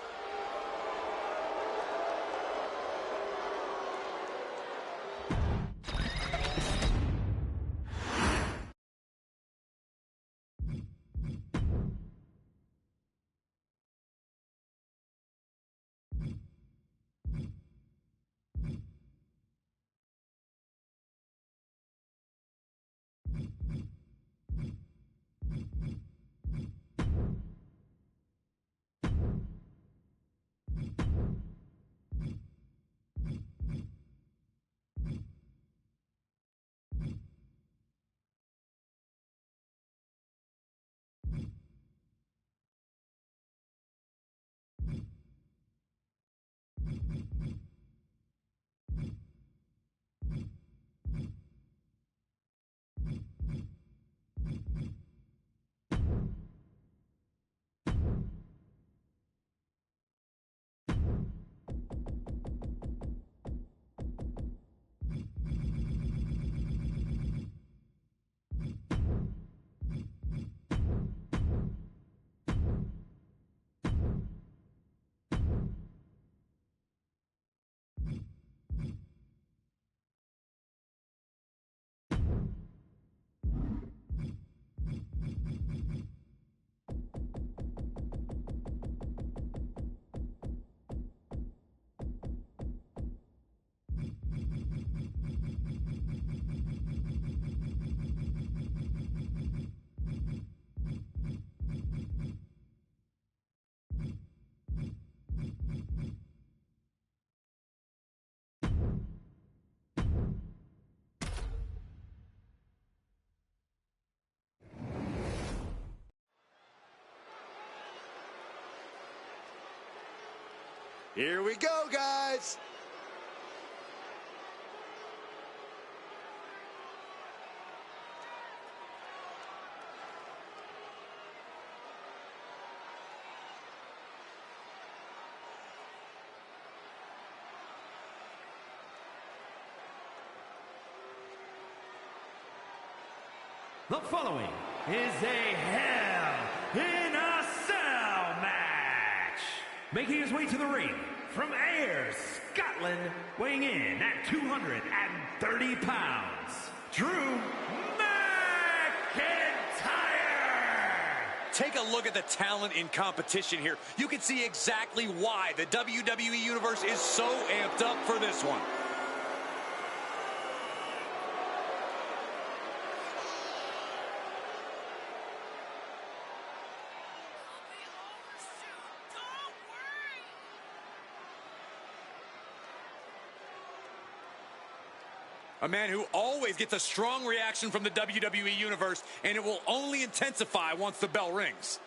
Here we go, guys. The following is a Hell in a Cell match. Making his way to the ring from Ayr, Scotland, weighing in at 230 pounds, Drew McIntyre. Take a look at the talent in competition here. You can see exactly why the WWE Universe is so amped up for this one. A man who always gets a strong reaction from the WWE Universe, and it will only intensify once the bell rings.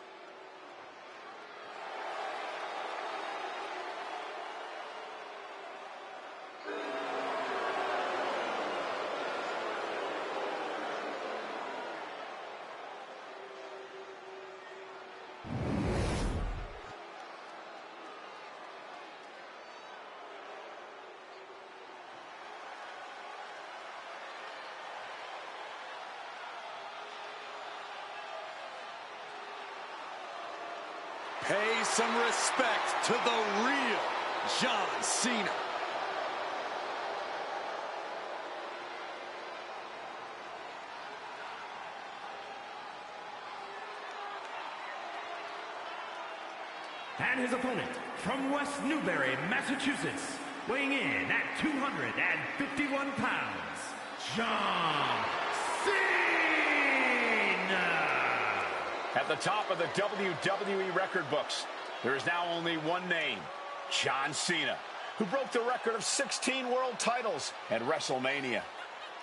Pay some respect to the real John Cena. And his opponent from West Newbury, Massachusetts, weighing in at 251 pounds, John Cena. At the top of the WWE record books, there is now only one name, John Cena, who broke the record of 16 world titles at WrestleMania.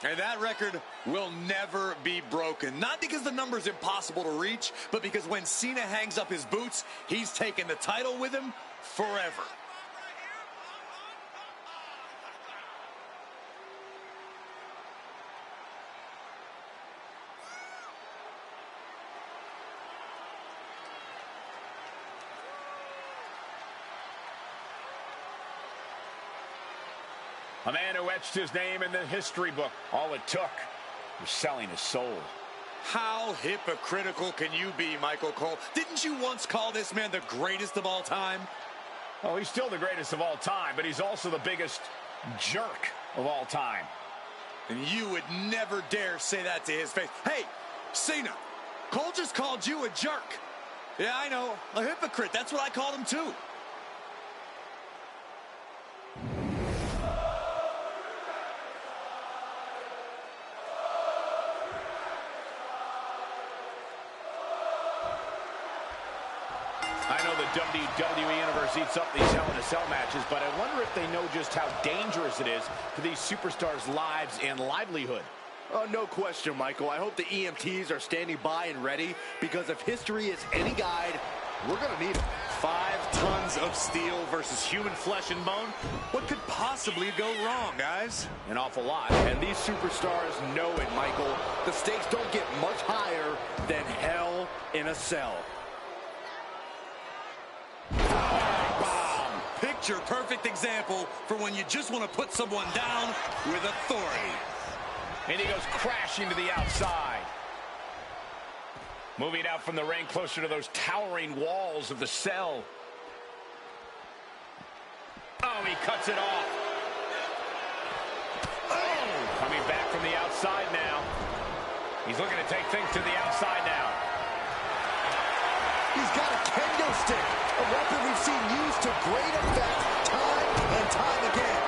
And that record will never be broken. Not because the number's impossible to reach, but because when Cena hangs up his boots, he's taking the title with him forever. A man who etched his name in the history book. All it took was selling his soul. How hypocritical can you be, Michael Cole? Didn't you once call this man the greatest of all time? Oh, he's still the greatest of all time, but he's also the biggest jerk of all time. And you would never dare say that to his face. Hey, Cena, Cole just called you a jerk. Yeah, I know, a hypocrite. That's what I called him too. I know the WWE Universe eats up these Hell in a Cell matches, but I wonder if they know just how dangerous it is for these superstars' lives and livelihood. Oh, no question, Michael. I hope the EMTs are standing by and ready, because if history is any guide, we're going to need them. 5 tons of steel versus human flesh and bone. What could possibly go wrong, guys? An awful lot. And these superstars know it, Michael. The stakes don't get much higher than Hell in a Cell. Picture perfect example for when you just want to put someone down with authority. And he goes crashing to the outside. Moving out from the ring closer to those towering walls of the cell. Oh, he cuts it off. Oh, coming back from the outside now. He's looking to take things to the outside now. He's got a kendo stick, a weapon we've seen used to great effect time and time again.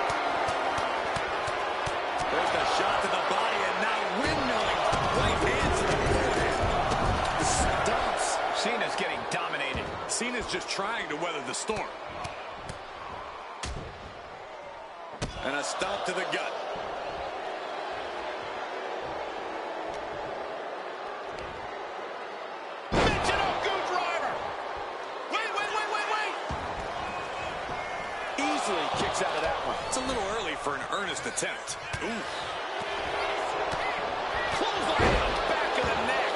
There's the shot to the body, and now windmilling right hand to the forehead. The stumps. Cena's getting dominated. Cena's just trying to weather the storm. And a stomp to the gut. Kicks out of that one. It's a little early for an earnest attempt. Ooh. Clothesline on the back of the neck.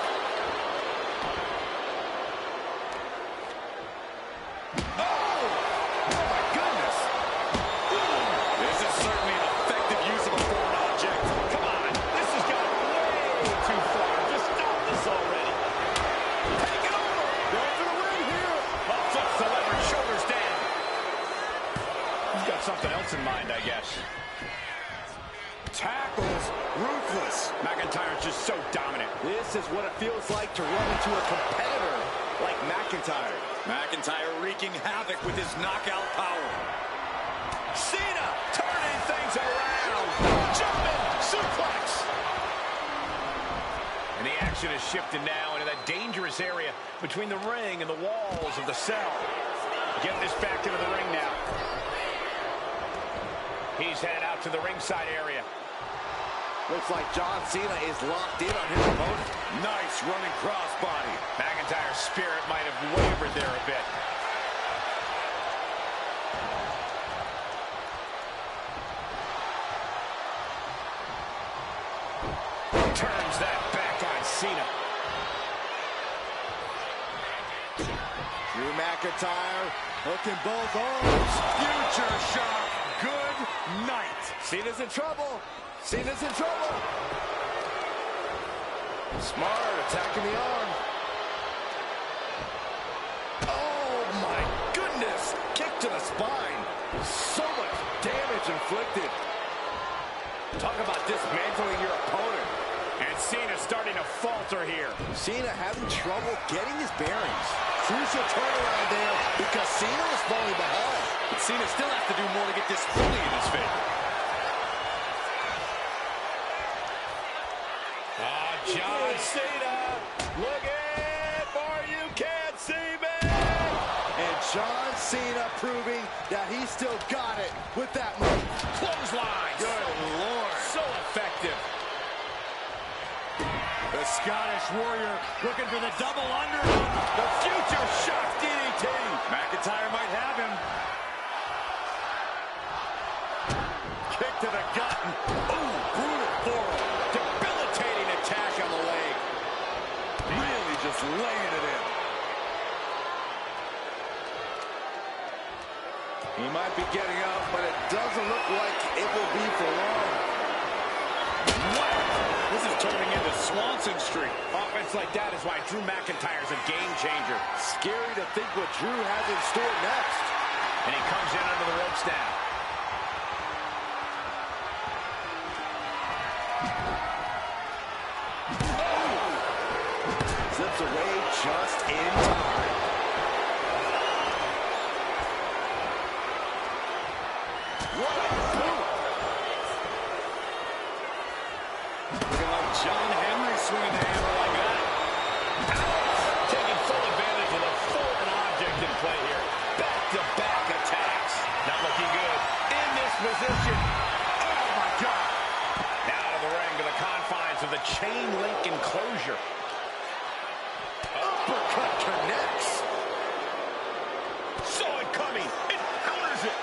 Oh! Oh my goodness. This is certainly an effective use of a foreign object. Come on. This has gone way too far. Just stop this already. Take it over. Going for the win here. Oh, flips the leverage. Shoulders down. He's got something else in mind, I guess. Tackles, ruthless. McIntyre's just so dominant. This is what it feels like to run into a competitor like McIntyre. McIntyre wreaking havoc with his knockout power. Cena turning things around. Jumping suplex. And the action has shifted now into that dangerous area between the ring and the walls of the cell. Get this back into the ring now. He's headed out to the ringside area. Looks like John Cena is locked in on his opponent. Nice running crossbody. McIntyre's spirit might have wavered there a bit. Turns that back on Cena. Drew McIntyre hooking both arms. Future shock. Good night. Cena's in trouble. Cena's in trouble. Smart attacking the arm. Oh my goodness. Kick to the spine. So much damage inflicted. Talk about dismantling your opponent. And Cena's starting to falter here. Cena having trouble getting his bearings. Crucial turnaround there because Cena was falling behind. But Cena still has to do more to get this fully in his favor. John Cena proving that he still got it with that move. Clothesline. Good Lord. So effective. The Scottish Warrior looking for the double underhook. The future shock DDT. McIntyre might have him. Kick to the gut. Ooh, brutal forearm. Debilitating attack on the leg. Really just laying it in. He might be getting up, but it doesn't look like it will be for long. Wow. This is turning into Swanson Street. Offense like that is why Drew McIntyre's a game changer. Scary to think what Drew has in store next. And he comes in under the ropes now. Slips away just in time. What a boot! Looking like John Henry swinging the hammer like that. Taking full advantage of the foreign object in play here. Back-to-back attacks. Not looking good. In this position. Oh, my God. Now to the ring, to the confines of the chain link enclosure. Uppercut connects. Saw it coming. It counters it.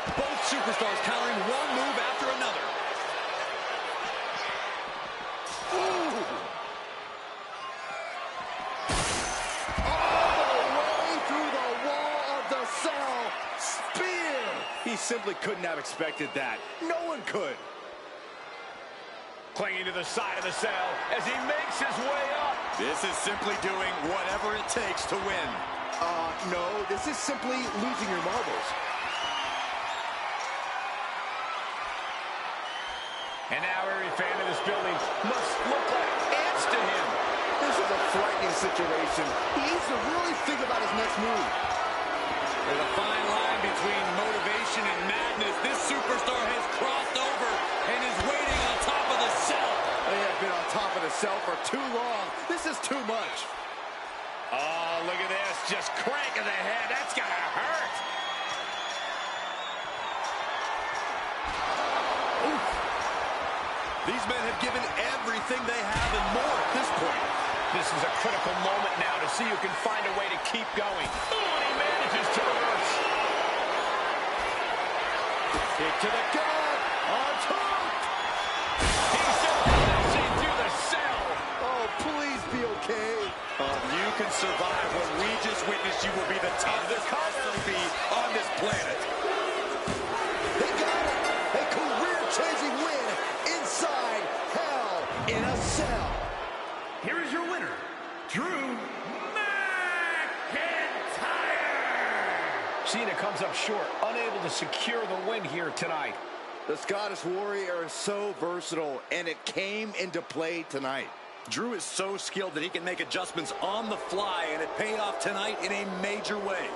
Both superstars countering one move after another. Ooh. All the way through the wall of the cell. Spear. He simply couldn't have expected that. No one could. Clinging to the side of the cell as he makes his way up. This is simply doing whatever it takes to win. No, this is simply losing your marbles. And now every fan in this building must look like ants to him. This is a frightening situation. He needs to really think about his next move. There's a fine line between motivation and madness. This superstar has crossed over and is waiting on top of the cell. They have been on top of the cell for too long. This is too much. Oh, look at this. Just cranking the head. That's got to hurt. Oof. These men have given everything they have and more at this point. This is a critical moment now to see who can find a way to keep going. Oh, and he manages to reverse. Kick to the gut. On top. He's still crashing through the cell. Oh, please be okay. You can survive what we just witnessed. You will be the toughest SOB on this planet. They got it. A career-changing win inside Hell in a Cell. Here is your winner, Drew McIntyre. Cena comes up short, unable to secure the win here tonight. The Scottish Warrior is so versatile, and it came into play tonight. Drew is so skilled that he can make adjustments on the fly, and it paid off tonight in a major way.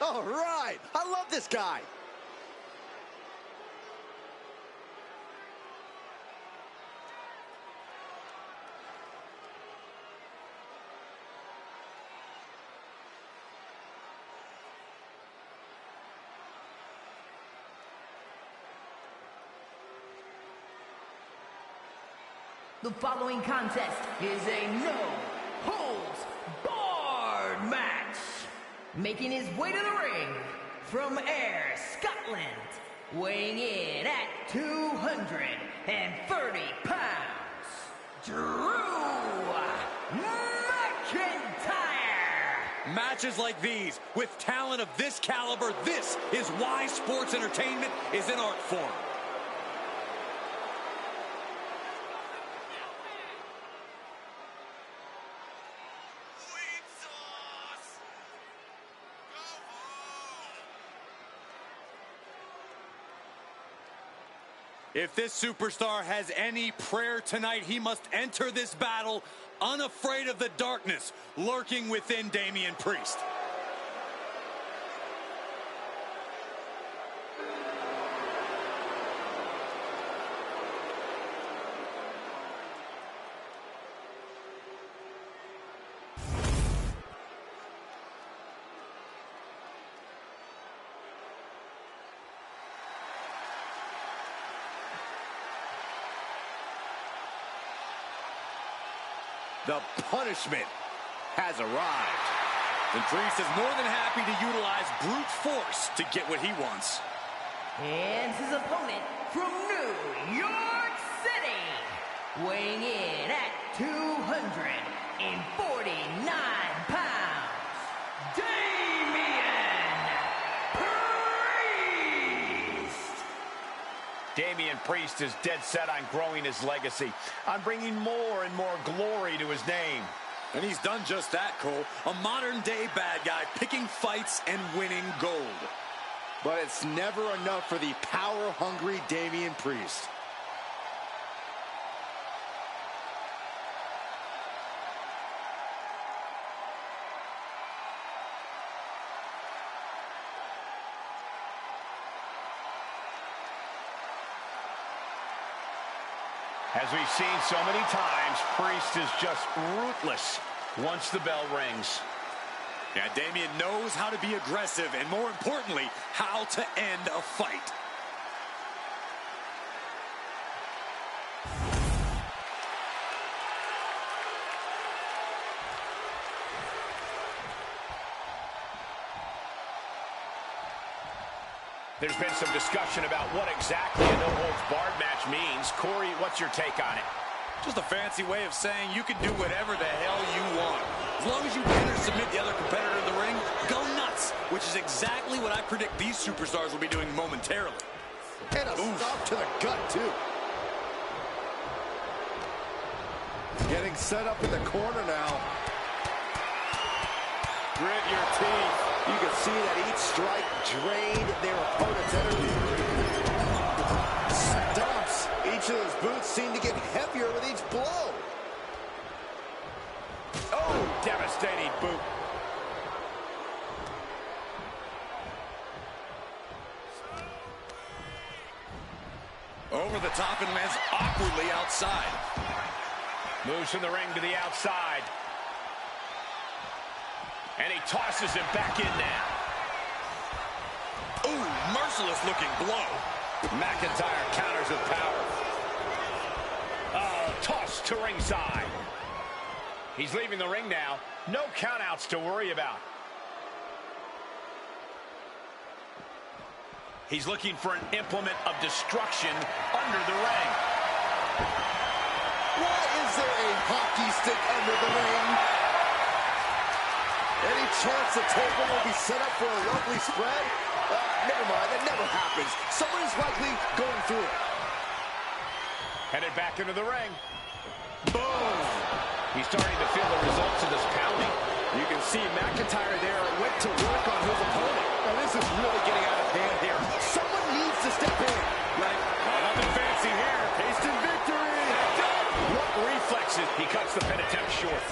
All right. I love this guy. The following contest is a no-holds-barred match. Making his way to the ring from Ayr, Scotland, weighing in at 230 pounds, Drew Mcintyre. Matches like these, with talent of this caliber, this is why sports entertainment is an art form. If this superstar has any prayer tonight, he must enter this battle unafraid of the darkness lurking within Damian Priest. The punishment has arrived. And Priest is more than happy to utilize brute force to get what he wants. And his opponent from New York City, weighing in at 249 pounds, Damian Priest. Damian Priest is dead set on growing his legacy, on bringing more and more glory to his name. And he's done just that, Cole. A modern-day bad guy picking fights and winning gold. But it's never enough for the power-hungry Damian Priest. As we've seen so many times, Priest is just ruthless once the bell rings. Yeah, Damian knows how to be aggressive and, more importantly, how to end a fight. There's been some discussion about what exactly a no-holds-barred match means. Corey, what's your take on it? Just a fancy way of saying you can do whatever the hell you want. As long as you pin or submit the other competitor in the ring, go nuts, which is exactly what I predict these superstars will be doing momentarily. And a stop to the gut, too. Getting set up in the corner now. Grit your teeth. You can see that each strike drained their opponent's energy. Stomps. Each of those boots seem to get heavier with each blow. Oh, devastating boot. Over the top and lands awkwardly outside. Moves from the ring to the outside. And he tosses him back in now. Ooh, merciless looking blow. McIntyre counters with power. Toss to ringside. He's leaving the ring now. No countouts to worry about. He's looking for an implement of destruction under the ring. Why is there a hockey stick under the ring? Any chance the table will be set up for a lovely spread? Never mind, that never happens. Someone is likely going through it. Headed back into the ring. Boom! He's starting to feel the results of this pounding. You can see McIntyre there went to work on his opponent. Now this is really getting out of hand here. Someone needs to step in. Right. Nothing fancy here. Tasting victory. What reflexes. He cuts the pin attempt short.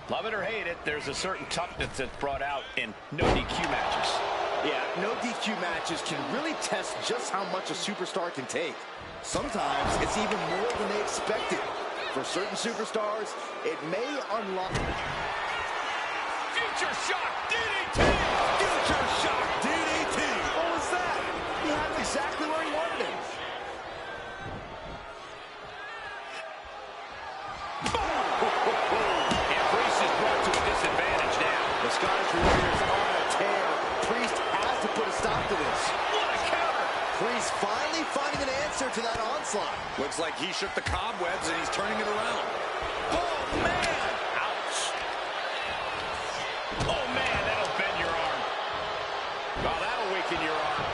Love it or hate it, there's a certain toughness that's brought out in no DQ matches. Yeah, no DQ matches can really test just how much a superstar can take. Sometimes it's even more than they expected. For certain superstars, it may unlock... Future shock DDT! Future shock DDT! What was that? He Priest finally finding an answer to that onslaught. Looks like he shook the cobwebs and he's turning it around. Oh, man! Ouch. Oh, man, that'll bend your arm. Well, that'll weaken your arm.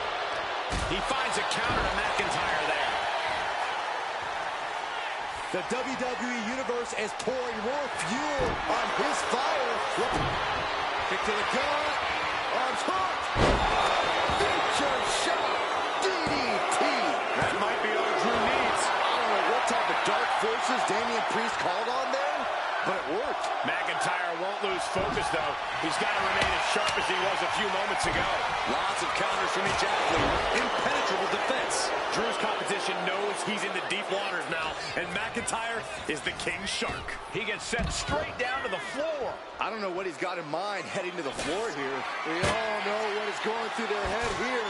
He finds a counter to McIntyre there. The WWE Universe is pouring more fuel on his fire. Kick to the gut. Arms hooked. Future shot. DDT. That might be all Drew needs. I don't know what type of dark forces Damian Priest called on there, but it worked. McIntyre won't lose focus, though. He's got to remain as sharp as he was a few moments ago. Lots of counters from each athlete. Impenetrable defense. Drew's competition knows he's in the deep waters now, and McIntyre is the king shark. He gets sent straight down to the floor. I don't know what he's got in mind heading to the floor here. We all know what is going through their head here.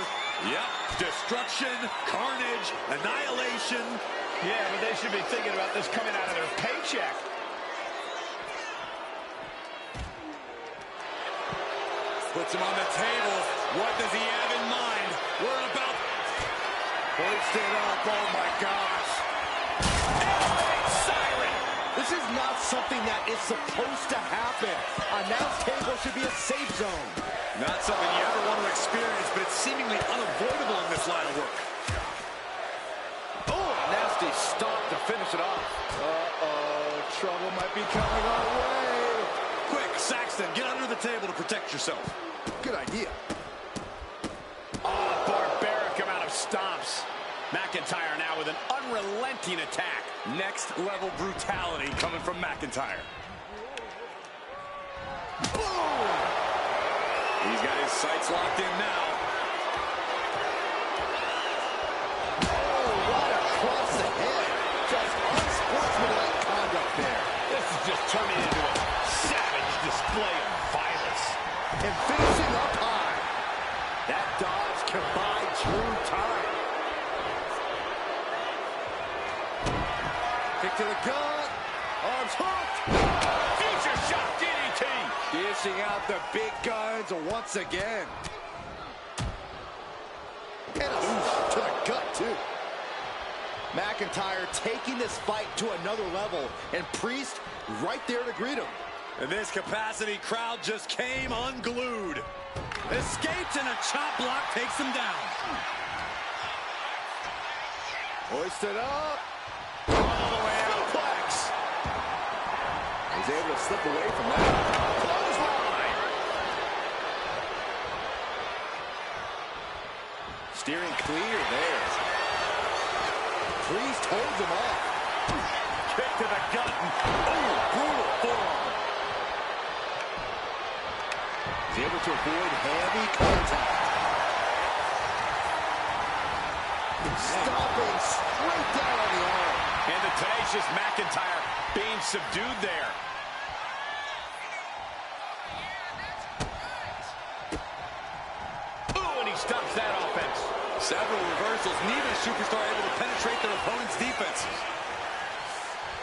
Yep. Destruction, carnage, annihilation. Yeah, but they should be thinking about this coming out of their paycheck. Puts him on the table. What does he have in mind? We're about... Hoist it up. Oh, my gosh. Siren! This is not something that is supposed to happen. Announce table should be a safe zone. Not something you ever want to experience, but it's seemingly unavoidable in this line of work. Oh, nasty stomp to finish it off. Uh-oh, trouble might be coming our way. Quick, Saxton, get under the table to protect yourself. Good idea. Oh, barbaric amount of stomps. McIntyre now with an unrelenting attack. Next level brutality coming from McIntyre. Boom! He's got his sights locked in now. Oh, right across the head. Just unsportsmanlike conduct there. This is just turning into a savage display of violence. And finishing up high. That dodge can buy Drew time. Kick to the gut. Arms hooked. Future shot DDT. Dishing out the big guns once again. And a stop to the gut, too. McIntyre taking this fight to another level. And Priest right there to greet him. And this capacity crowd just came unglued. Escapes and a chop block takes him down. Hoisted up. All the way out. Flex. He's able to slip away from that. Clothesline. Steering clear there. Priest holds him off. Kick to the gut. Oh, brutal forearm. He's able to avoid heavy contact. Stomping straight down on the arm. And the tenacious McIntyre being subdued there. Ooh, and he stops that offense. Several reversals. Neither superstar able to penetrate their opponent's defenses.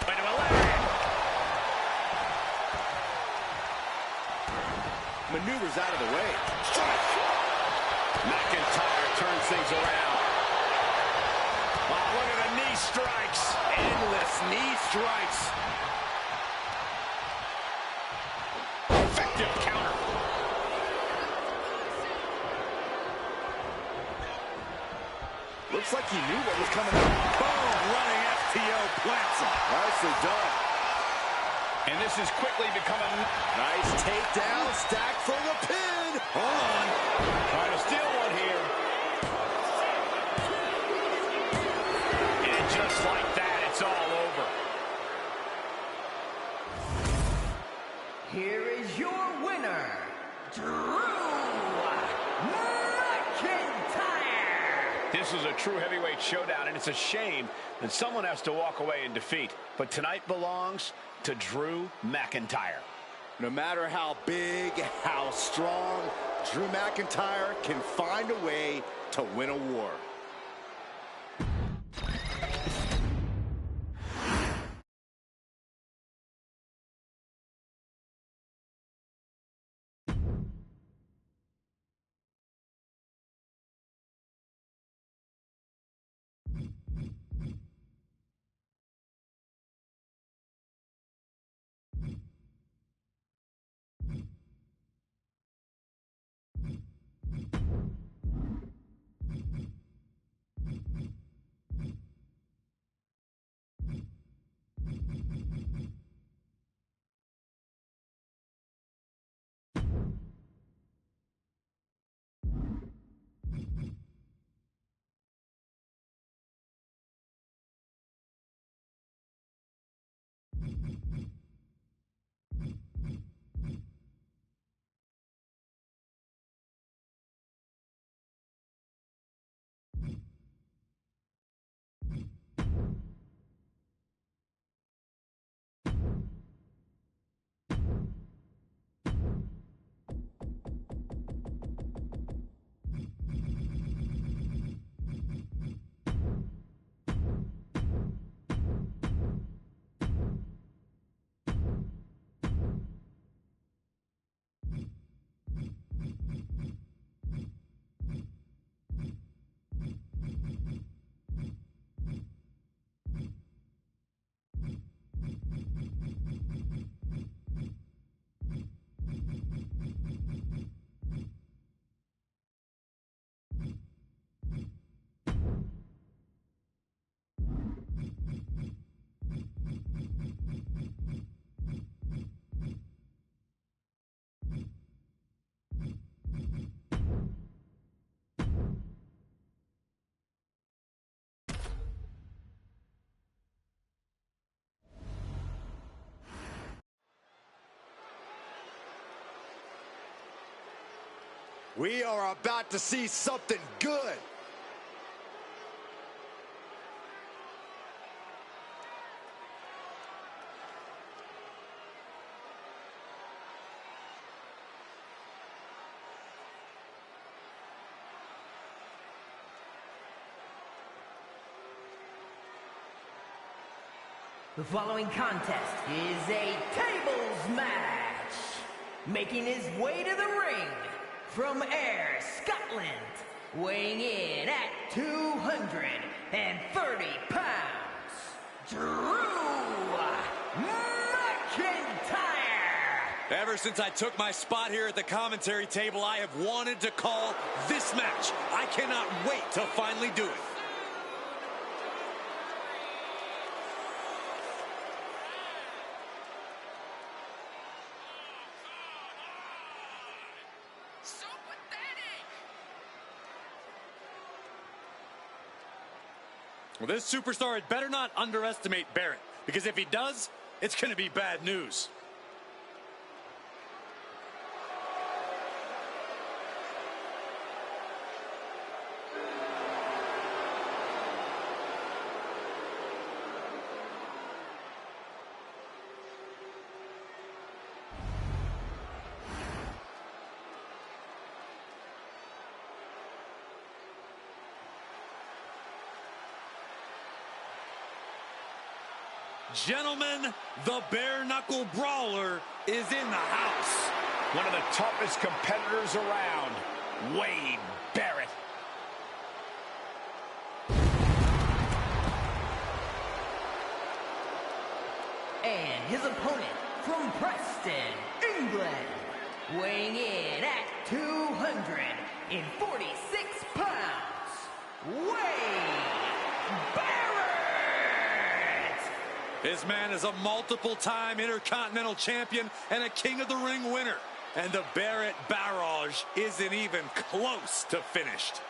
Into a lariat. Maneuvers out of the way. McIntyre turns things around. Wow, look at the knee strikes. Endless knee strikes. Effective counter. Looks like he knew what was coming up. Boom! Running FTO plants him. Nicely done. And this is quickly becoming... Nice takedown, stack for the pin. Hold on. Trying to steal one here. And just like that, it's all over. Here is your winner, Drew McIntyre. This was a true heavyweight showdown, and it's a shame that someone has to walk away in defeat. But tonight belongs to Drew McIntyre. No matter how big, how strong, Drew McIntyre can find a way to win a war. We are about to see something good. The following contest is a tables match. Making his way to the ring from Ayr, Scotland, weighing in at 230 pounds, Drew Mcintyre. Ever since I took my spot here at the commentary table, I have wanted to call this match. I cannot wait to finally do it. Well, this superstar had better not underestimate Barrett, because if he does, it's going to be bad news. Gentlemen, the bare-knuckle brawler is in the house. One of the toughest competitors around, Wade Barrett. And his opponent from Preston, England, weighing in at 246 pounds, Wade Barrett. This man is a multiple-time Intercontinental Champion and a King of the Ring winner. And the Barrett barrage isn't even close to finished.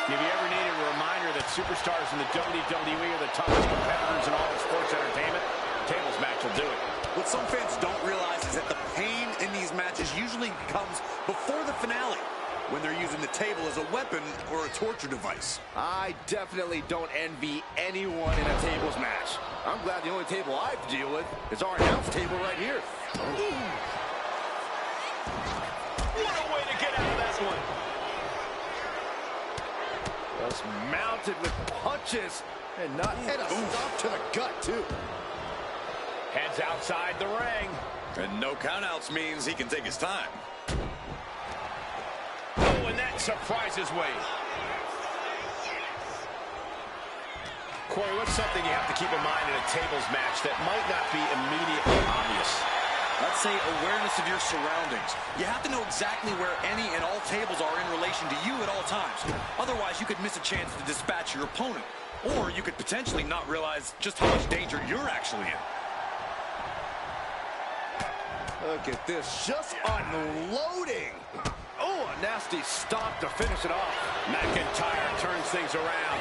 If you ever needed a reminder that superstars in the WWE are the toughest competitors in all of sports entertainment, tables match will do it. What some fans don't realize is that the pain in these matches usually comes before the finale, when they're using the table as a weapon or a torture device. I definitely don't envy anyone in a tables match. I'm glad the only table I have to deal with is our announce table right here. What a way to get out of that one. Just mounted with punches and not and a stop to the gut, too. Heads outside the ring. And no countouts means he can take his time. Oh, and that surprises Wade. Corey, what's something you have to keep in mind in a tables match that might not be immediately obvious? I'd say awareness of your surroundings. You have to know exactly where any and all tables are in relation to you at all times. Otherwise, you could miss a chance to dispatch your opponent. Or you could potentially not realize just how much danger you're actually in. Look at this, just unloading. Oh, a nasty stop to finish it off. McIntyre turns things around.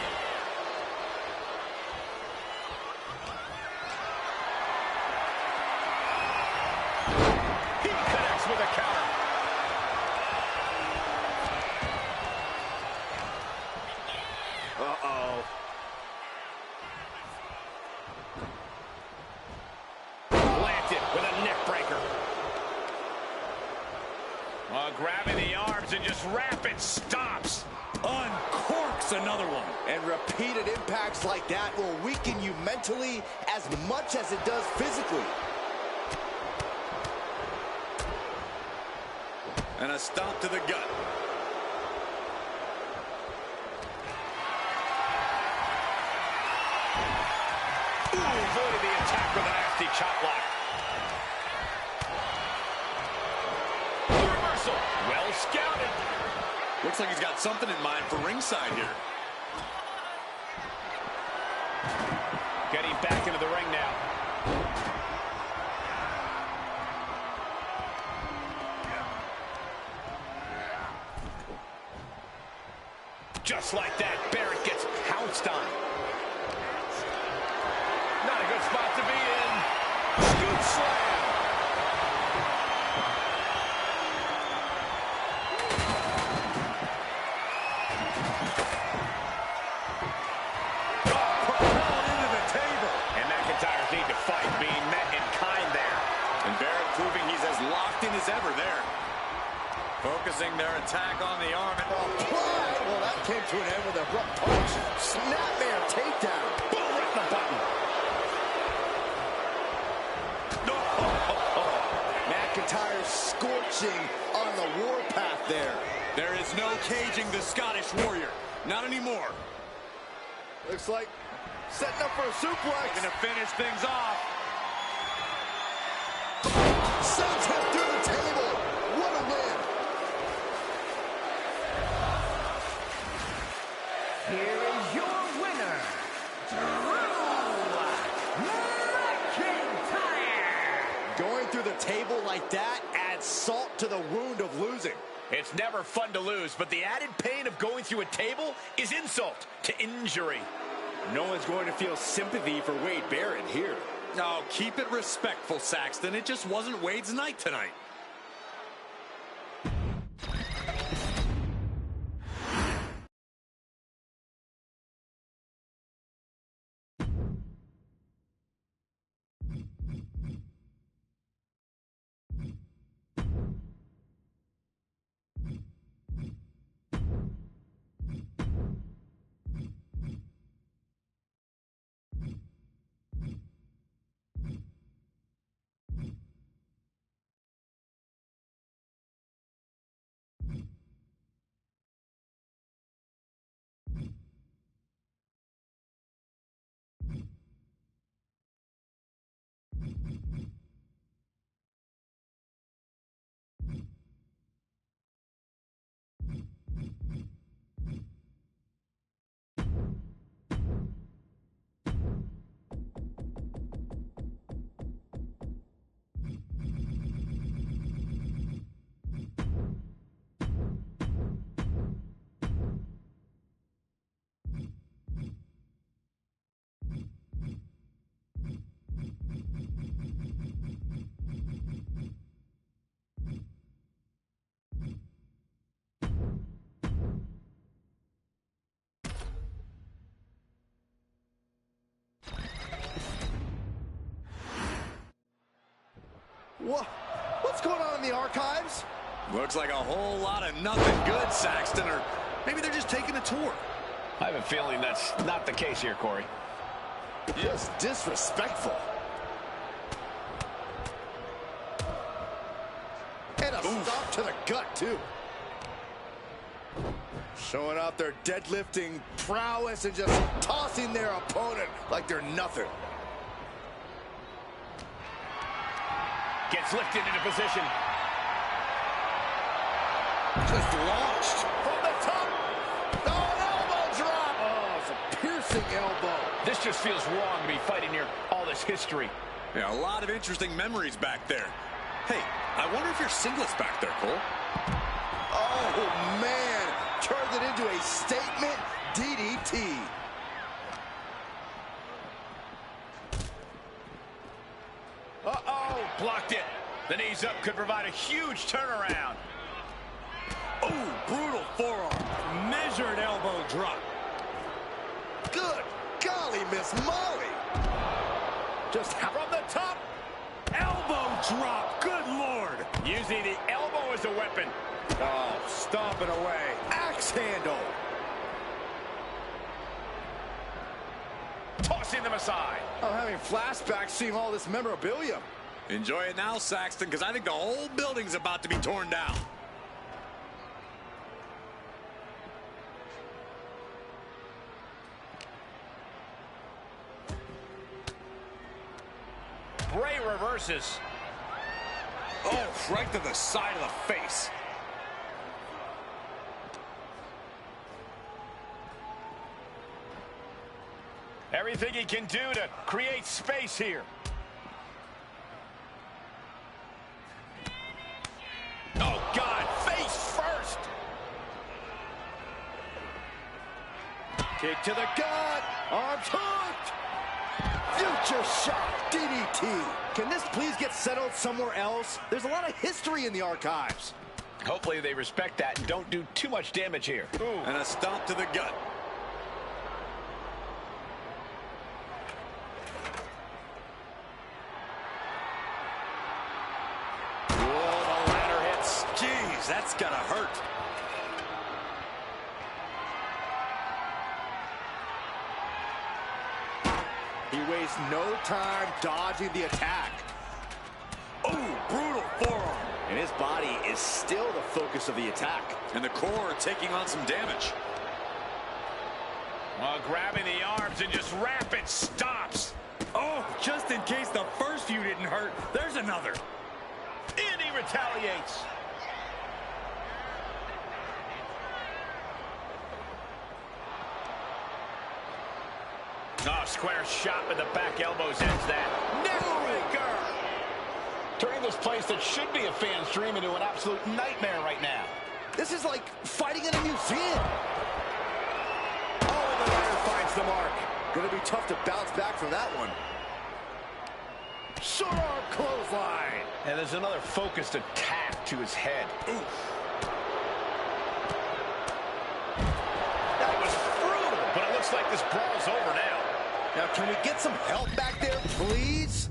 He connects with a counter. Uh-oh. Planted with a neck breaker. Grabbing the arms and just rapid stops. Uncorks another one. And repeated impacts like that will weaken you mentally as much as it does physically. And a stop to the gut. Ooh, avoided the attack with a nasty chop block. Reversal. Well scouted. Looks like he's got something in mind for ringside here. Getting back into the ring now. Just like that, Barrett gets pounced on. Not a good spot to be in. Scoop slam. Propelled into the table. And McIntyre's need to fight being met in kind there. And Barrett proving he's as locked in as ever there. Focusing their attack on the arm. Applied. Well, that came to an end with a abrupt punch. Snapmare takedown. Boom, right in the button. McIntyre scorching on the warpath there. There is no caging the Scottish Warrior. Not anymore. Looks like setting up for a suplex. Gonna finish things off. Sends him through the table. What a win. Here is your winner, Drew McIntyre. Going through the table like that adds salt to the wound of losing. It's never fun to lose, but the added pain of going through a table is insult to injury. No one's going to feel sympathy for Wade Barrett here. Oh, keep it respectful, Saxton. It just wasn't Wade's night tonight. What? What's going on in the archives? Looks like a whole lot of nothing good, Saxton, or maybe they're just taking a tour. I have a feeling that's not the case here, Corey. Just disrespectful. And a stop to the gut, too. Showing off their deadlifting prowess and just tossing their opponent like they're nothing. Gets lifted into position. Just launched from the top. Oh, an elbow drop. Oh, it's a piercing elbow. This just feels wrong to be fighting near all this history. Yeah, a lot of interesting memories back there. Hey, I wonder if you're singlets back there, Cole. Oh, man. Turned it into a statement DDT. Uh-oh, blocked it. The knees up could provide a huge turnaround. Oh, brutal forearm. Measured elbow drop. Good golly, Miss Molly. Just From the top, elbow drop. Good Lord. Using the elbow as a weapon. oh, stomping away. Axe handle. Tossing them aside. I'm having flashbacks seeing all this memorabilia. Enjoy it now, Saxton, because I think the whole building's about to be torn down. Bray reverses. Oh, right to the side of the face. Everything he can do to create space here. Oh, God, face first. Kick to the gut. Arms hooked. Future shot. DDT. Can this please get settled somewhere else? There's a lot of history in the archives. Hopefully they respect that and don't do too much damage here. Ooh. And a stomp to the gut. Whoa, the ladder hits. Jeez, that's gotta hurt. He wastes no time dodging the attack. Oh, brutal forearm. And his body is still the focus of the attack. And the core are taking on some damage. Grabbing the arms and just rapid stops. Oh, just in case the first few didn't hurt, there's another. And he retaliates. Oh, square shot with the back elbows ends that. Neckbreaker! Turning this place that should be a fan's dream into an absolute nightmare right now. This is like fighting in a museum. Oh, the ladder finds the mark. Gonna be tough to bounce back from that one. Short arm clothesline. And there's another focused attack to his head. Ooh. That was brutal, but it looks like this brawl's over now. Now, can we get some help back there, please?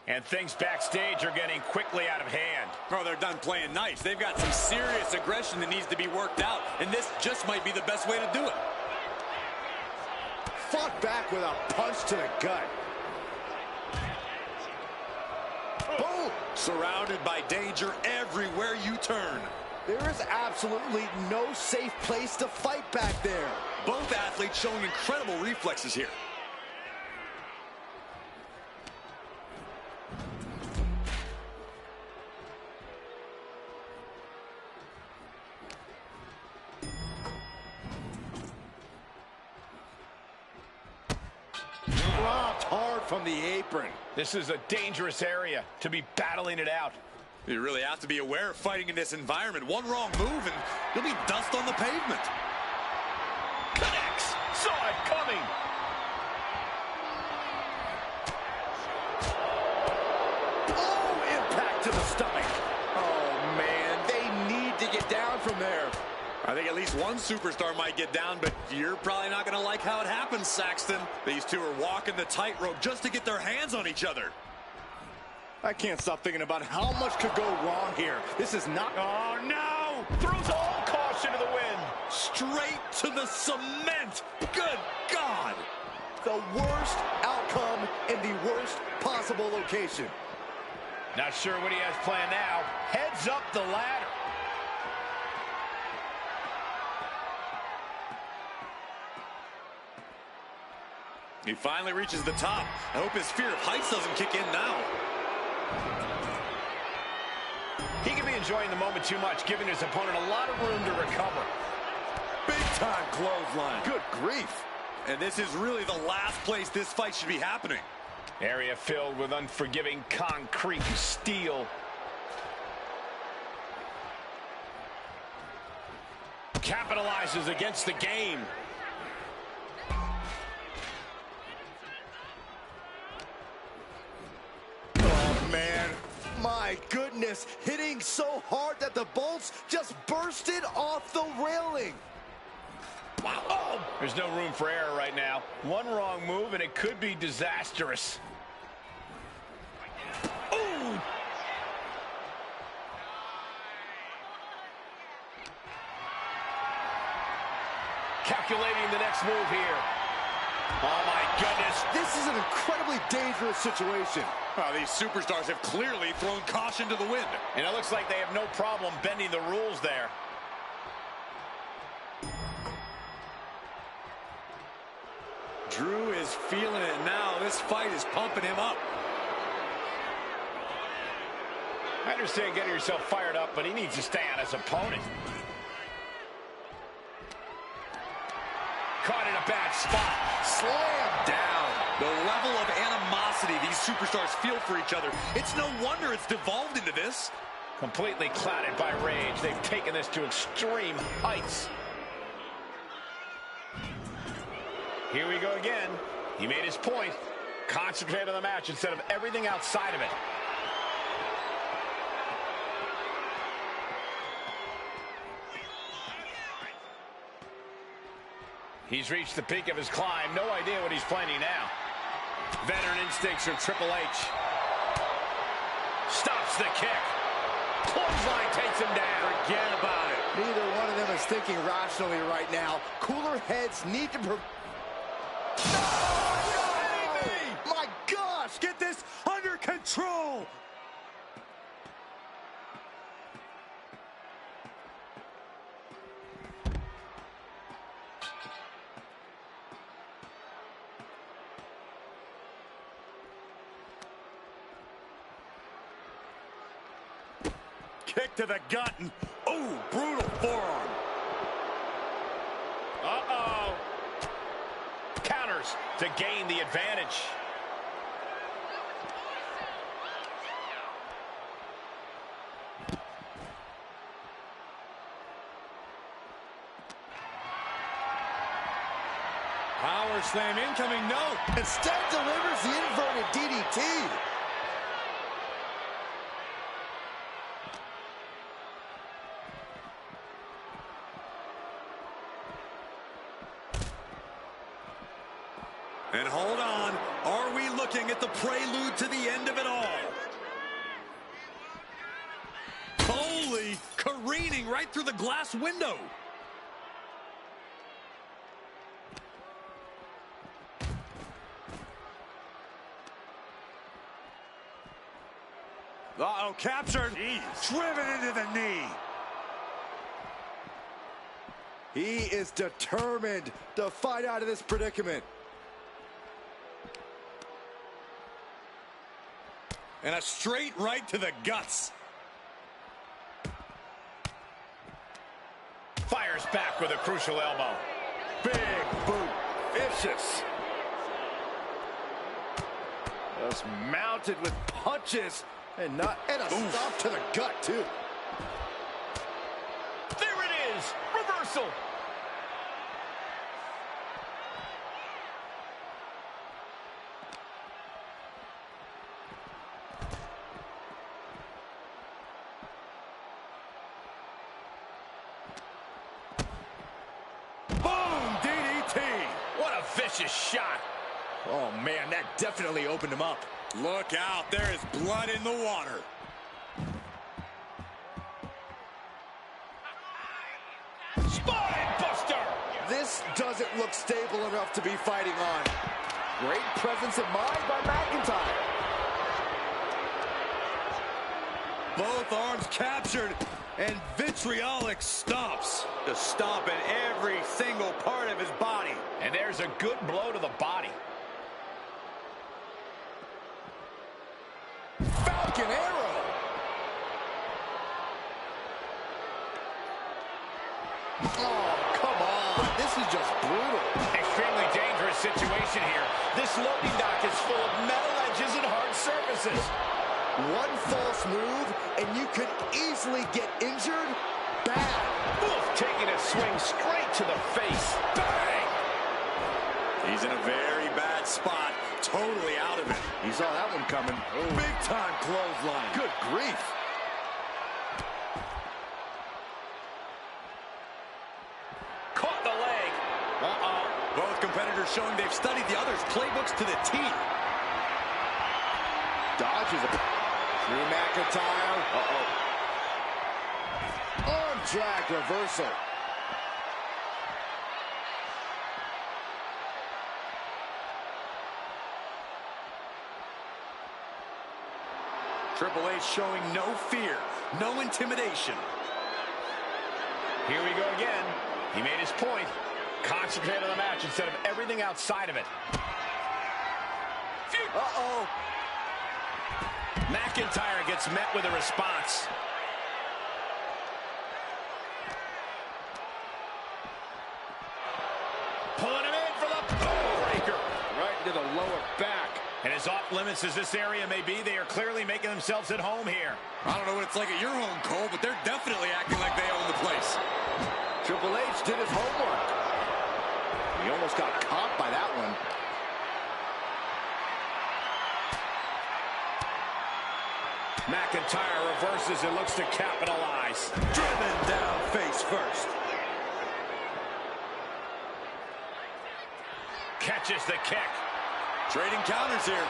And things backstage are getting quickly out of hand. Oh, they're done playing nice. They've got some serious aggression that needs to be worked out, and this just might be the best way to do it. Fought back with a punch to the gut. Surrounded by danger everywhere you turn. There is absolutely no safe place to fight back there. Both athletes showing incredible reflexes here. Dropped hard from the apron. This is a dangerous area to be battling it out. You really have to be aware of fighting in this environment. One wrong move and you'll be dust on the pavement. Connects. Saw it coming. Oh, impact to the stomach. Oh, man, they need to get down from there. I think at least one superstar might get down, but you're probably not going to like how it happens, Saxton. These two are walking the tightrope just to get their hands on each other. I can't stop thinking about how much could go wrong here. This is not... Oh, no! Throws all caution to the wind. Straight to the cement. Good God. The worst outcome in the worst possible location. Not sure what he has planned now. Heads up the ladder. He finally reaches the top. I hope his fear of heights doesn't kick in now. He could be enjoying the moment too much, giving his opponent a lot of room to recover. Big time clothesline. Good grief. And this is really the last place this fight should be happening. Area filled with unforgiving concrete and steel. Capitalizes against the game. Oh, man. My goodness. Hitting so hard that the bolts just bursted off the railing. Wow. Oh, there's no room for error right now. One wrong move and it could be disastrous. Ooh. Calculating the next move here. Oh, my goodness. This is an incredibly dangerous situation. Well, these superstars have clearly thrown caution to the wind. And it looks like they have no problem bending the rules there. Drew is feeling it now. This fight is pumping him up. I understand getting yourself fired up, but he needs to stay on his opponent. Caught in a bad spot. Slam down. The level of animosity these superstars feel for each other, it's no wonder it's devolved into this. Completely clouded by rage. They've taken this to extreme heights. Here we go again. He made his point. Concentrate on the match instead of everything outside of it. He's reached the peak of his climb. No idea what he's planning now. Veteran instincts from Triple H. Stops the kick. Clothesline takes him down. Forget about it. Neither one of them is thinking rationally right now. Cooler heads need to... My gosh, get this under control. Kick to the gut and, oh, brutal forearm. Uh-oh. Counters to gain the advantage. Power slam incoming, no. Instead delivers the inverted DDT. And hold on, are we looking at the prelude to the end of it all? Holy, careening right through the glass window. Uh-oh, captured. Jeez. Driven into the knee. He is determined to fight out of this predicament. And a straight right to the guts. Fires back with a crucial elbow. Big boot. Vicious. Just mounted with punches. And a stop to the gut, too. There it is. Reversal. What a vicious shot. Oh, man, that definitely opened him up. Look out, there is blood in the water. Spine buster. This doesn't look stable enough to be fighting on. Great presence of mind by McIntyre. Both arms captured, and vitriolic stomps. Just stomping every single part of his body. And there's a good blow to the body. Falcon arrow. Oh, come on. This is just brutal. Extremely dangerous situation here. This loading dock is full of metal edges and hard surfaces. One false move, and you could easily get injured. Bad. Wolf taking a swing straight to the face. Bang! He's in a very bad spot. Totally out of it. He saw that one coming. Oh. Big time clothesline. Good grief. Caught the leg. Both competitors showing they've studied the other's playbooks to the T. Dodges a... Drew McIntyre. On track reversal. Triple H showing no fear, no intimidation. Here we go again. He made his point. Concentrate on the match instead of everything outside of it. Uh-oh. McIntyre gets met with a response. Pulling him in for the breaker. Right into the lower back. And as off limits as this area may be, they are clearly making themselves at home here. I don't know what it's like at your home, Cole, but they're definitely acting like they own the place. Triple H did his homework. He almost got caught by that one. McIntyre reverses and looks to capitalize. Driven down face first. Catches the kick. Trading counters here.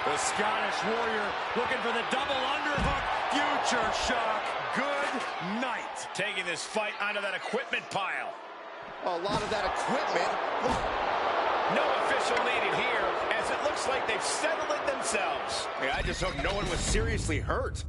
The Scottish Warrior looking for the double underhook. Future shock. Good night. Taking this fight onto that equipment pile. A lot of that equipment. No official needed here, as it looks like they've settled it themselves. Yeah, I just hope no one was seriously hurt.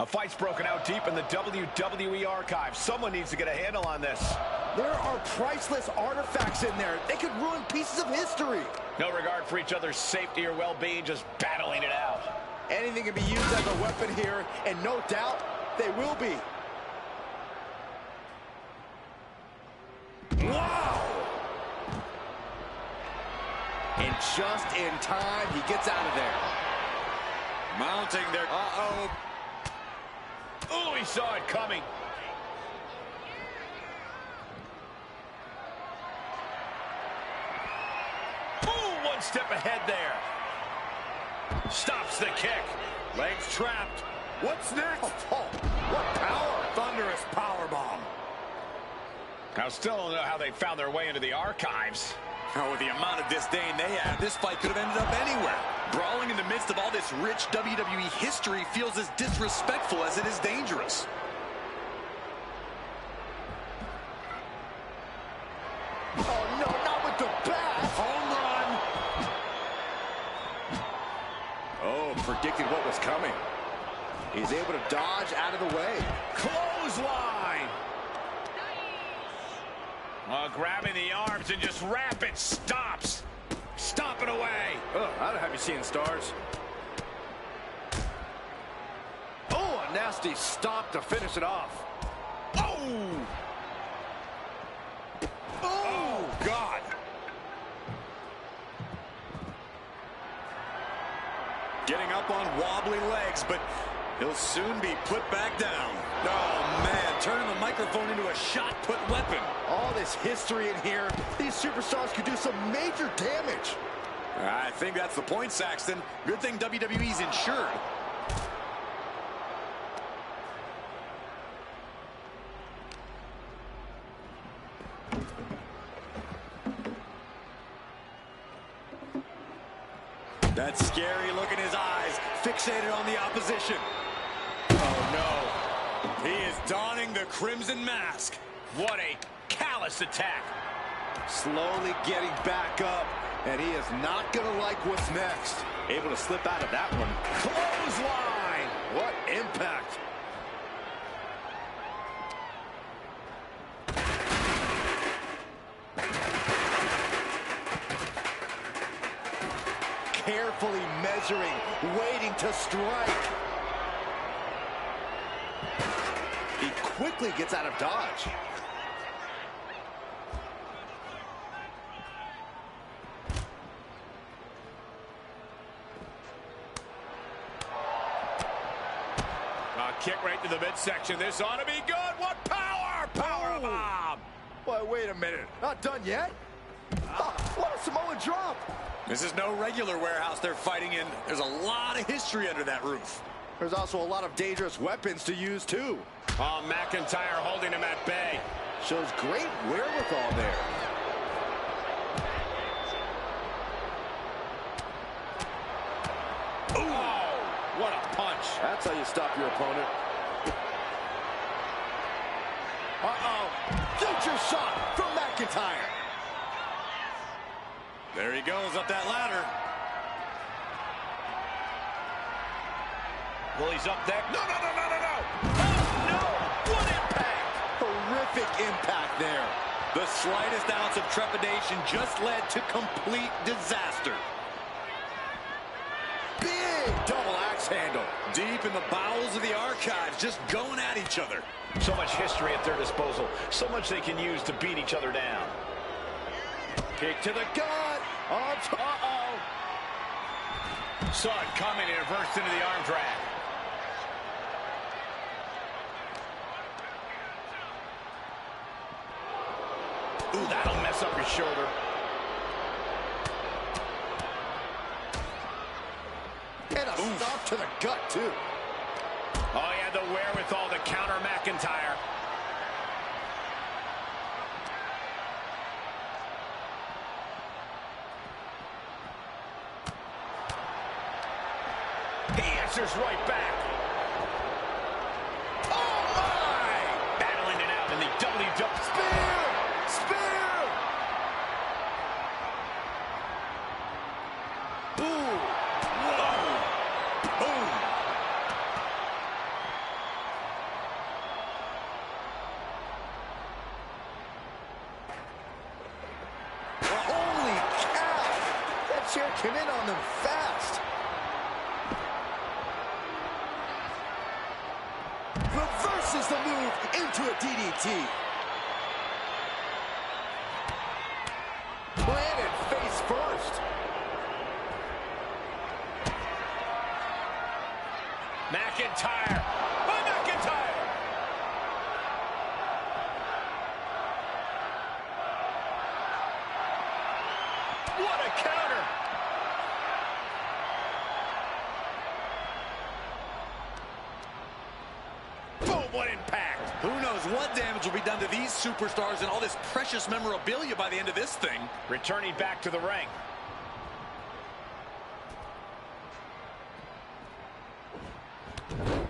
A fight's broken out deep in the WWE archive. Someone needs to get a handle on this. There are priceless artifacts in there. They could ruin pieces of history. No regard for each other's safety or well-being, just battling it out. Anything can be used as a weapon here, and no doubt, they will be. Wow! And just in time, he gets out of there. Mounting their... Uh-oh. Oh, he saw it coming. Oh, one step ahead there. Stops the kick. Legs trapped. What's next? Oh, what power! Thunderous powerbomb. I still don't know how they found their way into the archives. Oh, with the amount of disdain they have, this fight could have ended up anywhere. Brawling in the midst of all this rich WWE history feels as disrespectful as it is dangerous. Oh, no, not with the bat! Home run. Oh, predicted what was coming. He's able to dodge out of the way. Clothesline. Grabbing the arms and just rapid stops. Stomping away. Oh, I don't have you seeing stars. Oh, a nasty stop to finish it off. Oh! Oh, God. Getting up on wobbly legs, but he'll soon be put back down. Oh, man, turning the microphone into a shot-put weapon. All this history in here, these superstars could do some major damage. I think that's the point, Saxton. Good thing WWE's insured. That scary look in his eyes, fixated on the opposition. Oh, no. He is donning the crimson mask. What a callous attack. Slowly getting back up, and he is not going to like what's next. Able to slip out of that one. Clothesline. What impact. Carefully measuring, waiting to strike. He quickly gets out of dodge. Kick right to the midsection. This ought to be good. What power! Power bomb! Boy, wait a minute. Not done yet? Oh, what a Samoan drop! This is no regular warehouse they're fighting in. There's a lot of history under that roof. There's also a lot of dangerous weapons to use, too. Oh, McIntyre holding him at bay. Shows great wherewithal there. Oh, what a punch. That's how you stop your opponent. Uh-oh. Future shot from McIntyre. There he goes up that ladder. Well, he's up there. No, no, no, no, no, no. Oh, no. What impact. Horrific impact there. The slightest ounce of trepidation just led to complete disaster. Big double axe handle. Deep in the bowels of the archives, just going at each other. So much history at their disposal. So much they can use to beat each other down. Kick to the gut. Uh-oh. Saw it coming and reversed into the arm drag. Ooh, that'll mess up your shoulder. And a stop to the gut, too. Oh, he had the wherewithal to counter McIntyre. He answers right back. Oh, my! Battling it out in the WWE. Spear! Spear! Ooh. Whoa! Boom! chair came in on them fast. Reverses the move into a DDT. Planted face first. McIntyre. By McIntyre. What a counter. Boom, what impact. Who knows what damage will be done to these superstars and all this precious memorabilia by the end of this thing. Returning back to the ring.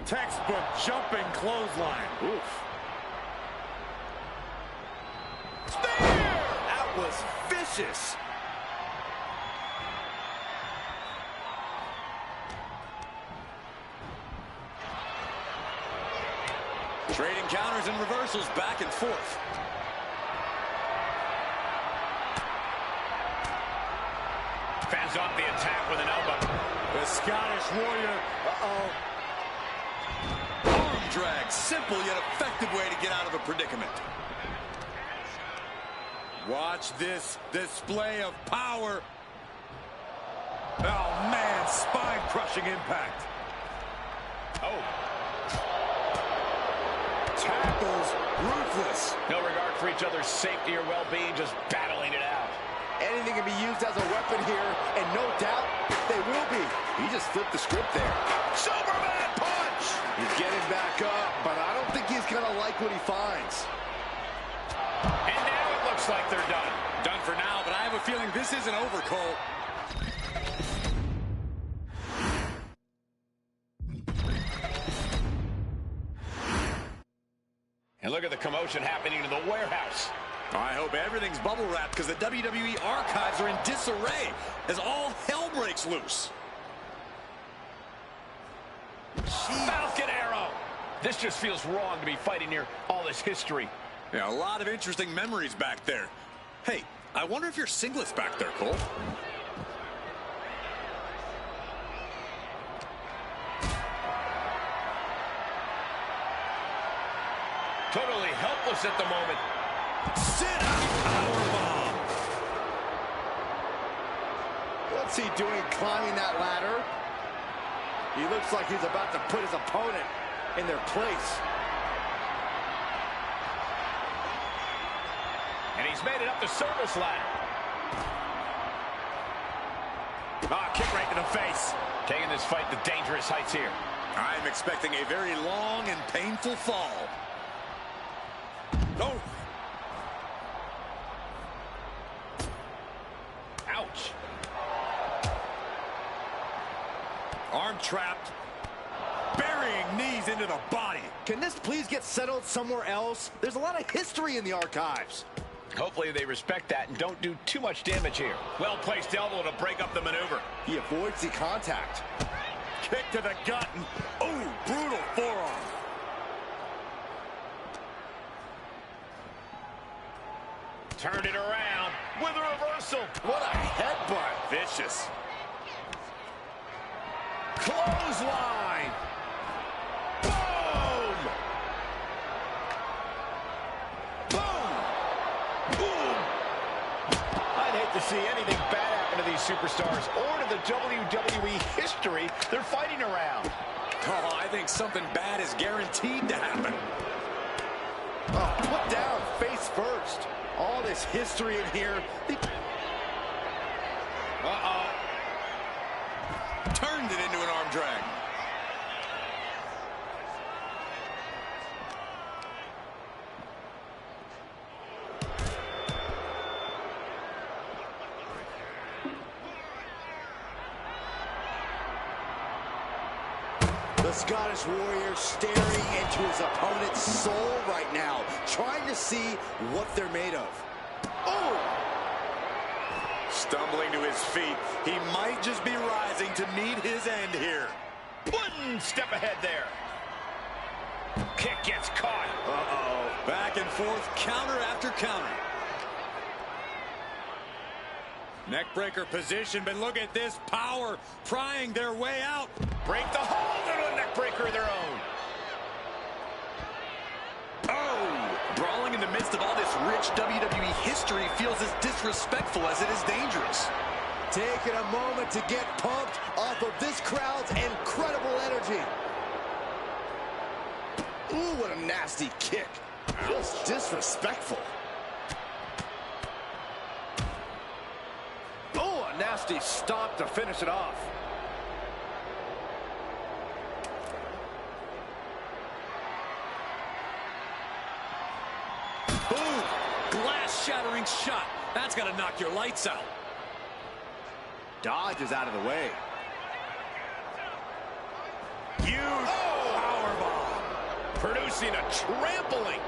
Textbook jumping clothesline. Oof. Spear! That was vicious. Trading counters and reversals back and forth. Fans off the attack with an elbow. The Scottish Warrior. Arm drag, simple yet effective way to get out of a predicament. Watch this display of power. Oh, man, spine-crushing impact. Oh. Tackles ruthless. No regard for each other's safety or well-being, just battling it out. Anything can be used as a weapon here, and no doubt they will be. He just flipped the script there. Superman punch! He's getting back up, but I don't think he's going to like what he finds. And now it looks like they're done. Done for now, but I have a feeling this isn't over, Cole. And look at the commotion happening in the warehouse. I hope everything's bubble wrapped because the WWE archives are in disarray as all hell breaks loose. Falcon arrow! This just feels wrong to be fighting near all this history. Yeah, a lot of interesting memories back there. Hey, I wonder if your singlet's back there, Cole. Totally helpless at the moment. Sit-out powerbomb. What's he doing climbing that ladder? He looks like he's about to put his opponent in their place. And he's made it up the service ladder. Kick right to the face. Taking this fight to dangerous heights here. I'm expecting a very long and painful fall. Oh. Ouch. Arm trapped. Burying knees into the body. Can this please get settled somewhere else? There's a lot of history in the archives. Hopefully they respect that and don't do too much damage here. Well-placed elbow to break up the maneuver. He avoids the contact. Kick to the gut. Oh, brutal forearm. Turned it around with a reversal. What a headbutt. Vicious. Clothesline. Boom. Boom. Boom. I'd hate to see anything bad happen to these superstars or to the WWE history they're fighting around. Oh, I think something bad is guaranteed to happen. Oh, put down face first. All this history in here. Uh-oh. Turned it into an arm drag. The Scottish Warrior staring into his opponent's soul right now, trying to see what they're made of. Oh! Stumbling to his feet, he might just be rising to meet his end here. One step ahead there. Kick gets caught. Uh-oh. Back and forth, counter after counter. Neckbreaker position, but look at this power prying their way out. Break the hold into a neckbreaker of their own. Oh! Brawling in the midst of all this rich WWE history feels as disrespectful as it is dangerous. Taking a moment to get pumped off of this crowd's incredible energy. Ooh, what a nasty kick. Just disrespectful. Oh, a nasty stop to finish it off. Boom! Glass-shattering shot. That's gonna knock your lights out. Dodge is out of the way. Huge powerbomb. Producing a trampling.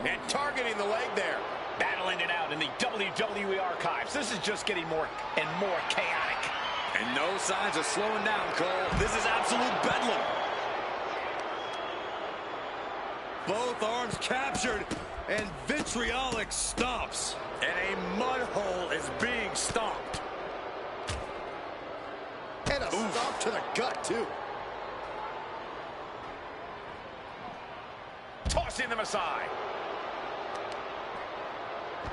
And targeting the leg there. Battling it out in the WWE archives. This is just getting more and more chaotic. And no signs of slowing down, Cole. This is absolute bedlam. Both arms captured, and vitriolic stops. And a mud hole is being stomped. And a stomp to the gut, too. Tossing them aside.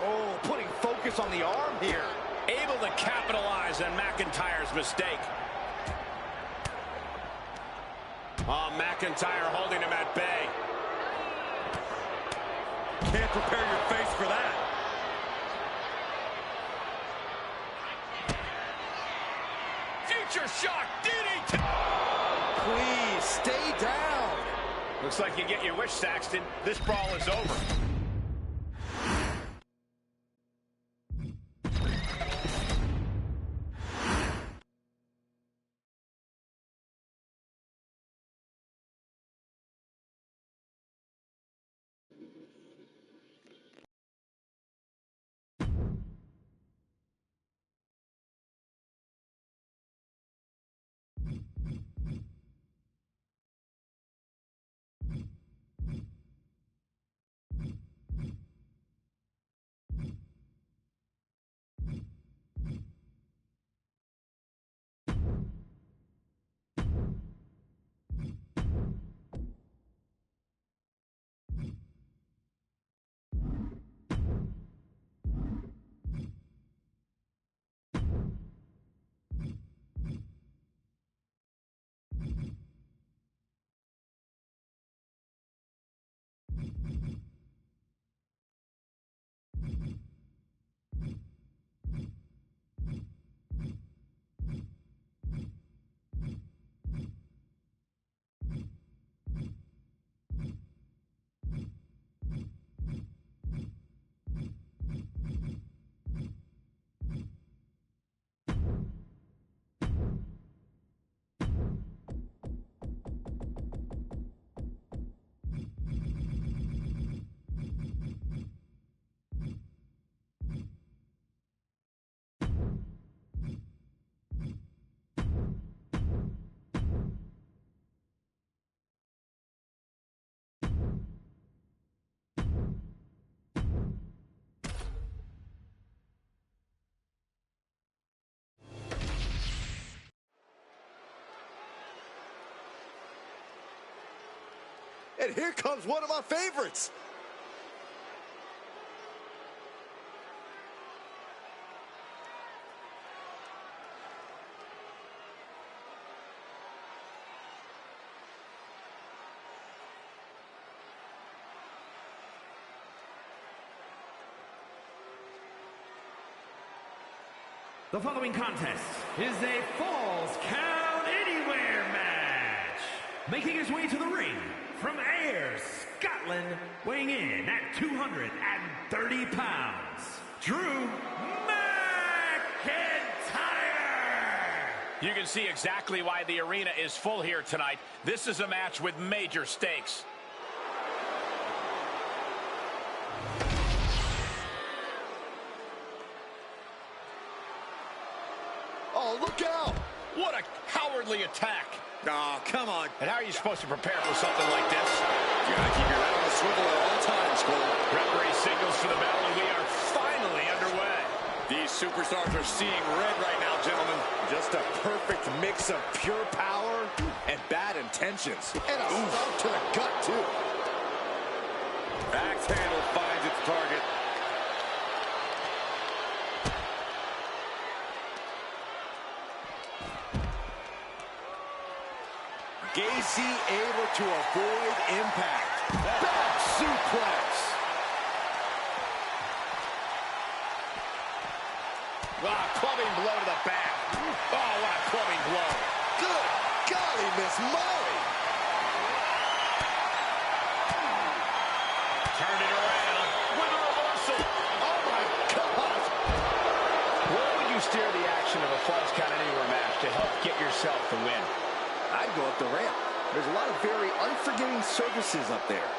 Oh, putting focus on the arm here. Able to capitalize on McIntyre's mistake. Oh, McIntyre holding him at bay. Can't prepare your face for that. Future shock DDT. Please, stay down. Looks like you get your wish, Saxton. This brawl is over. And here comes one of my favorites. The following contest is a Falls Count Anywhere match. Making his way to the ring from Ayr, Scotland, weighing in at 230 pounds, Drew McIntyre. You can see exactly why the arena is full here tonight. This is a match with major stakes. Oh, look out! What a cowardly attack. Oh, come on. And how are you supposed to prepare for something like this? You gotta keep your head on the swivel at all times, Cole. Referee signals for the bell, and we are finally underway. These superstars are seeing red right now, gentlemen. Just a perfect mix of pure power and bad intentions. And a stomp to the gut, too. Axe handle finds its target. Gacy able to avoid impact. Back suplex. Clubbing blow to the back. Oh, what a clubbing blow. Good golly, Miss Molly. Turned it around with a reversal. Oh, my God. Where would you steer the action of a false count anywhere match to help get yourself the win? I'd go up the ramp. There's a lot of very unforgiving surfaces up there.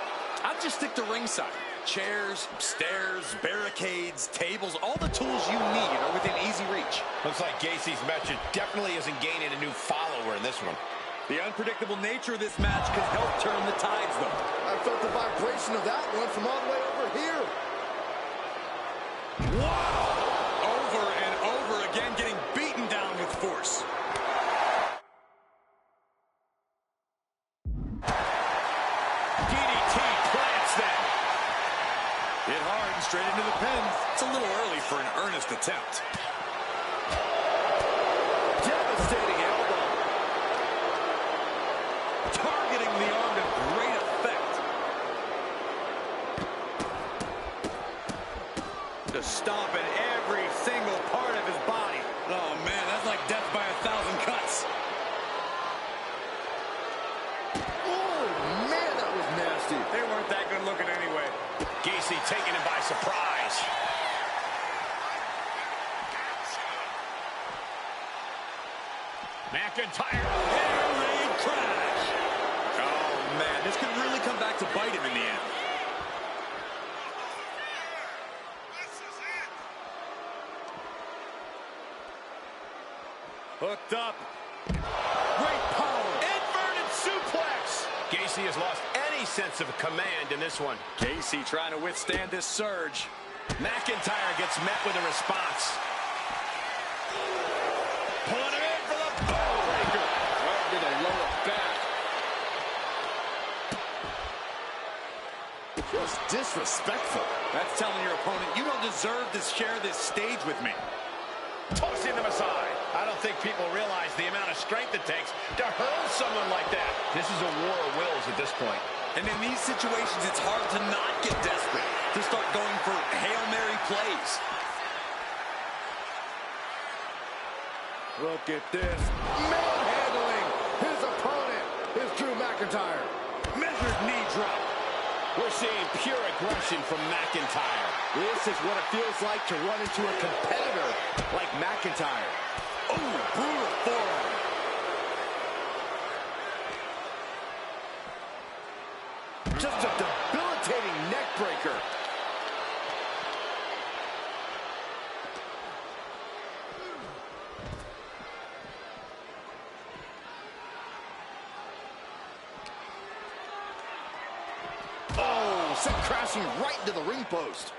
I'd just stick to ringside. Chairs, stairs, barricades, tables, all the tools you need are within easy reach. Looks like Gacy's message definitely isn't gaining a new follower in this one. The unpredictable nature of this match could help turn the tides, though. I felt the vibration of that one from all the way over here. Wow! Over and over again, getting beaten down with force. DDT plants them. Hit hard and straight into the pin. It's a little early for an earnest attempt. Devastating elbow. Targeting the arm to great effect. Just stomping every single part of his body. Oh, man, that's like death by 1,000 cuts. Oh, man, that was nasty. They weren't that good looking anyway. Gacy taking him by surprise. Mcintyre. Air raid crash. Oh, man, this could really come back to bite him in the end. Hooked up. Great power. Inverted suplex. Gacy has lost any sense of command in this one. Gacy trying to withstand this surge. McIntyre gets met with a response. Pulling him in for the breaker. Right to the lower back. Just disrespectful. That's telling your opponent, you don't deserve to share this stage with me. Tossing them aside. I don't think people realize the amount of strength it takes to hurl someone like that. This is a war of wills at this point. And in these situations, it's hard to not get desperate, to start going for Hail Mary plays. Look at this. Manhandling his opponent is Drew McIntyre. Measured knee drop. We're seeing pure aggression from McIntyre. This is what it feels like to run into a competitor like McIntyre. Oh, brutal forearm. Just a debilitating neck breaker. Oh, sent crashing right into the ring post.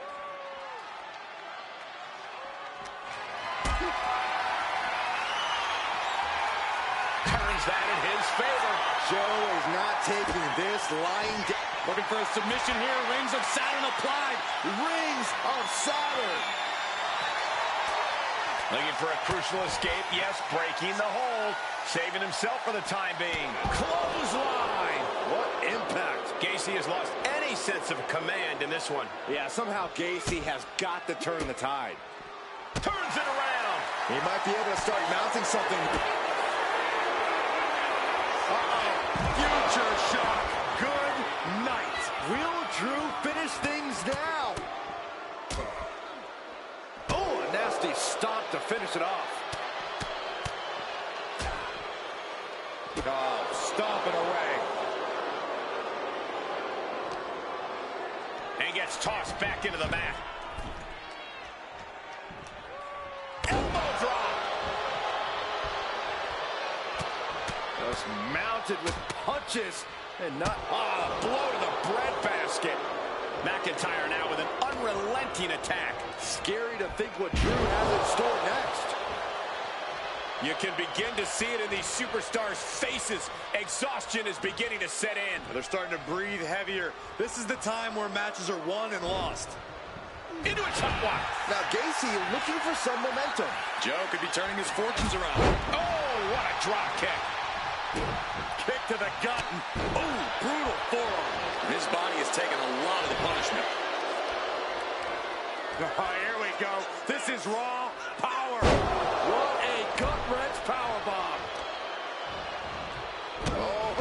Turns that in his favor. Joe is not taking this lying down. Looking for a submission here. Rings of Saturn applied. Rings of Saturn. Looking for a crucial escape. Yes, breaking the hold. Saving himself for the time being. Clothesline. What impact. Gacy has lost any sense of command in this one. Yeah, somehow Gacy has got to turn the tide. Turns it around. He might be able to start mounting something. Future shock. Good night. Will Drew finish things now? Oh, a nasty stomp to finish it off. Oh, stomping away. And gets tossed back into the mat. Just mounted with punches and not... blow to the breadbasket. McIntyre now with an unrelenting attack. Scary to think what Drew has in store next. You can begin to see it in these superstars' faces. Exhaustion is beginning to set in. They're starting to breathe heavier. This is the time where matches are won and lost. Into a top one. Now Gacy looking for some momentum. Joe could be turning his fortunes around. Oh, what a drop kick. Kick to the gut. Oh, brutal forearm. His body has taken a lot of the punishment. Oh, here we go. This is raw power. What a gut-wrench powerbomb. Oh,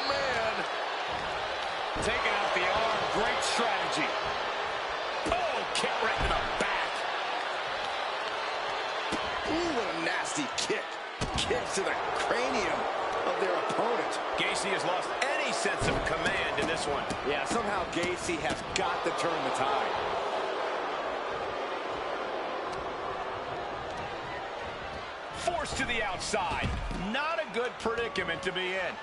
man. Taking out the arm. Great strategy. Oh, kick right to the back. Ooh, what a nasty kick. Kick to the cranium of their opponent. Gacy has lost any sense of command in this one. Yeah, somehow Gacy has got to turn the tide. Forced to the outside. Not a good predicament to be in.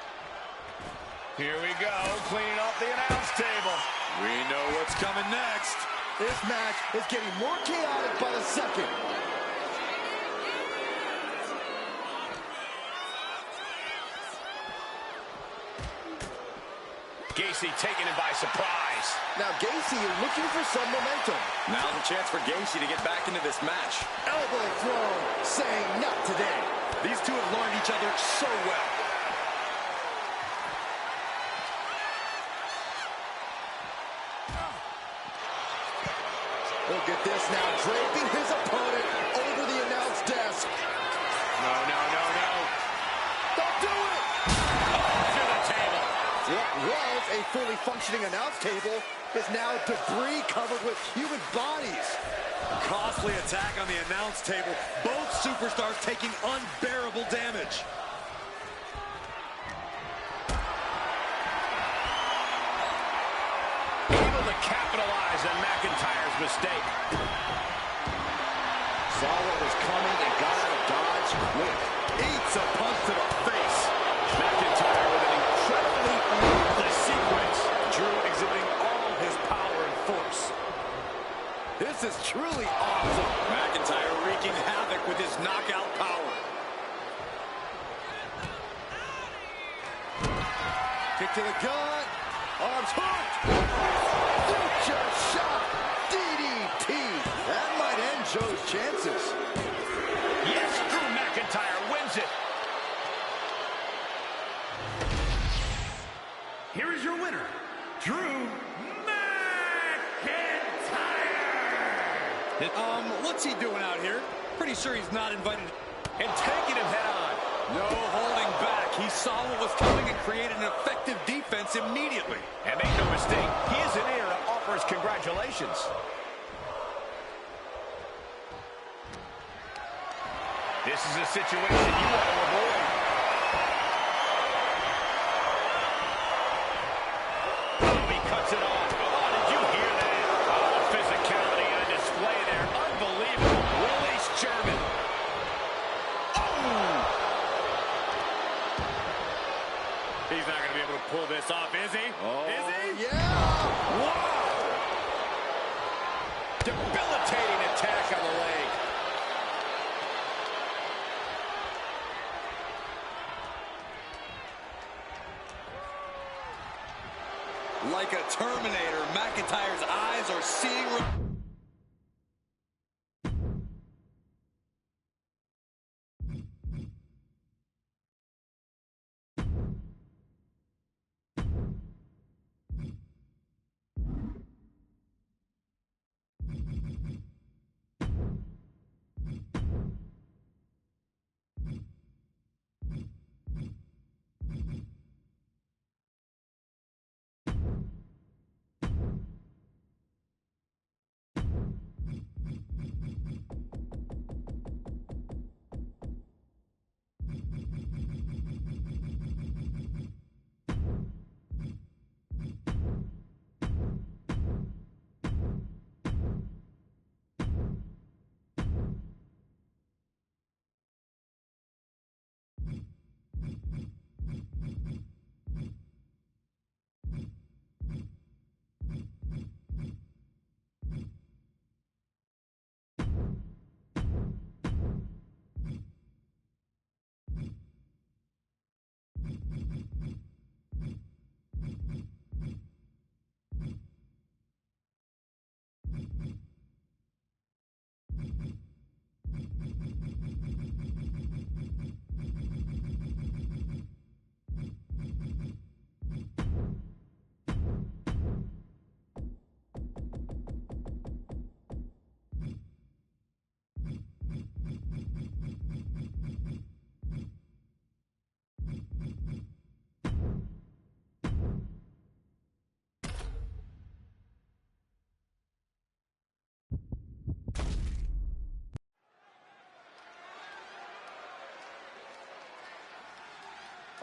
Here we go, cleaning up the announce table. We know what's coming next. This match is getting more chaotic by the second. Gacy taking him by surprise. Now Gacy is looking for some momentum. Now's a chance for Gacy to get back into this match. Elbow thrown, saying not today. These two have learned each other so well. Look at this now, draping his opponent over the announce desk. No, no, no, no. Don't do it! To the table. What was a fully functioning announce table is now debris covered with human bodies. Costly attack on the announce table. Both superstars taking unbearable damage. Able to capitalize on McIntyre's mistake. Saw what was coming and got out of dodge quick. Eats a punch to the face. McIntyre with an incredibly ruthless sequence. Drew exhibiting all his power and force. This is truly awesome. McIntyre wreaking havoc with his knockout power. Kick to the gut. Arms hooked. Future shot. DDT. That might end Joe's chances. Yes, Drew McIntyre wins it. Here is your winner, Drew McIntyre. What's he doing out here? Pretty sure he's not invited. And taking him head on. No holding back. He saw what was coming and created an effective defense immediately. And make no mistake, he is in here to offer his congratulations. This is a situation you want to avoid. Oh, he cuts it off. Oh, did you hear that? Oh, physicality on display there. Unbelievable. Release German. Oh! He's not going to be able to pull this off, is he? Oh, Is he? yeah. Wow! Debilitating attack on the leg. Like a Terminator, McIntyre's eyes are seeing...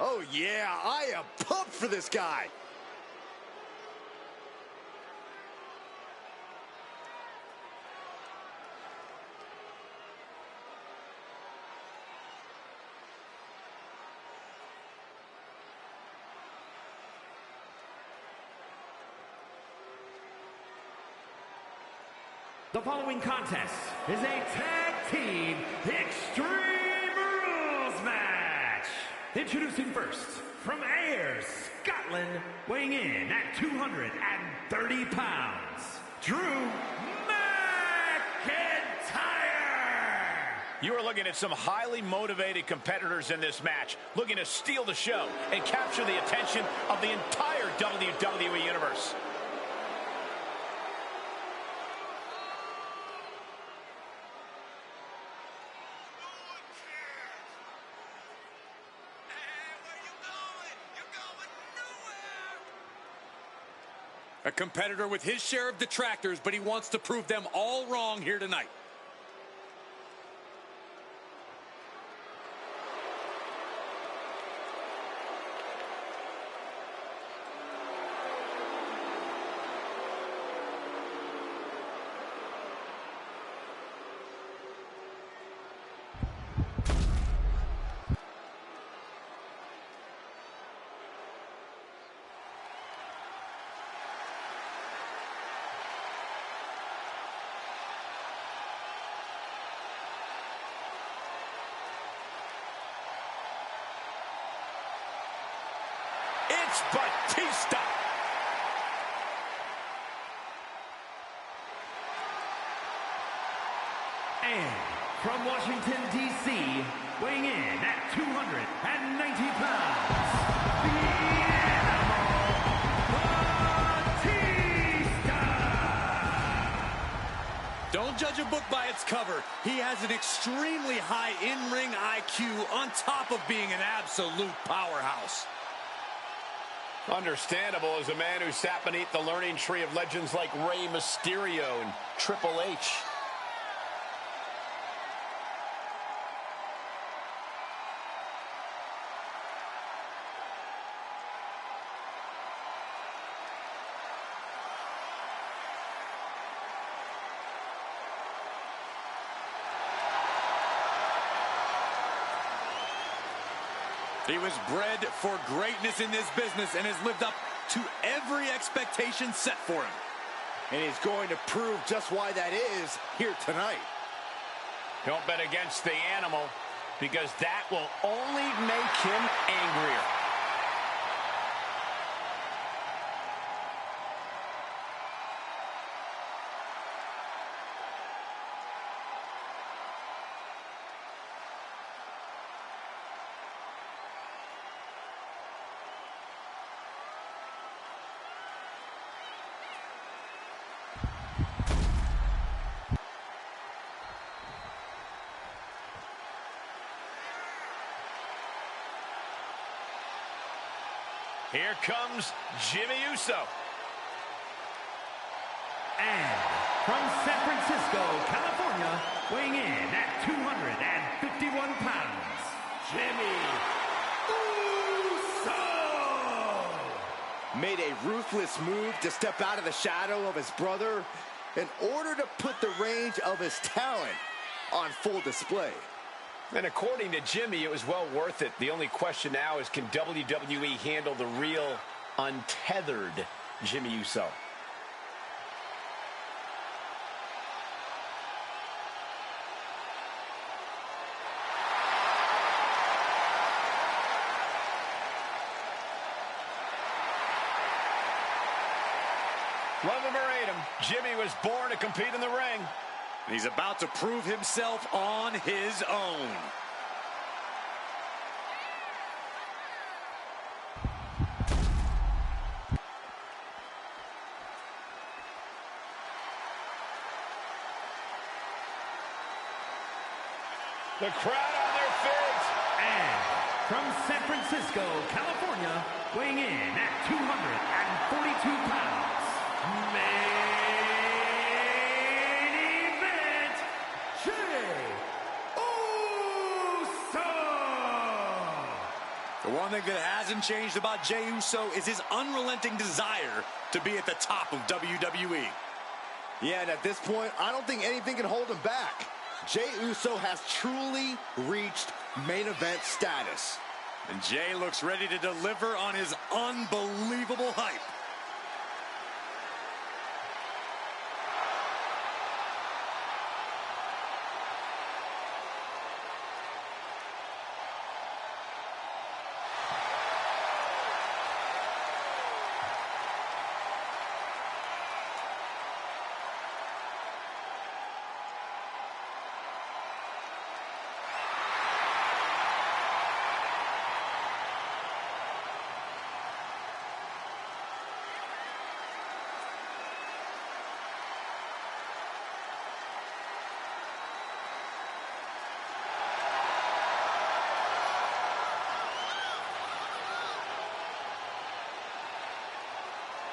Oh, yeah, I am pumped for this guy. The following contest is a tag team Extreme Rules match. Introducing first, from Ayr, Scotland, weighing in at 230 pounds, Drew Mcintyre. You are looking at some highly motivated competitors in this match, looking to steal the show and capture the attention of the entire WWE Universe. A competitor with his share of detractors, but he wants to prove them all wrong here tonight. It's Batista. And from Washington, D.C., weighing in at 290 pounds, the Animal, Batista! Don't judge a book by its cover. He has an extremely high in-ring IQ on top of being an absolute powerhouse. Understandable as a man who sat beneath the learning tree of legends like Rey Mysterio and Triple H. He was bred for greatness in this business and has lived up to every expectation set for him. And he's going to prove just why that is here tonight. Don't bet against the Animal, because that will only make him angrier. Here comes Jimmy Uso. And from San Francisco, California, weighing in at 251 pounds, Jimmy Uso! Made a ruthless move to step out of the shadow of his brother in order to put the range of his talent on full display. And according to Jimmy, it was well worth it. The only question now is, can WWE handle the real, untethered Jimmy Uso? Love him or hate him, Jimmy was born to compete in the ring. And he's about to prove himself on his own. The crowd on their feet. And from San Francisco, California, weighing in at 242 pounds, main event, Jey Uso! The one One thing that hasn't changed about Jey Uso is his unrelenting desire to be at the top of WWE. Yeah, and at this point, I don't think anything can hold him back. Jey Uso has truly reached main event status. And Jey looks ready to deliver on his unbelievable hype.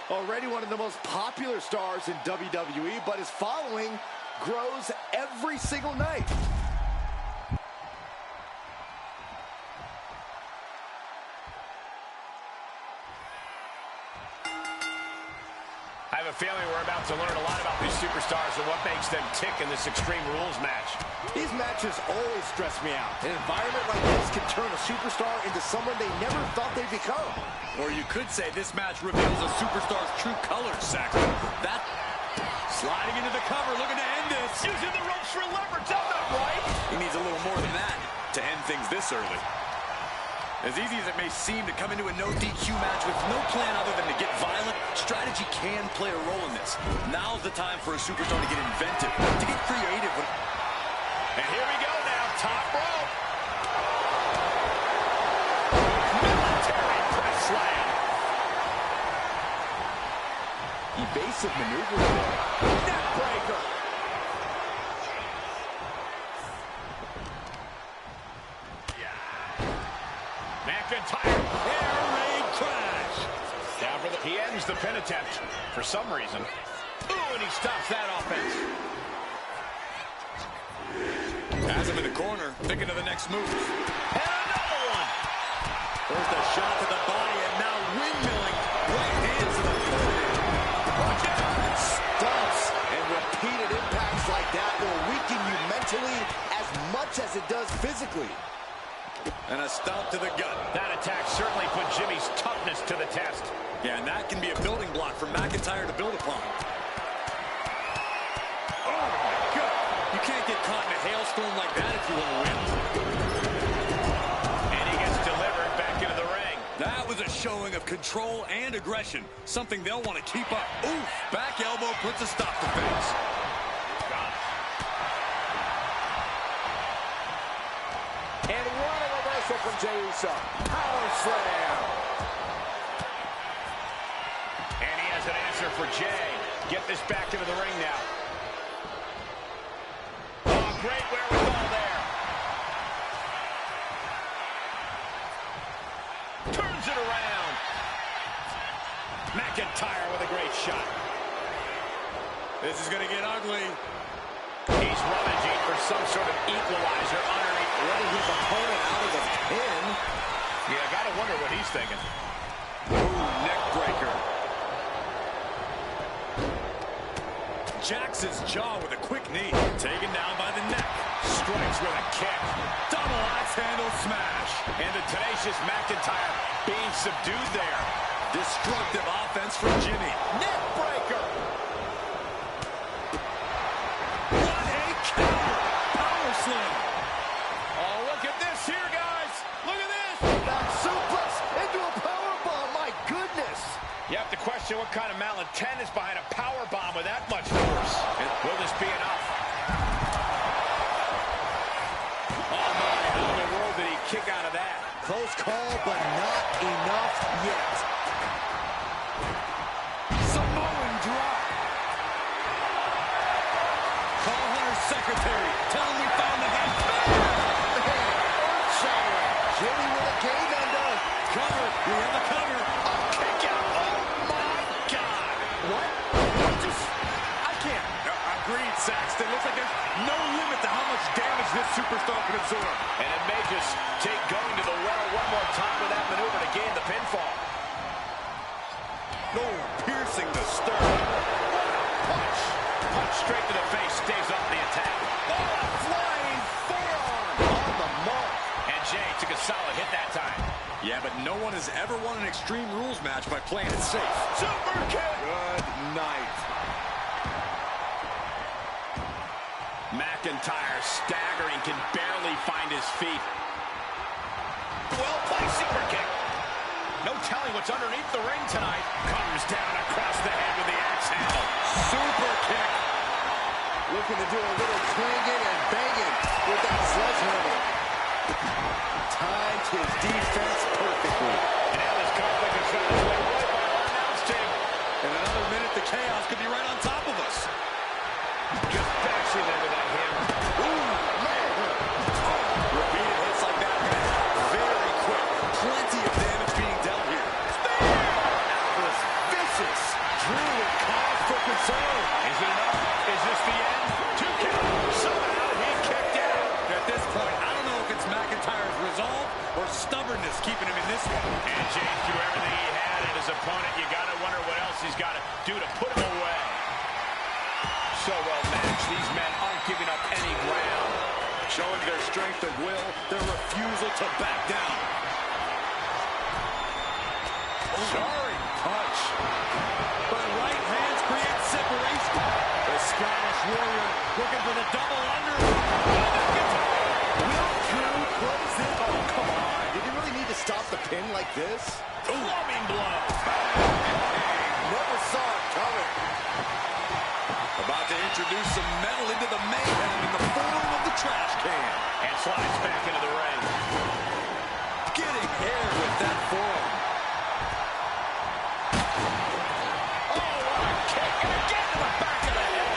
Already one of the most popular stars in WWE, but his following grows every single night. I have a feeling we're about to learn a lot about these superstars and what makes them tick in this Extreme Rules match. These matches always stress me out. An environment like this can turn a superstar into someone they never thought they'd become. Or you could say this match reveals a superstar's true colors, Saxon. That sliding into the cover, looking to end this. Using the ropes for leverage, that's not right. He needs a little more than that to end things this early. As easy as it may seem to come into a no DQ match with no plan other than to get violent, strategy can play a role in this. Now's the time for a superstar to get inventive, to get creative. And here we go now, top rope. Military press slam. Evasive maneuver there. Neck breaker. Mcintyre, air raid crash. Down for he ends the pin attempt for some reason. Ooh, and he stops that offense. Has him in the corner, thinking of the next move. And another one. First a shot to the body, and now windmilling. Right hands to the forehead. Watch out. Stomps and repeated impacts like that will weaken you mentally as much as it does physically. And a stomp to the gut. That attack certainly put Jimmy's toughness to the test. Yeah, and that can be a building block for McIntyre to build upon. Oh, my God. You can't get caught in a hailstorm like that if you want to win. And he gets delivered back into the ring. That was a showing of control and aggression, something they'll want to keep up. Oof, back elbow puts a stop to things. And what a reversal from Jey Uso. Power slam. And he has an answer for Jey. Get this back into the ring now. Oh, great wherewithal there. Turns it around. McIntyre with a great shot. This is going to get ugly. He's rummaging for some sort of equalizer underneath. Letting his opponent out of the pin. Yeah, I gotta wonder what he's thinking. Ooh, neck breaker. Jacks his jaw with a quick knee. Taken down by the neck. Strikes with a kick. Double axe handle smash. And the tenacious McIntyre being subdued there. Destructive offense from Jimmy. Neck breaker. What a counter. Power slam. Oh, look at this here, guys. Look at this. Back suplex into a powerbomb. My goodness. You have to question what kind of malintent is behind a power bomb with that much force. And will this be enough? Oh, my. How in the world did he kick out of that? Close call, but not enough yet. Samoan drop. Call Hunter's secretary. Tell him we found the game. Earth-shattering. Jimmy with a game ender. Cover. We have the cover. Kick out. Oh, my God. What? I can't. Agreed, Saxton. Looks like there's no limit to how much damage this superstar can absorb. And it may just take going to the well one more time with that maneuver to gain the pinfall. No, piercing the sternum. Punch. Punch straight to the face. Stays off the attack. Oh, a flying forearm on the mark. And Jay took a solid hit that time. Yeah, but no one has ever won an Extreme Rules match by playing it safe. Super kick. Good night. McIntyre staggering, can barely find his feet. Well-placed super kick. No telling what's underneath the ring tonight. Comes down across the head with the axe handle. Super kick. Looking to do a little clanging and banging with that sledgehammer. Timed his defense perfectly. And now this conflict is found its way right by our announce team. In another minute, the chaos could be right on top of us. Just bashing into that hammer. Ooh, man. Oh, repeated hits like that are going to happen very quick. Plenty of damage being dealt here. That was vicious. Drew with cause for concern. Is it enough? Is this the end? 2 count. Somehow he kicked out. At this point, I don't know if it's McIntyre's resolve or stubbornness keeping him in this one. And Jay threw everything he had at his opponent. You got to wonder what else he's got to do to put him away. So well matched. These men aren't giving up any ground. Showing their strength of will, their refusal to back down. Jarring punch. But right hands create separation. The Scottish Warrior looking for the double under. Will Drew close it? Oh, come on. Did he really need to stop the pin like this? Loving blow. Never saw it coming. About to introduce some metal into the mayhem in the form of the trash can. And slides back into the ring. Getting air with that forearm. Oh, what a kick. And again to the back of the head.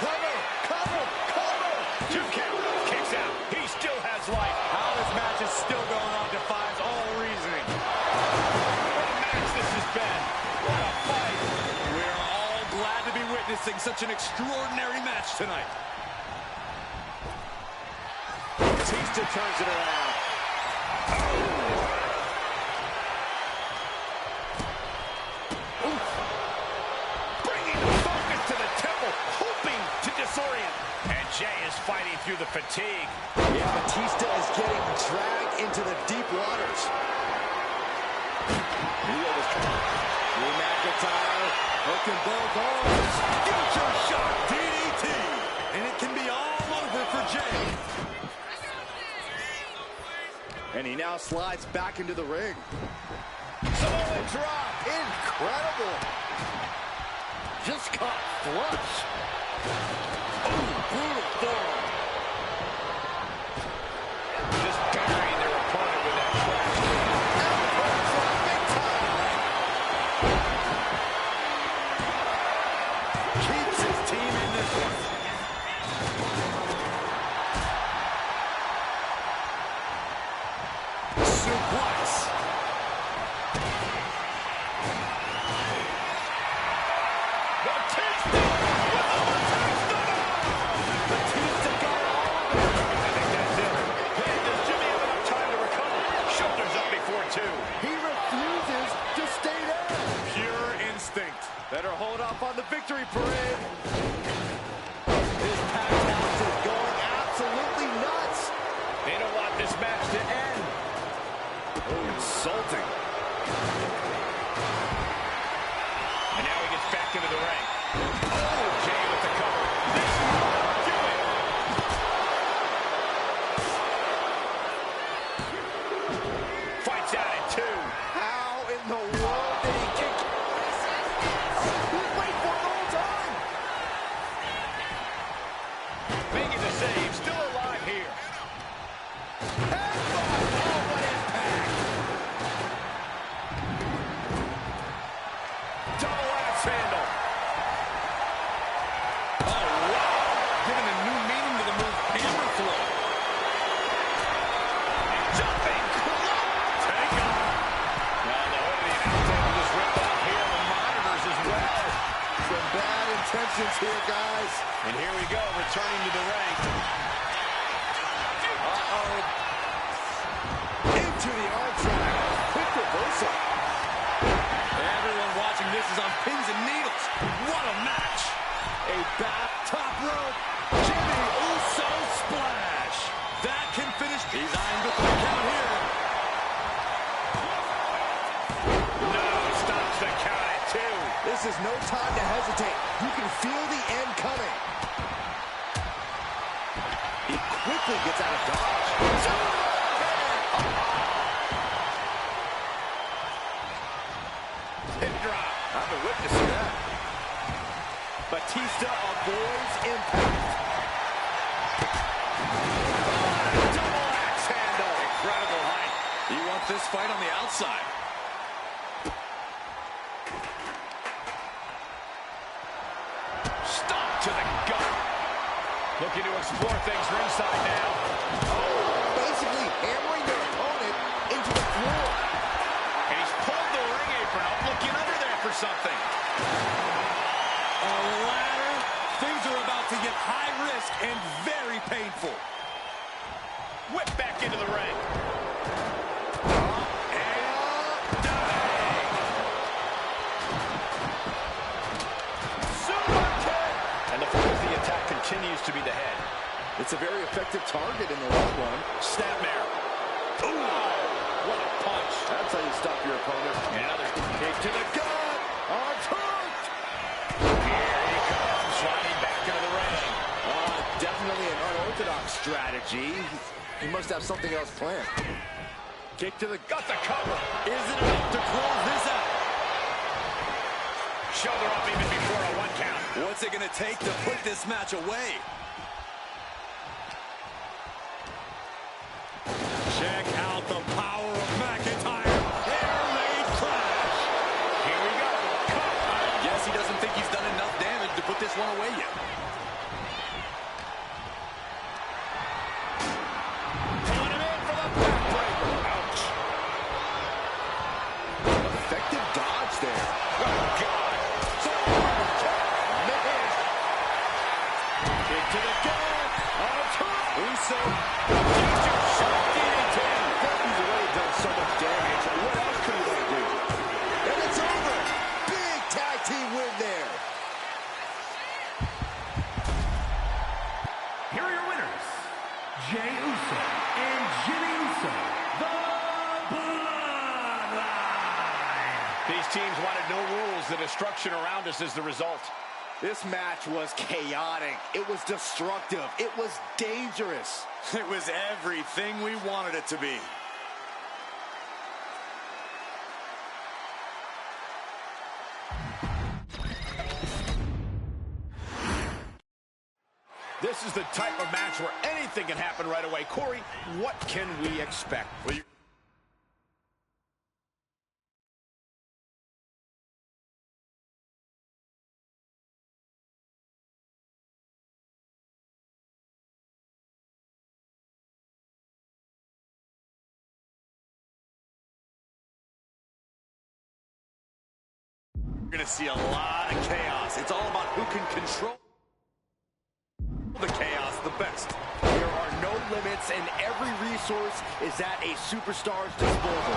Cover, cover, cover. 2 count. Kicks out. He still has life. How this match is still going on defies all reasoning. What a match this has been. What a fight. We're all glad to be witnessing such an extraordinary match tonight. Batista turns it around. Bringing the focus to the temple, hoping to disorient. And Jay is fighting through the fatigue. Yeah, Batista is getting dragged into the deep waters. Drew McIntyre hooking both arms. Future shot DDT. And it can be all over for Jay. And he now slides back into the ring. Samoan drop. Incredible. Just caught flush. Oh, brutal forearm. Just burying their opponent with that trash. Keeps his team in this one. Suplex. Batista got all of it. I think that's it. Hey, does Jimmy have enough time to recover? Shoulders up before 2. He refuses to stay down. Pure instinct. Better hold up on the victory parade. This packed house is going absolutely nuts. They don't want this match to end. Oh, insulting. And now he gets back into the ring. Oh, Jay with the cover. This will do it. Fights out at 2. How in the world did he kick? Wait for it the whole time. Making the save. Still alive here. Headbutt. Oh, what impact. Double axe handle. Oh, wow. Giving a new meaning to the move hammer throw. Jumping club. Take off. Now the hood of the announce table just ripped off here. The monitors as well. Some bad intentions here, guys. And here we go, returning to the ring. athlete gets out of dodge. Pin drop. I've been witnessing that. Batista avoids impact. Double axe handle. Incredible height. You want this fight on the outside. Stomp to the gut. Looking to explore things ringside now. Basically hammering their opponent into the floor. And he's pulled the ring apron up, looking under there for something. A ladder. Things are about to get high risk and very painful. Whip back into the ring. Continues to be the head. It's a very effective target in the long run. Snapmare. Ooh, what a punch. That's how you stop your opponent. And another kick to the gut. Arturt! Here he comes, sliding back into the ring. Definitely an unorthodox strategy. He must have something else planned. Kick to the gut, the cover. Is it enough to close this out? Shoulder up even before a 1 count. What's it going to take to put this match away? Check out the power of Mcintyre. Air raid crash. Here we go. I guess he doesn't think he's done enough damage to put this one away yet. Pulling him in for the backbreaker. Ouch. Effective dodge there. Oh, God. To the gut. Uso. He's already done so much damage. What else could he want to do? And it's over. Big tag team win there. Here are your winners, Jey Uso and Jimmy Uso, the Bloodline. These teams wanted no rules. The destruction around us is the result. This match was chaotic. It was destructive. It was dangerous. It was everything we wanted it to be. This is the type of match where anything can happen right away. Corey, what can we expect? Well, You're going to see a lot of chaos. It's all about who can control the chaos the best. There are no limits, and every resource is at a superstar's disposal.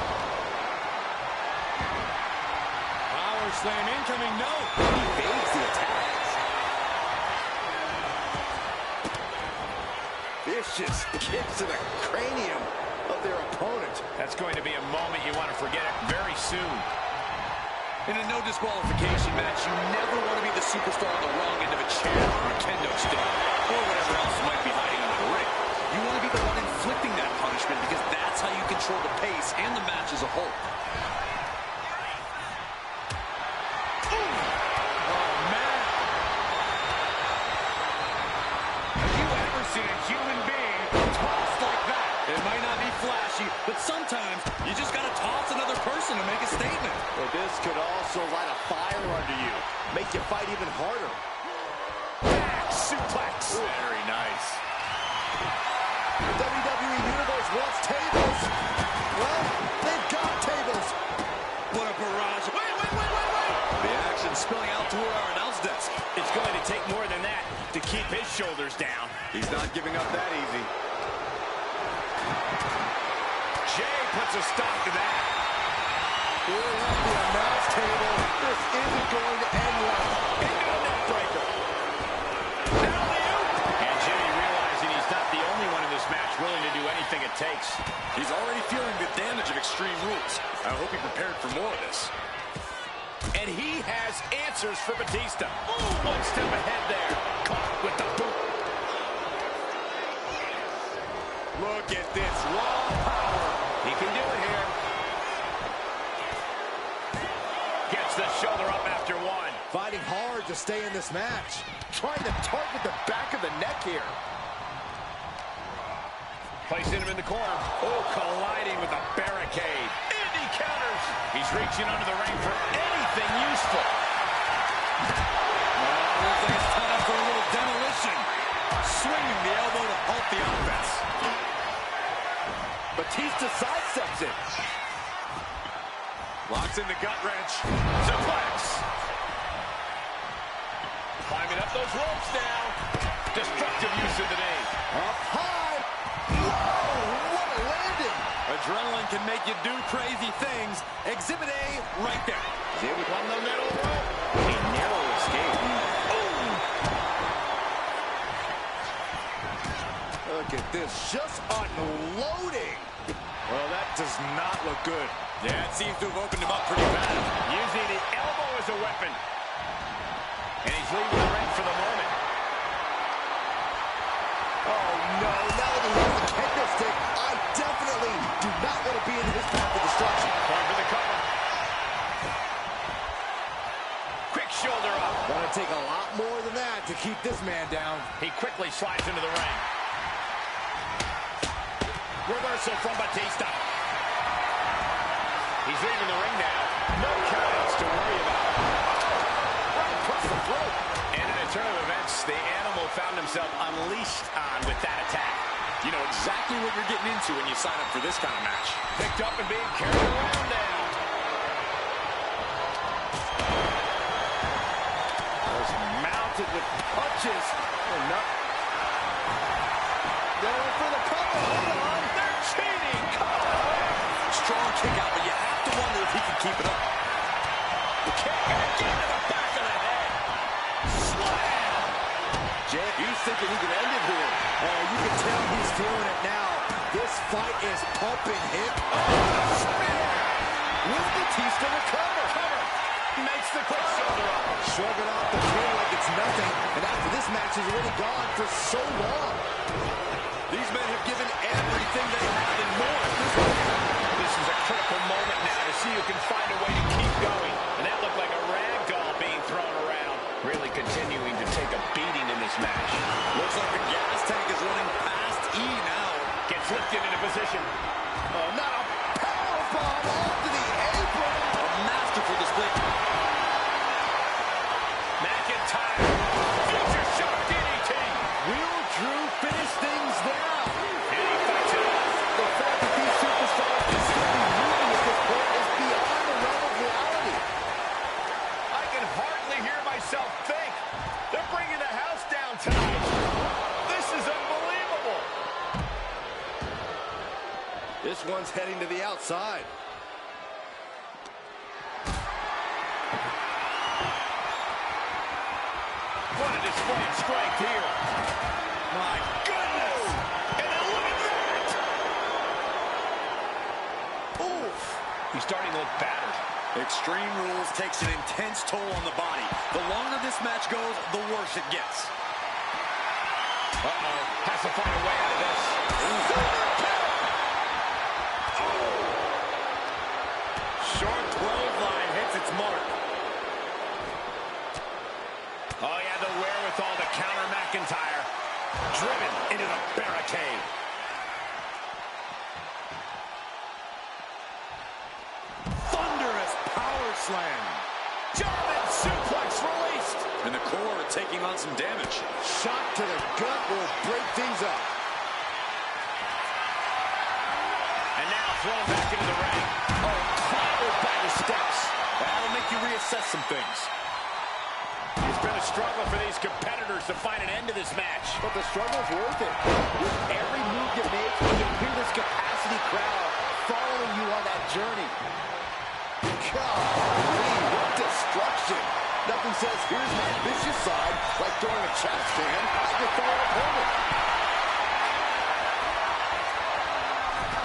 Power slam incoming, no. He evades the attacks. Vicious kicks to the cranium of their opponent. That's going to be a moment you want to forget it very soon. In a no disqualification match, you never want to be the superstar on the wrong end of a chair or a kendo stick, or whatever else might be hiding under the ring. You want to be the one inflicting that punishment because that's how you control the pace and the match as a whole. Oh, man. Have you ever seen a human being tossed like that? It might not be flashy, but sometimes you just got to toss another person to make a statement. But this could also light a fire under you, make you fight even harder. Back suplex. Very nice. The WWE Universe wants tables. Well, they've got tables. What a barrage. Wait. The action spilling out toward our announce desk. It's going to take more than that to keep his shoulders down. He's not giving up that easy. Jey puts a stop to that. We're at the announce table. This isn't going to end well. Into the neck breaker. And Jimmy realizing he's not the only one in this match willing to do anything it takes. He's already feeling the damage of Extreme Rules. I hope he prepared for more of this. And he has answers for Batista. Ooh, one step ahead there. Caught with the boot. Look at this raw power. He can do it here. Gets the shoulder up after one. Fighting hard to stay in this match. Trying to target the back of the neck here. Placing him in the corner. Oh, colliding with a barricade. And he counters. He's reaching under the ring for anything useful. Looks like it's time for a little demolition. Swinging the elbow to halt the offense. Batista sidesteps it. Locks in the gut wrench. Suplex. Climbing up those ropes now. Destructive use of the knee. Up high. Whoa, what a landing. Adrenaline can make you do crazy things. Exhibit A right there. Here we come the middle rope. A narrow escape. Look at this, just unloading. Well, that does not look good. Yeah, it seems to have opened him up pretty bad. Using the elbow as a weapon. And he's leaving the ring for the moment. Oh, no, now that he has the kendo stick, I definitely do not want to be in his path of destruction. Going for the cover. Quick shoulder up. Gonna take a lot more than that to keep this man down. He quickly slides into the ring. Reversal from Batista. He's leaving the ring now. No countouts to worry about. Right across the throat. And in a turn of events, the animal found himself unleashed on with that attack. You know exactly what you're getting into when you sign up for this kind of match. Picked up and being carried around now. Was mounted with punches. Going for the cover. Hold on. They're cheating. Come on. Strong kick out, but you have to wonder if he can keep it up. Kick and again to the back of the head. Slam. Jay, he's thinking he can end it here. Oh, you can tell he's feeling it now. This fight is pumping him. Oh, spear. Will Batista recover? Makes the quick shoulder up. Shrugging off the pain like it's nothing. And after this match is already gone for so long. These men have given everything they have and more. This is a critical moment now to see who can find a way to keep going. And that looked like a rag doll being thrown around. Really continuing to take a beating in this match. Looks like the gas tank is running past E now. Gets lifted into position. Oh, not a powerbomb onto the apron. A masterful display. Mcintyre. Future shock DDT. Will Drew finish things now? And he fights it off. The fact that these superstars can still be moving at this point is beyond the realm of reality. I can hardly hear myself think. They're bringing the house down tonight. This is unbelievable. This one's heading to the outside. What a display of strength here. My goodness. And then look at that. Oof. He's starting to look battered. Extreme Rules takes an intense toll on the body. The longer this match goes, the worse it gets. Uh-oh. Has to find a way out of this. Short clothesline hits its mark. Oh, he had the wherewithal to counter McIntyre. Driven into the barricade. Thunderous power slam. German suplex released. And the core taking on some damage. Shot to the gut will break things up. And now thrown back into the ring. Oh, clobbered by the steps. That'll make you reassess some things. It's been a struggle for these competitors to find an end to this match. But the struggle's worth it. With every move you make, you hear this capacity crowd following you on that journey. Golly, what destruction. Nothing says, here's my vicious side, like throwing a chest stand at your fellow opponent.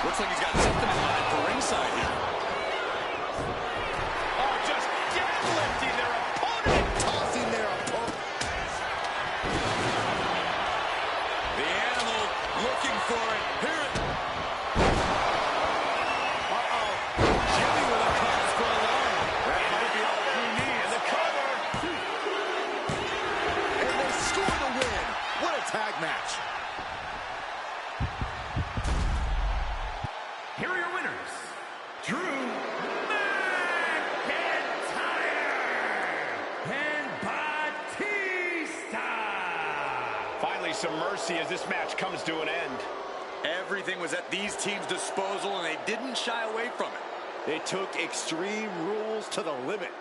Looks like he's got something in mind for ringside here. Oh, just deadlifting their opponent. Tossing their opponent. The animal looking for it. Here here are your winners, Drew McIntyre and Batista. Finally, some mercy as this match comes to an end. Everything was at these teams' disposal, and they didn't shy away from it. They took Extreme Rules to the limit.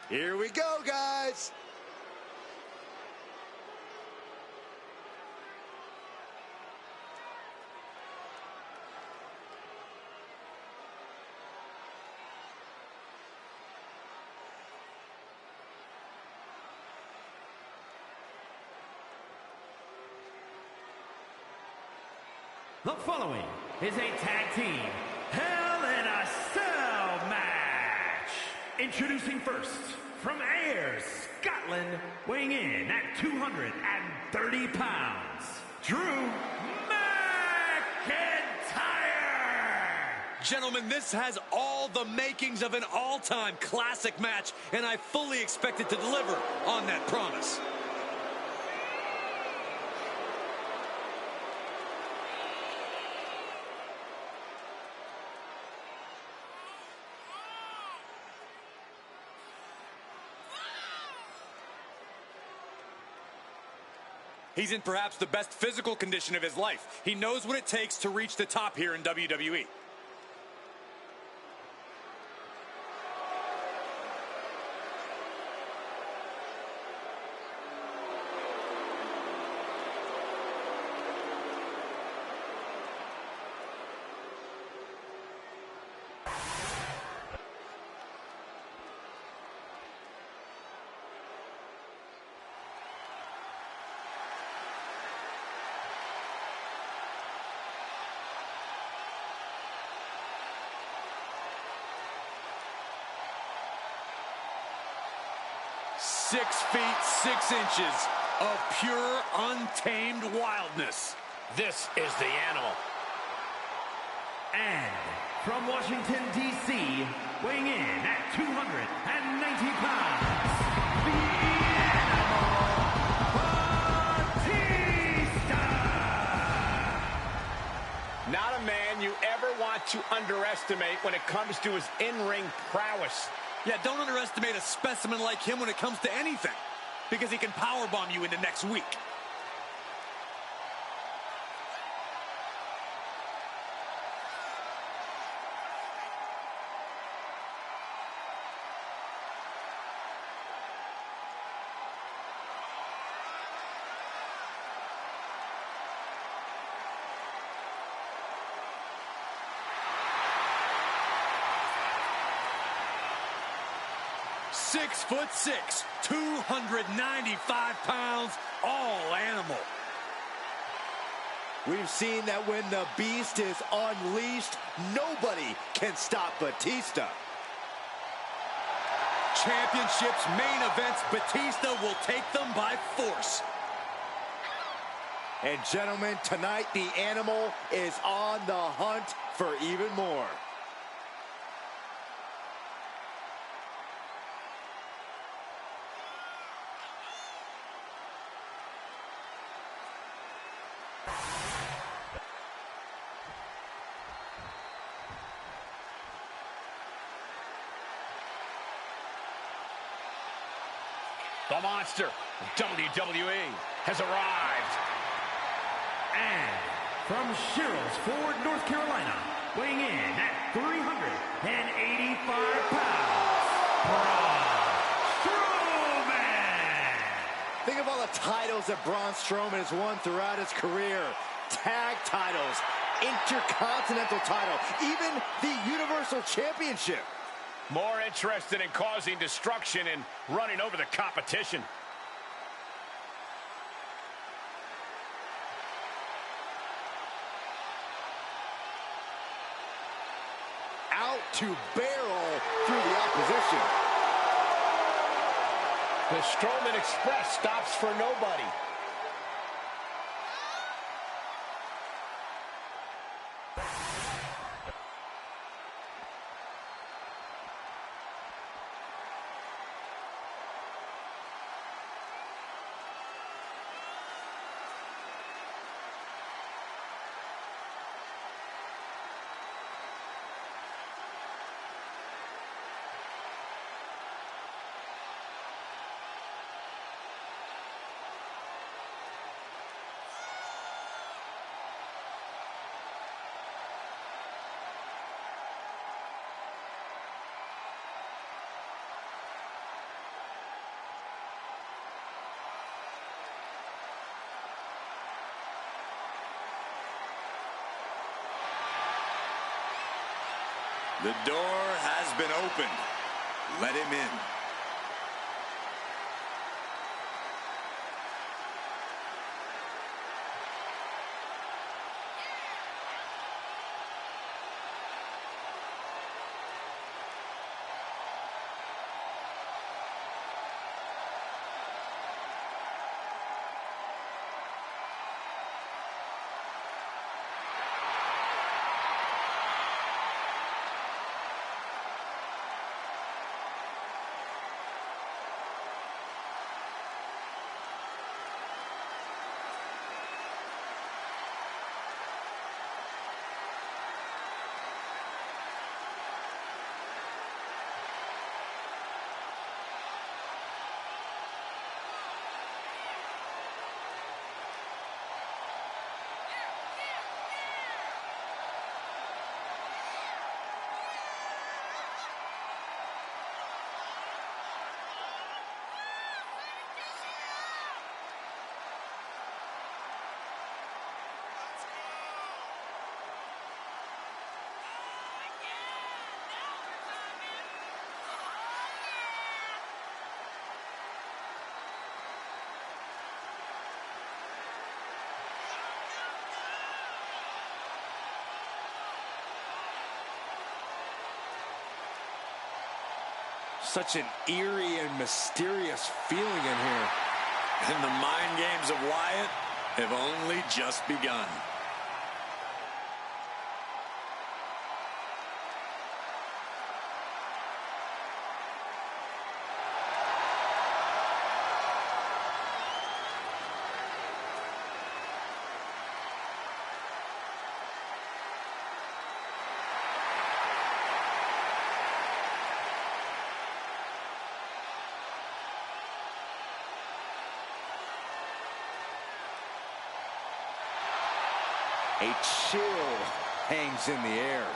Here we go, guys. The following is a tag team Hell in a Cell match. Introducing first, from Ayr, Scotland, weighing in at 230 pounds, Drew McIntyre. Gentlemen, this has all the makings of an all-time classic match, and I fully expect it to deliver on that promise. He's in perhaps the best physical condition of his life. He knows what it takes to reach the top here in WWE. "6 feet 6 inches of pure, untamed wildness." This is the animal. And from Washington, D.C., weighing in at 290 pounds, the Animal Batista! Not a man you ever want to underestimate when it comes to his in-ring prowess. Yeah, don't underestimate a specimen like him when it comes to anything, because he can powerbomb you into next week. 6'6", 295 pounds, all animal. We've seen that when the beast is unleashed, nobody can stop Batista. Championships, main events, Batista will take them by force. And gentlemen, tonight the animal is on the hunt for even more. The monster of WWE has arrived. And from Sherrills Ford, North Carolina, weighing in at 385 pounds, Braun Strowman. Think of all the titles that Braun Strowman has won throughout his career. Tag titles, Intercontinental title, even the Universal Championship. More interested in causing destruction and running over the competition. Out to barrel through the opposition. The Strowman Express stops for nobody. The door has been opened. Let him in. Such an eerie and mysterious feeling in here. And the mind games of Wyatt have only just begun. A chill hangs in the air.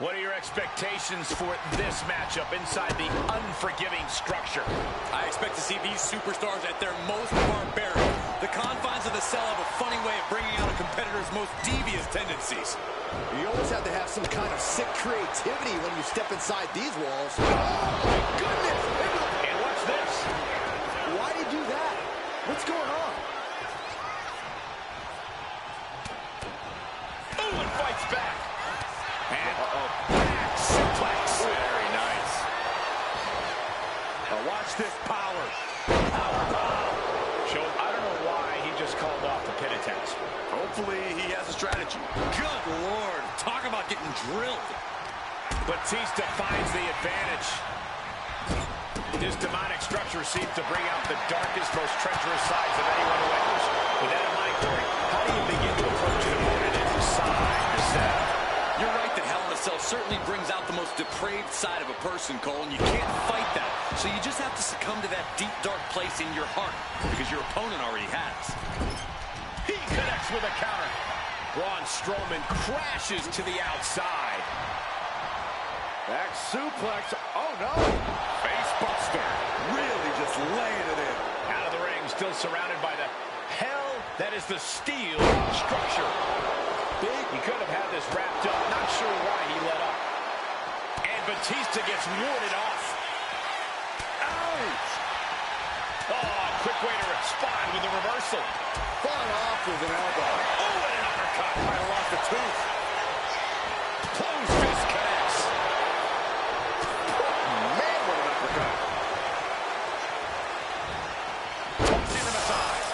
What are your expectations for this matchup inside the unforgiving structure? I expect to see these superstars at their most barbaric. The confines of the cell have a funny way of bringing out a competitor's most devious tendencies. You always have to have some kind of sick creativity when you step inside these walls. Oh, my goodness! And watch this. Why did he do that? What's going on? Ooh, and fights back. And back suplex. Very nice. Now watch this power. I don't know why he just called off the pin attempts. Hopefully he has a strategy. Good Lord. Talk about getting drilled. Batista finds the advantage. This demonic structure seems to bring out the darkest, most treacherous sides of anyone who enters. With that in mind, Corey, how do you begin to approach an opponent inside the cell? You're right that Hell in a Cell certainly brings out the most depraved side of a person, Cole, and you can't fight that. So you just have to succumb to that deep, dark place in your heart, because your opponent already has. He connects with a counter. Braun Strowman crashes to the outside. Back suplex. Oh, no. Face buster. Really just laying it in. Out of the ring, still surrounded by the hell that is the steel structure. He could have had this wrapped up. Not sure why he let up. And Batista gets warded off. Ouch! Oh, quick way to respond with a reversal. Fought off with an elbow. Oh, and an uppercut. Might have lost a tooth. Closed fist connects. Man, what an uppercut. Tossed into the side.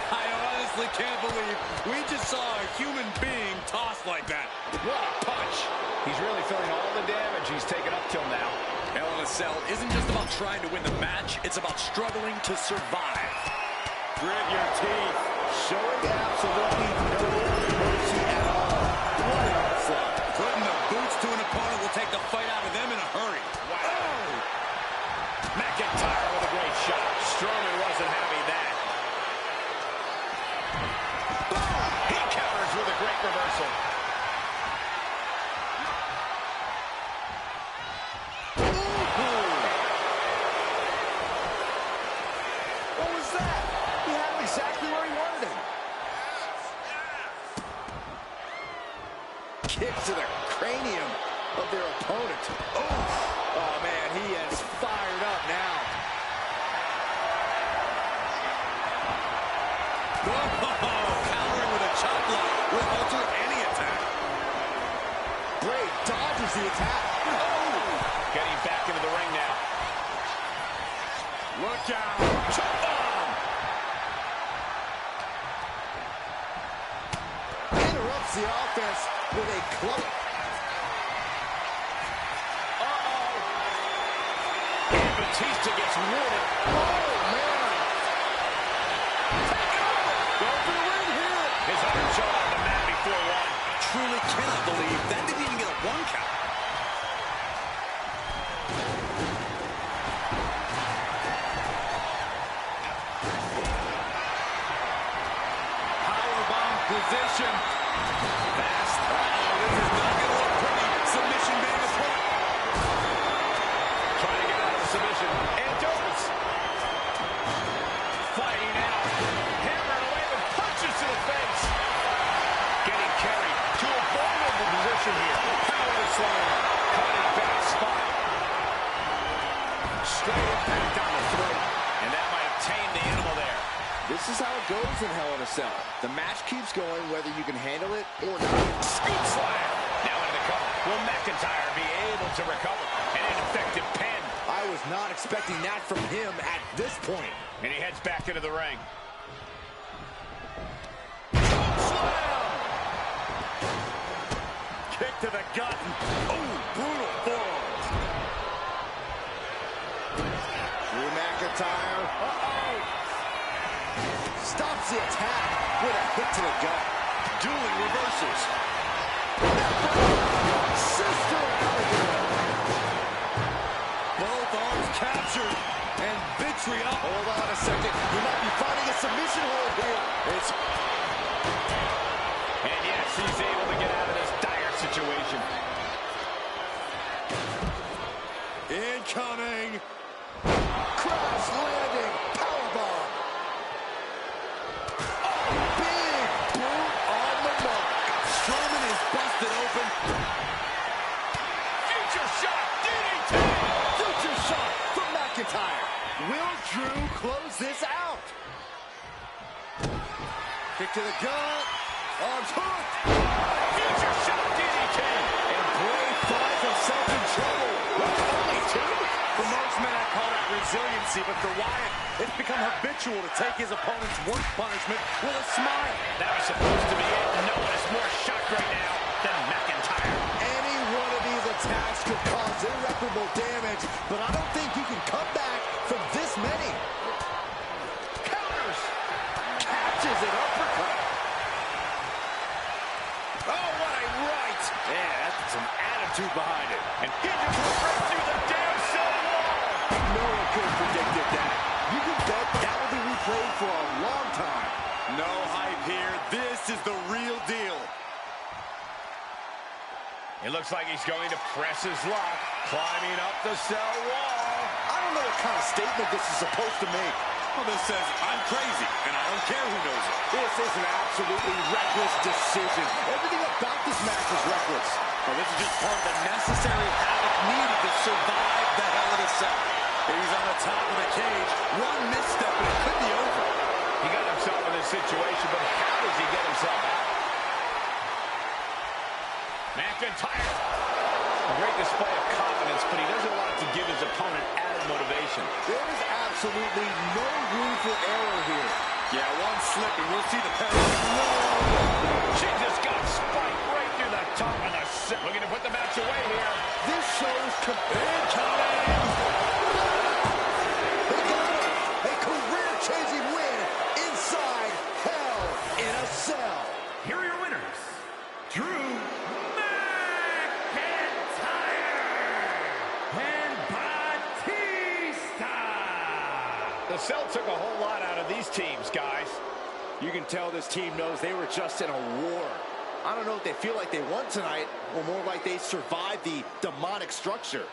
I honestly can't believe we just saw a human being tossed like that. What a punch. He's really feeling all the damage he's taken up till now. Hell in a Cell isn't just about trying to win the match, it's about struggling to survive. Grit your teeth. Showing absolutely no mercy at all. What an onslaught. Putting the boots to an opponent will take the fight out of them in a hurry. Wow. Mcintyre with a great shot. Strowman wasn't having that. Boom! He counters with a great reversal. What was that? He had him exactly where he wanted him. Kick to the cranium of their opponent. Oh, man, he is fired up now. Countering with a chop block will alter any attack. Bray dodges the attack. Getting back into the ring now. Look out. Chop bomb. Interrupts the offense with a club. And Batista gets warded. Oh, man. Go for the win here. His arm shot on the mat before one. Truly cannot believe that didn't even get a one count. Powerbomb position. Fast. This is not going to look pretty. Submission being applied. Trying to get out of the submission. And does. Fighting out. Hammering away with punches to the face. Getting carried to a vulnerable position here. Power slam. Caught in a bad spot. Straight impact on the throat. And that might have tamed the animal there. This is how it goes in Hell in a Cell. The match keeps going whether you can handle it or not. Scoop slam. Now into the cover. Will McIntyre be able to recover? An ineffective pin. I was not expecting that from him at this point. And he heads back into the ring. Kick to the gut. Oh, brutal forearm. Drew McIntyre. Stops the attack with a hit to the gut. Dueling reversals. Sister Alligator. Both arms captured. And vitriol. Hold on a second. He might be finding a submission hold here. And yes, he's able to get out of this dire situation. Incoming. Crash landing. Powerbomb. Oh, big boot on the mark. Strowman is busted open. Future shot, DDT! Future shot from McIntyre. Will Drew close this out? Kick to the gut. Arms hooked. Future shot, DDT! And Bray finds himself in trouble. What, only two? For most men, I call that resiliency, but for Wyatt, it's become habitual to take his opponent's work punishment with a smile. That was supposed to be it. No one is more shocked right now than McIntyre. Any one of these attacks could cause irreparable damage, but I don't think you can come back from this many. Counters! Catches an uppercut. Oh, what a right! Yeah, that's some attitude behind it. And he just went right through the damn cell wall! No one could have predicted that. You can bet that will be replayed for a long time. No hype here. This is the real deal. It looks like he's going to press his luck, climbing up the cell wall. I don't know what kind of statement this is supposed to make. Well, this says, I'm crazy, and I don't care who knows it. This is an absolutely reckless decision. Everything about this match is reckless. Well, this is just part of the necessary havoc needed to survive the Hell in a Cell. He's on the top of the cage. One misstep, and it could be over. He got himself in this situation, but how does he get himself out? McIntyre. A great display of confidence, but he doesn't want to give his opponent added motivation. There is absolutely no room for error here. Yeah, one slip, and we'll see the pair. She just got spiked right through the top of the set. Looking to put the match away here. This shows incoming. They got it. A career-changing win inside Hell in a Cell. Here are your winners, Drew and Batista. The Cell took a whole lot out of these teams, guys. You can tell this team knows they were just in a war. I don't know if they feel like they won tonight, or more like they survived the demonic structure.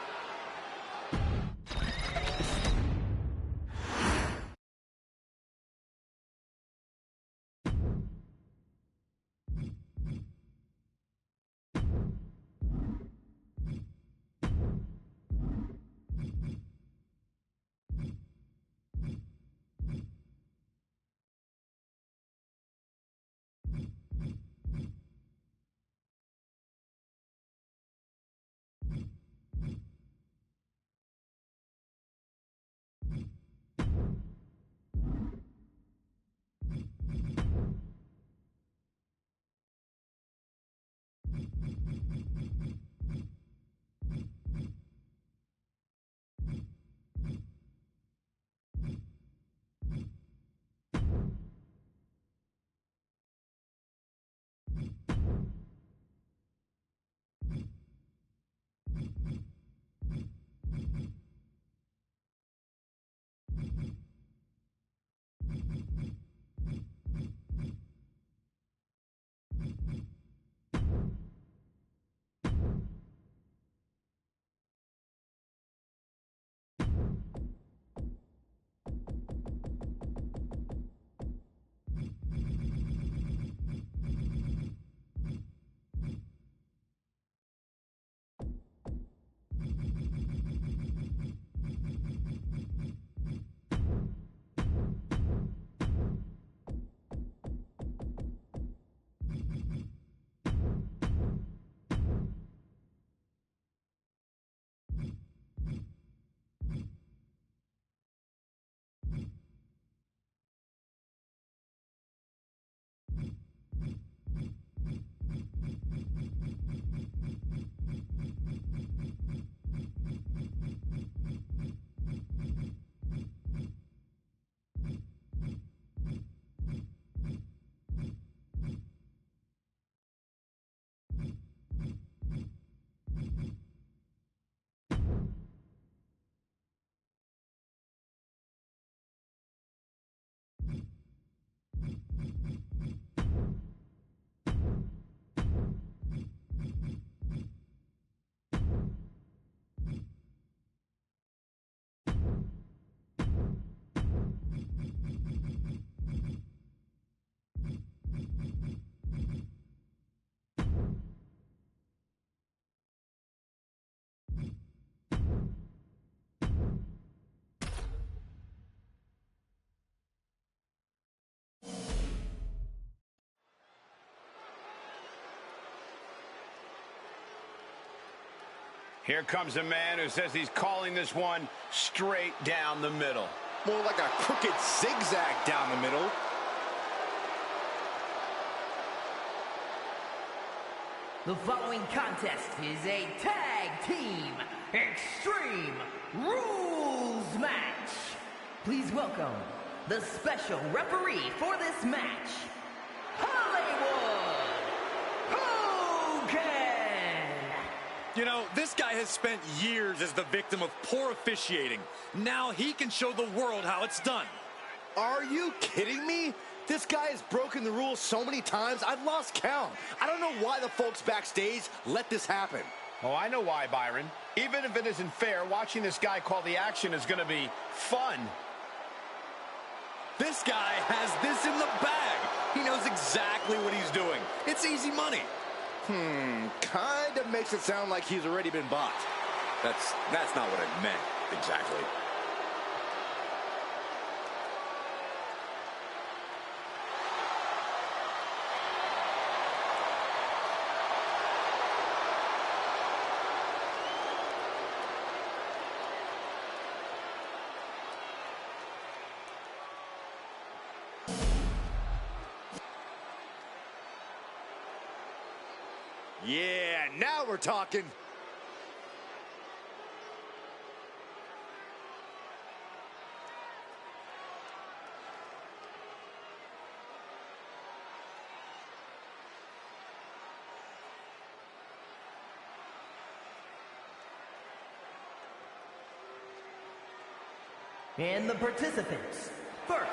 Here comes a man who says he's calling this one straight down the middle. More like a crooked zigzag down the middle. The following contest is a tag team extreme rules match. Please welcome the special referee for this match, Hollywood Hogan. You know, this guy has spent years as the victim of poor officiating. Now he can show the world how it's done. Are you kidding me? This guy has broken the rules so many times, I've lost count. I don't know why the folks backstage let this happen. Oh, I know why, Byron. Even if it isn't fair, watching this guy call the action is going to be fun. This guy has this in the bag. He knows exactly what he's doing. It's easy money. Kind of makes it sound like he's already been bought. That's not what I meant exactly. Yeah, now we're talking. And the participants, first,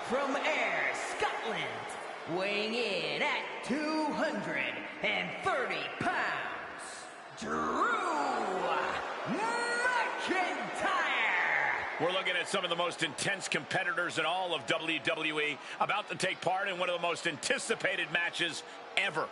from Ayr, Scotland, weighing in at 230 pounds, Drew Mcintyre. We're looking at some of the most intense competitors in all of WWE about to take part in one of the most anticipated matches ever.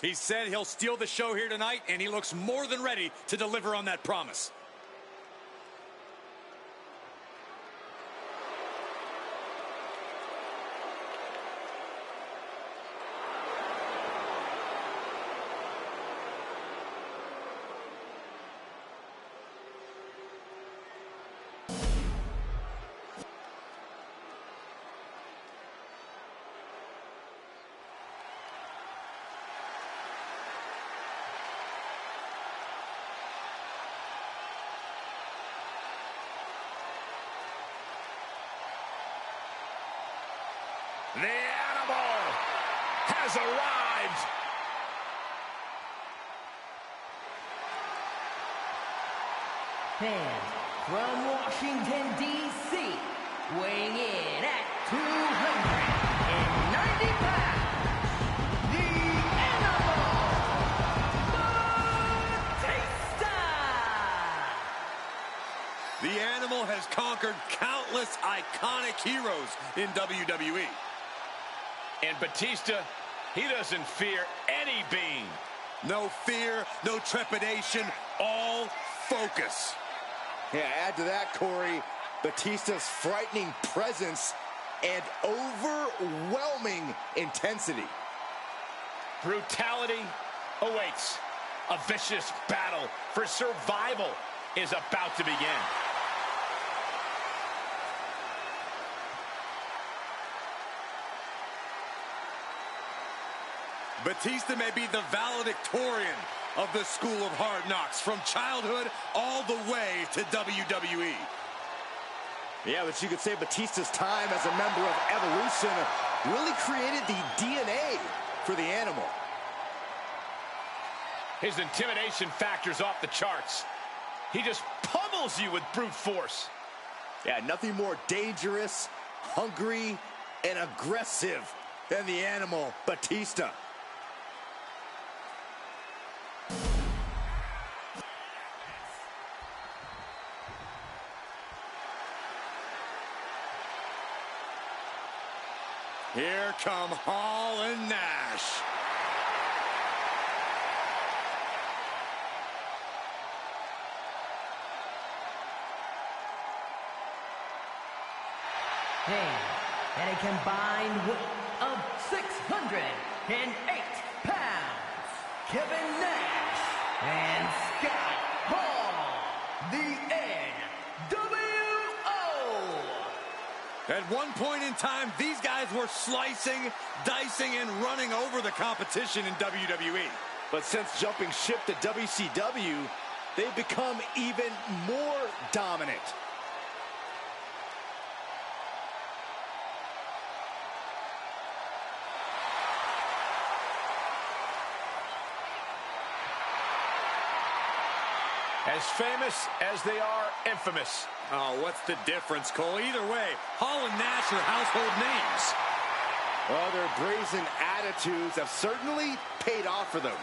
He said he'll steal the show here tonight, and he looks more than ready to deliver on that promise. The animal has arrived. And from Washington, D.C., weighing in at 290 pounds, the Animal, Batista! The Animal has conquered countless iconic heroes in WWE. And Batista, he doesn't fear any being. No fear, no trepidation, all focus. Yeah, add to that, Corey, Batista's frightening presence and overwhelming intensity. Brutality awaits. A vicious battle for survival is about to begin. Batista may be the valedictorian of the School of Hard Knocks, from childhood all the way to WWE. Yeah, but you could say Batista's time as a member of Evolution really created the DNA for the Animal. His intimidation factor's off the charts. He just pummels you with brute force. Yeah, nothing more dangerous, hungry, and aggressive than the Animal, Batista. Here come Hall and Nash. And a combined weight of 608 pounds, Kevin Nash and Scott Hall, the NWO. At one point in time, these guys were slicing, dicing, and running over the competition in WWE. But since jumping ship to WCW, they've become even more dominant. As famous as they are infamous. Oh, what's the difference, Cole? Either way, Hall and Nash are household names. Well, their brazen attitudes have certainly paid off for them.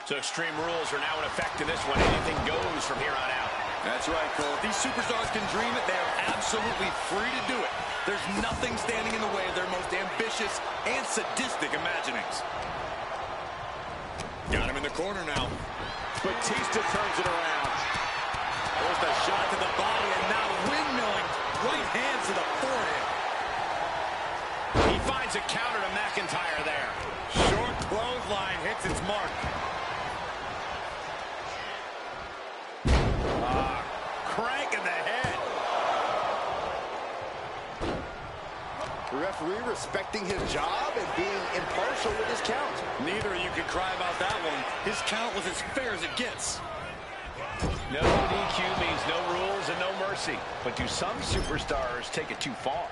So Extreme Rules are now in effect in this one. Anything goes from here on out. That's right, Cole. If these superstars can dream it, they are absolutely free to do it. There's nothing standing in the way of their most ambitious and sadistic imaginings. Got him in the corner now. Batista turns it around. There's the shot to the body, and now windmilling right hand to the forehead. He finds a counter to Mcintyre there. Short clothesline hits its mark. Crank in the head. The referee respecting his job and being impartial with his count. Neither of you can cry about that one. His count was as fair as it gets. No DQ means no rules and no mercy. But do some superstars take it too far?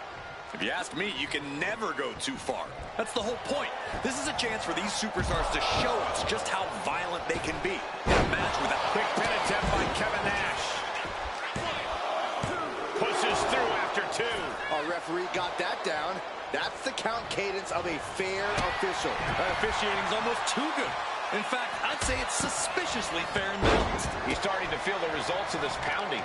If you ask me, you can never go too far. That's the whole point. This is a chance for these superstars to show us just how violent they can be in a match with a Quick pin attempt by Kevin Nash. Pushes through after two. Our referee got that down. That's the count cadence of a fair official. That officiating's almost too good. In fact, I'd say it's suspiciously fair and balanced. He's starting to feel the results of this pounding.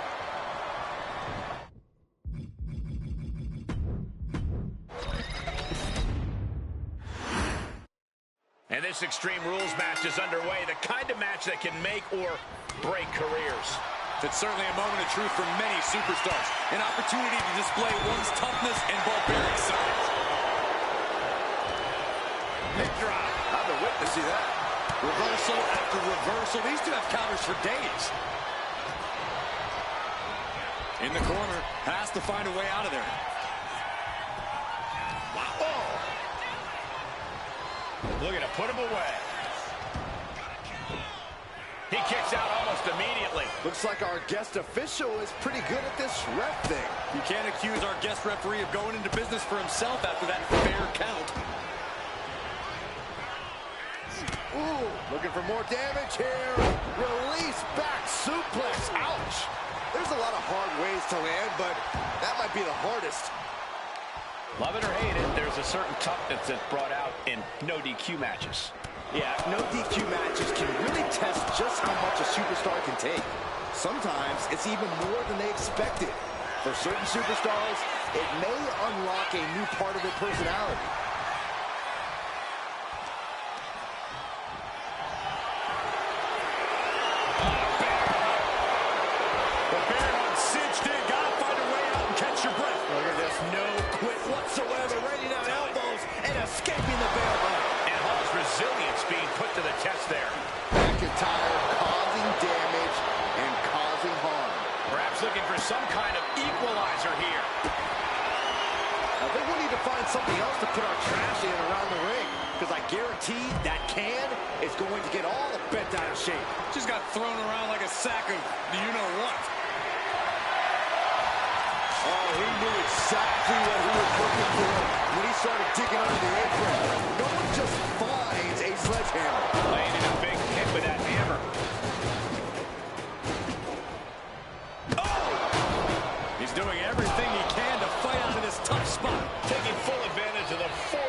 And this Extreme Rules match is underway, the kind of match that can make or break careers. It's certainly a moment of truth for many superstars. An opportunity to display one's toughness and barbaric side. Big drop. I've been witnessing that. Reversal after reversal. These two have counters for days. In the corner. Has to find a way out of there. Wow. Looking to put him away. He kicks out almost immediately. Looks like our guest official is pretty good at this ref thing. You can't accuse our guest referee of going into business for himself after that fair count. Ooh, looking for more damage here. Release back suplex. Ouch. There's a lot of hard ways to land, but that might be the hardest. Love it or hate it, there's a certain toughness that's brought out in no DQ matches. Yeah, no DQ matches can really test just how much a superstar can take. Sometimes it's even more than they expected. For certain superstars, it may unlock a new part of their personality. The bear hug cinched in. Gotta find a way out and catch your breath. Look at this, no quit whatsoever. Raining down elbows and escaping the bear hug. And Hall's resilience being put to the test there. Mcintyre causing damage and causing harm. Perhaps looking for some kind of equalizer here. I think we need to find something else to put our trash in around the ring, because I guarantee that can is going to get all bent out of shape. Just got thrown around like a sack of you-know-what. Oh, he knew exactly what he was looking for when he started digging under the apron. No one just finds a sledgehammer. Laying in a big hit with that hammer. He's doing everything he can to fight out of this tough spot. Taking full advantage of the 4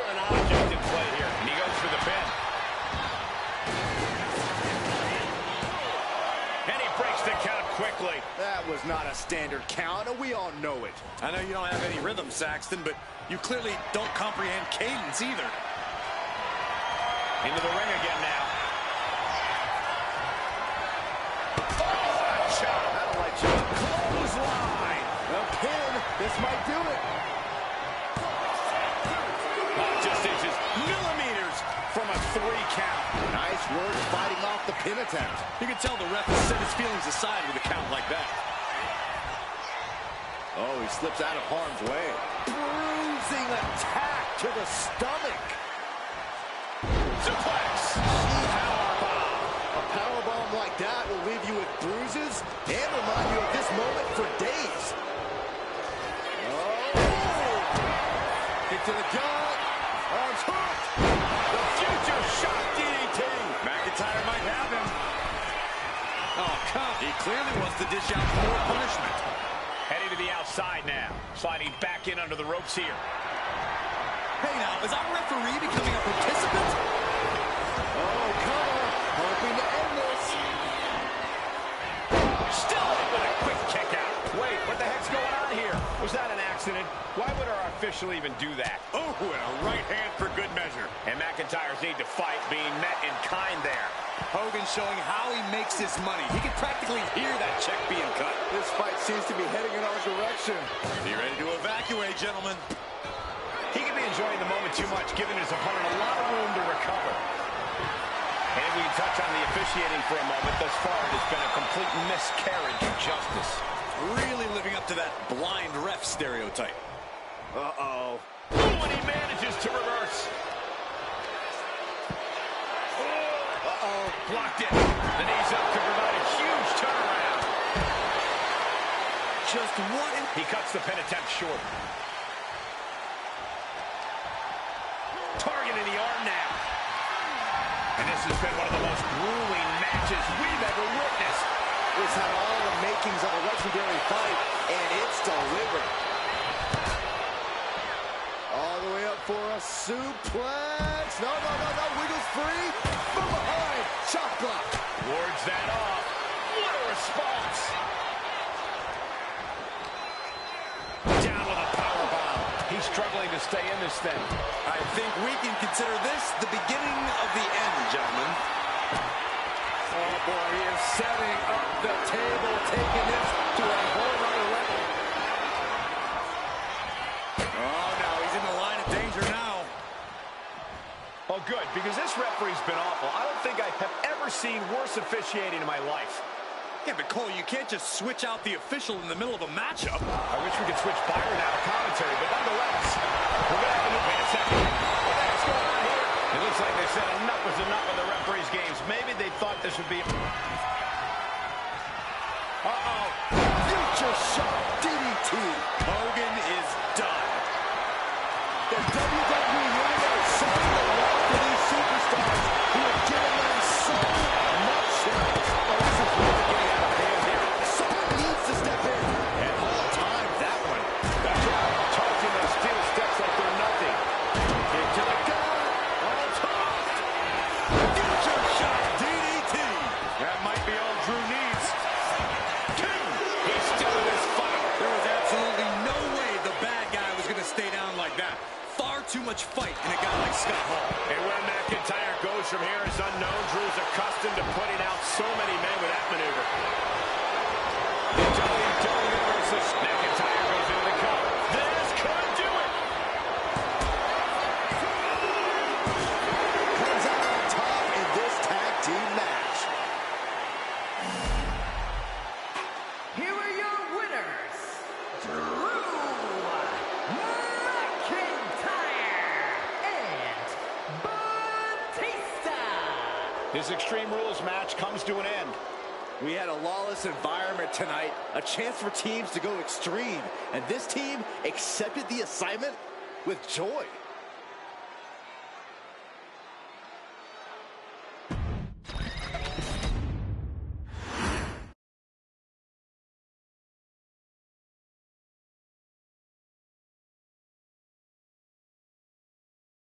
quickly. That was not a standard count, and we all know it. I know you don't have any rhythm, Saxton, but you clearly don't comprehend cadence either. Into the ring again now. That'll light you up. Clothesline. A pin. This might do it. Just inches, millimeters from a 3 count. Nice work fighting off the pin attempt. You can tell the ref has set his feelings aside with a count like that. Oh, he slips out of harm's way. Bruising attack to the stomach. Suplex. Powerbomb. A powerbomb like that will leave you with bruises and remind you of this moment for days. Oh! Kick to the gut. Arms hooked. The future shock DDT. McIntyre might have him. Oh, come. He clearly wants to dish out more punishment. Heading to the outside now. Sliding back in under the ropes here. Hey, now, is our referee becoming a participant? Oh, cover. Hoping to end this. Still in with a quick kick out. Wait, what the heck's going on here? Was that an accident? Why would our official even do that? Oh, and a right hand for good measure. And McIntyre's need to fight being met in kind there. Hogan showing how he makes his money. He can practically hear that check being cut. This fight seems to be heading in our direction. Be ready to evacuate, gentlemen. He could be enjoying the moment too much, giving his opponent a lot of room to recover. And if we can touch on the officiating for a moment, thus far it has been a complete miscarriage of justice. Really living up to that blind ref stereotype. Uh-oh. And he manages to reverse. Uh-oh, blocked it. The knees up to provide a huge turnaround. Just what? He cuts the pin attempt short. Targeting the arm now. And this has been one of the most grueling matches we've ever witnessed. This had all the makings of a legendary fight, and it's delivered. All the way up for a suplex. No. Wiggles free. From behind. Shot block. Wards that off. What a response. Down with a powerbomb. He's struggling to stay in this thing. I think we can consider this the beginning of the end, gentlemen. Oh, boy, he is setting up the table, taking this to a whole other level. Oh, no, he's in the line of danger now. Oh, good, because this referee's been awful. I don't think I have ever seen worse officiating in my life. Yeah, but Cole, you can't just switch out the official in the middle of a matchup. I wish we could switch Byron out of commentary, but nonetheless, we're going to have to look at a second. What the heck's going on here? It looks like they said enough was enough of the referee's games. Maybe they thought this would be... Uh-oh. Future shock DDT. Hogan is done. The WWE Universe showing the love for these superstars who have given them so much service. Oh, this is really getting out of hand here. Someone needs to step in. And all time that one. That's right. Charging those steel steps like they're nothing. Kick to the gut. On top. Future shot DDT. That might be all Drew needs. He's still in this fight. There was absolutely no way the bad guy was going to stay down like that. Far too much fight in a guy like Scott Hall. And where McIntyre goes from here is unknown. Drew's accustomed to putting out so many men with that maneuver. The WWE Universe, McIntyre goes into the cover. This could do it. Comes out on top in this tag team match. Here are your winners, Drew McIntyre and Batista. This Extreme Rules match comes to an end. We had a lawless environment tonight, a chance for teams to go extreme, and this team accepted the assignment with joy.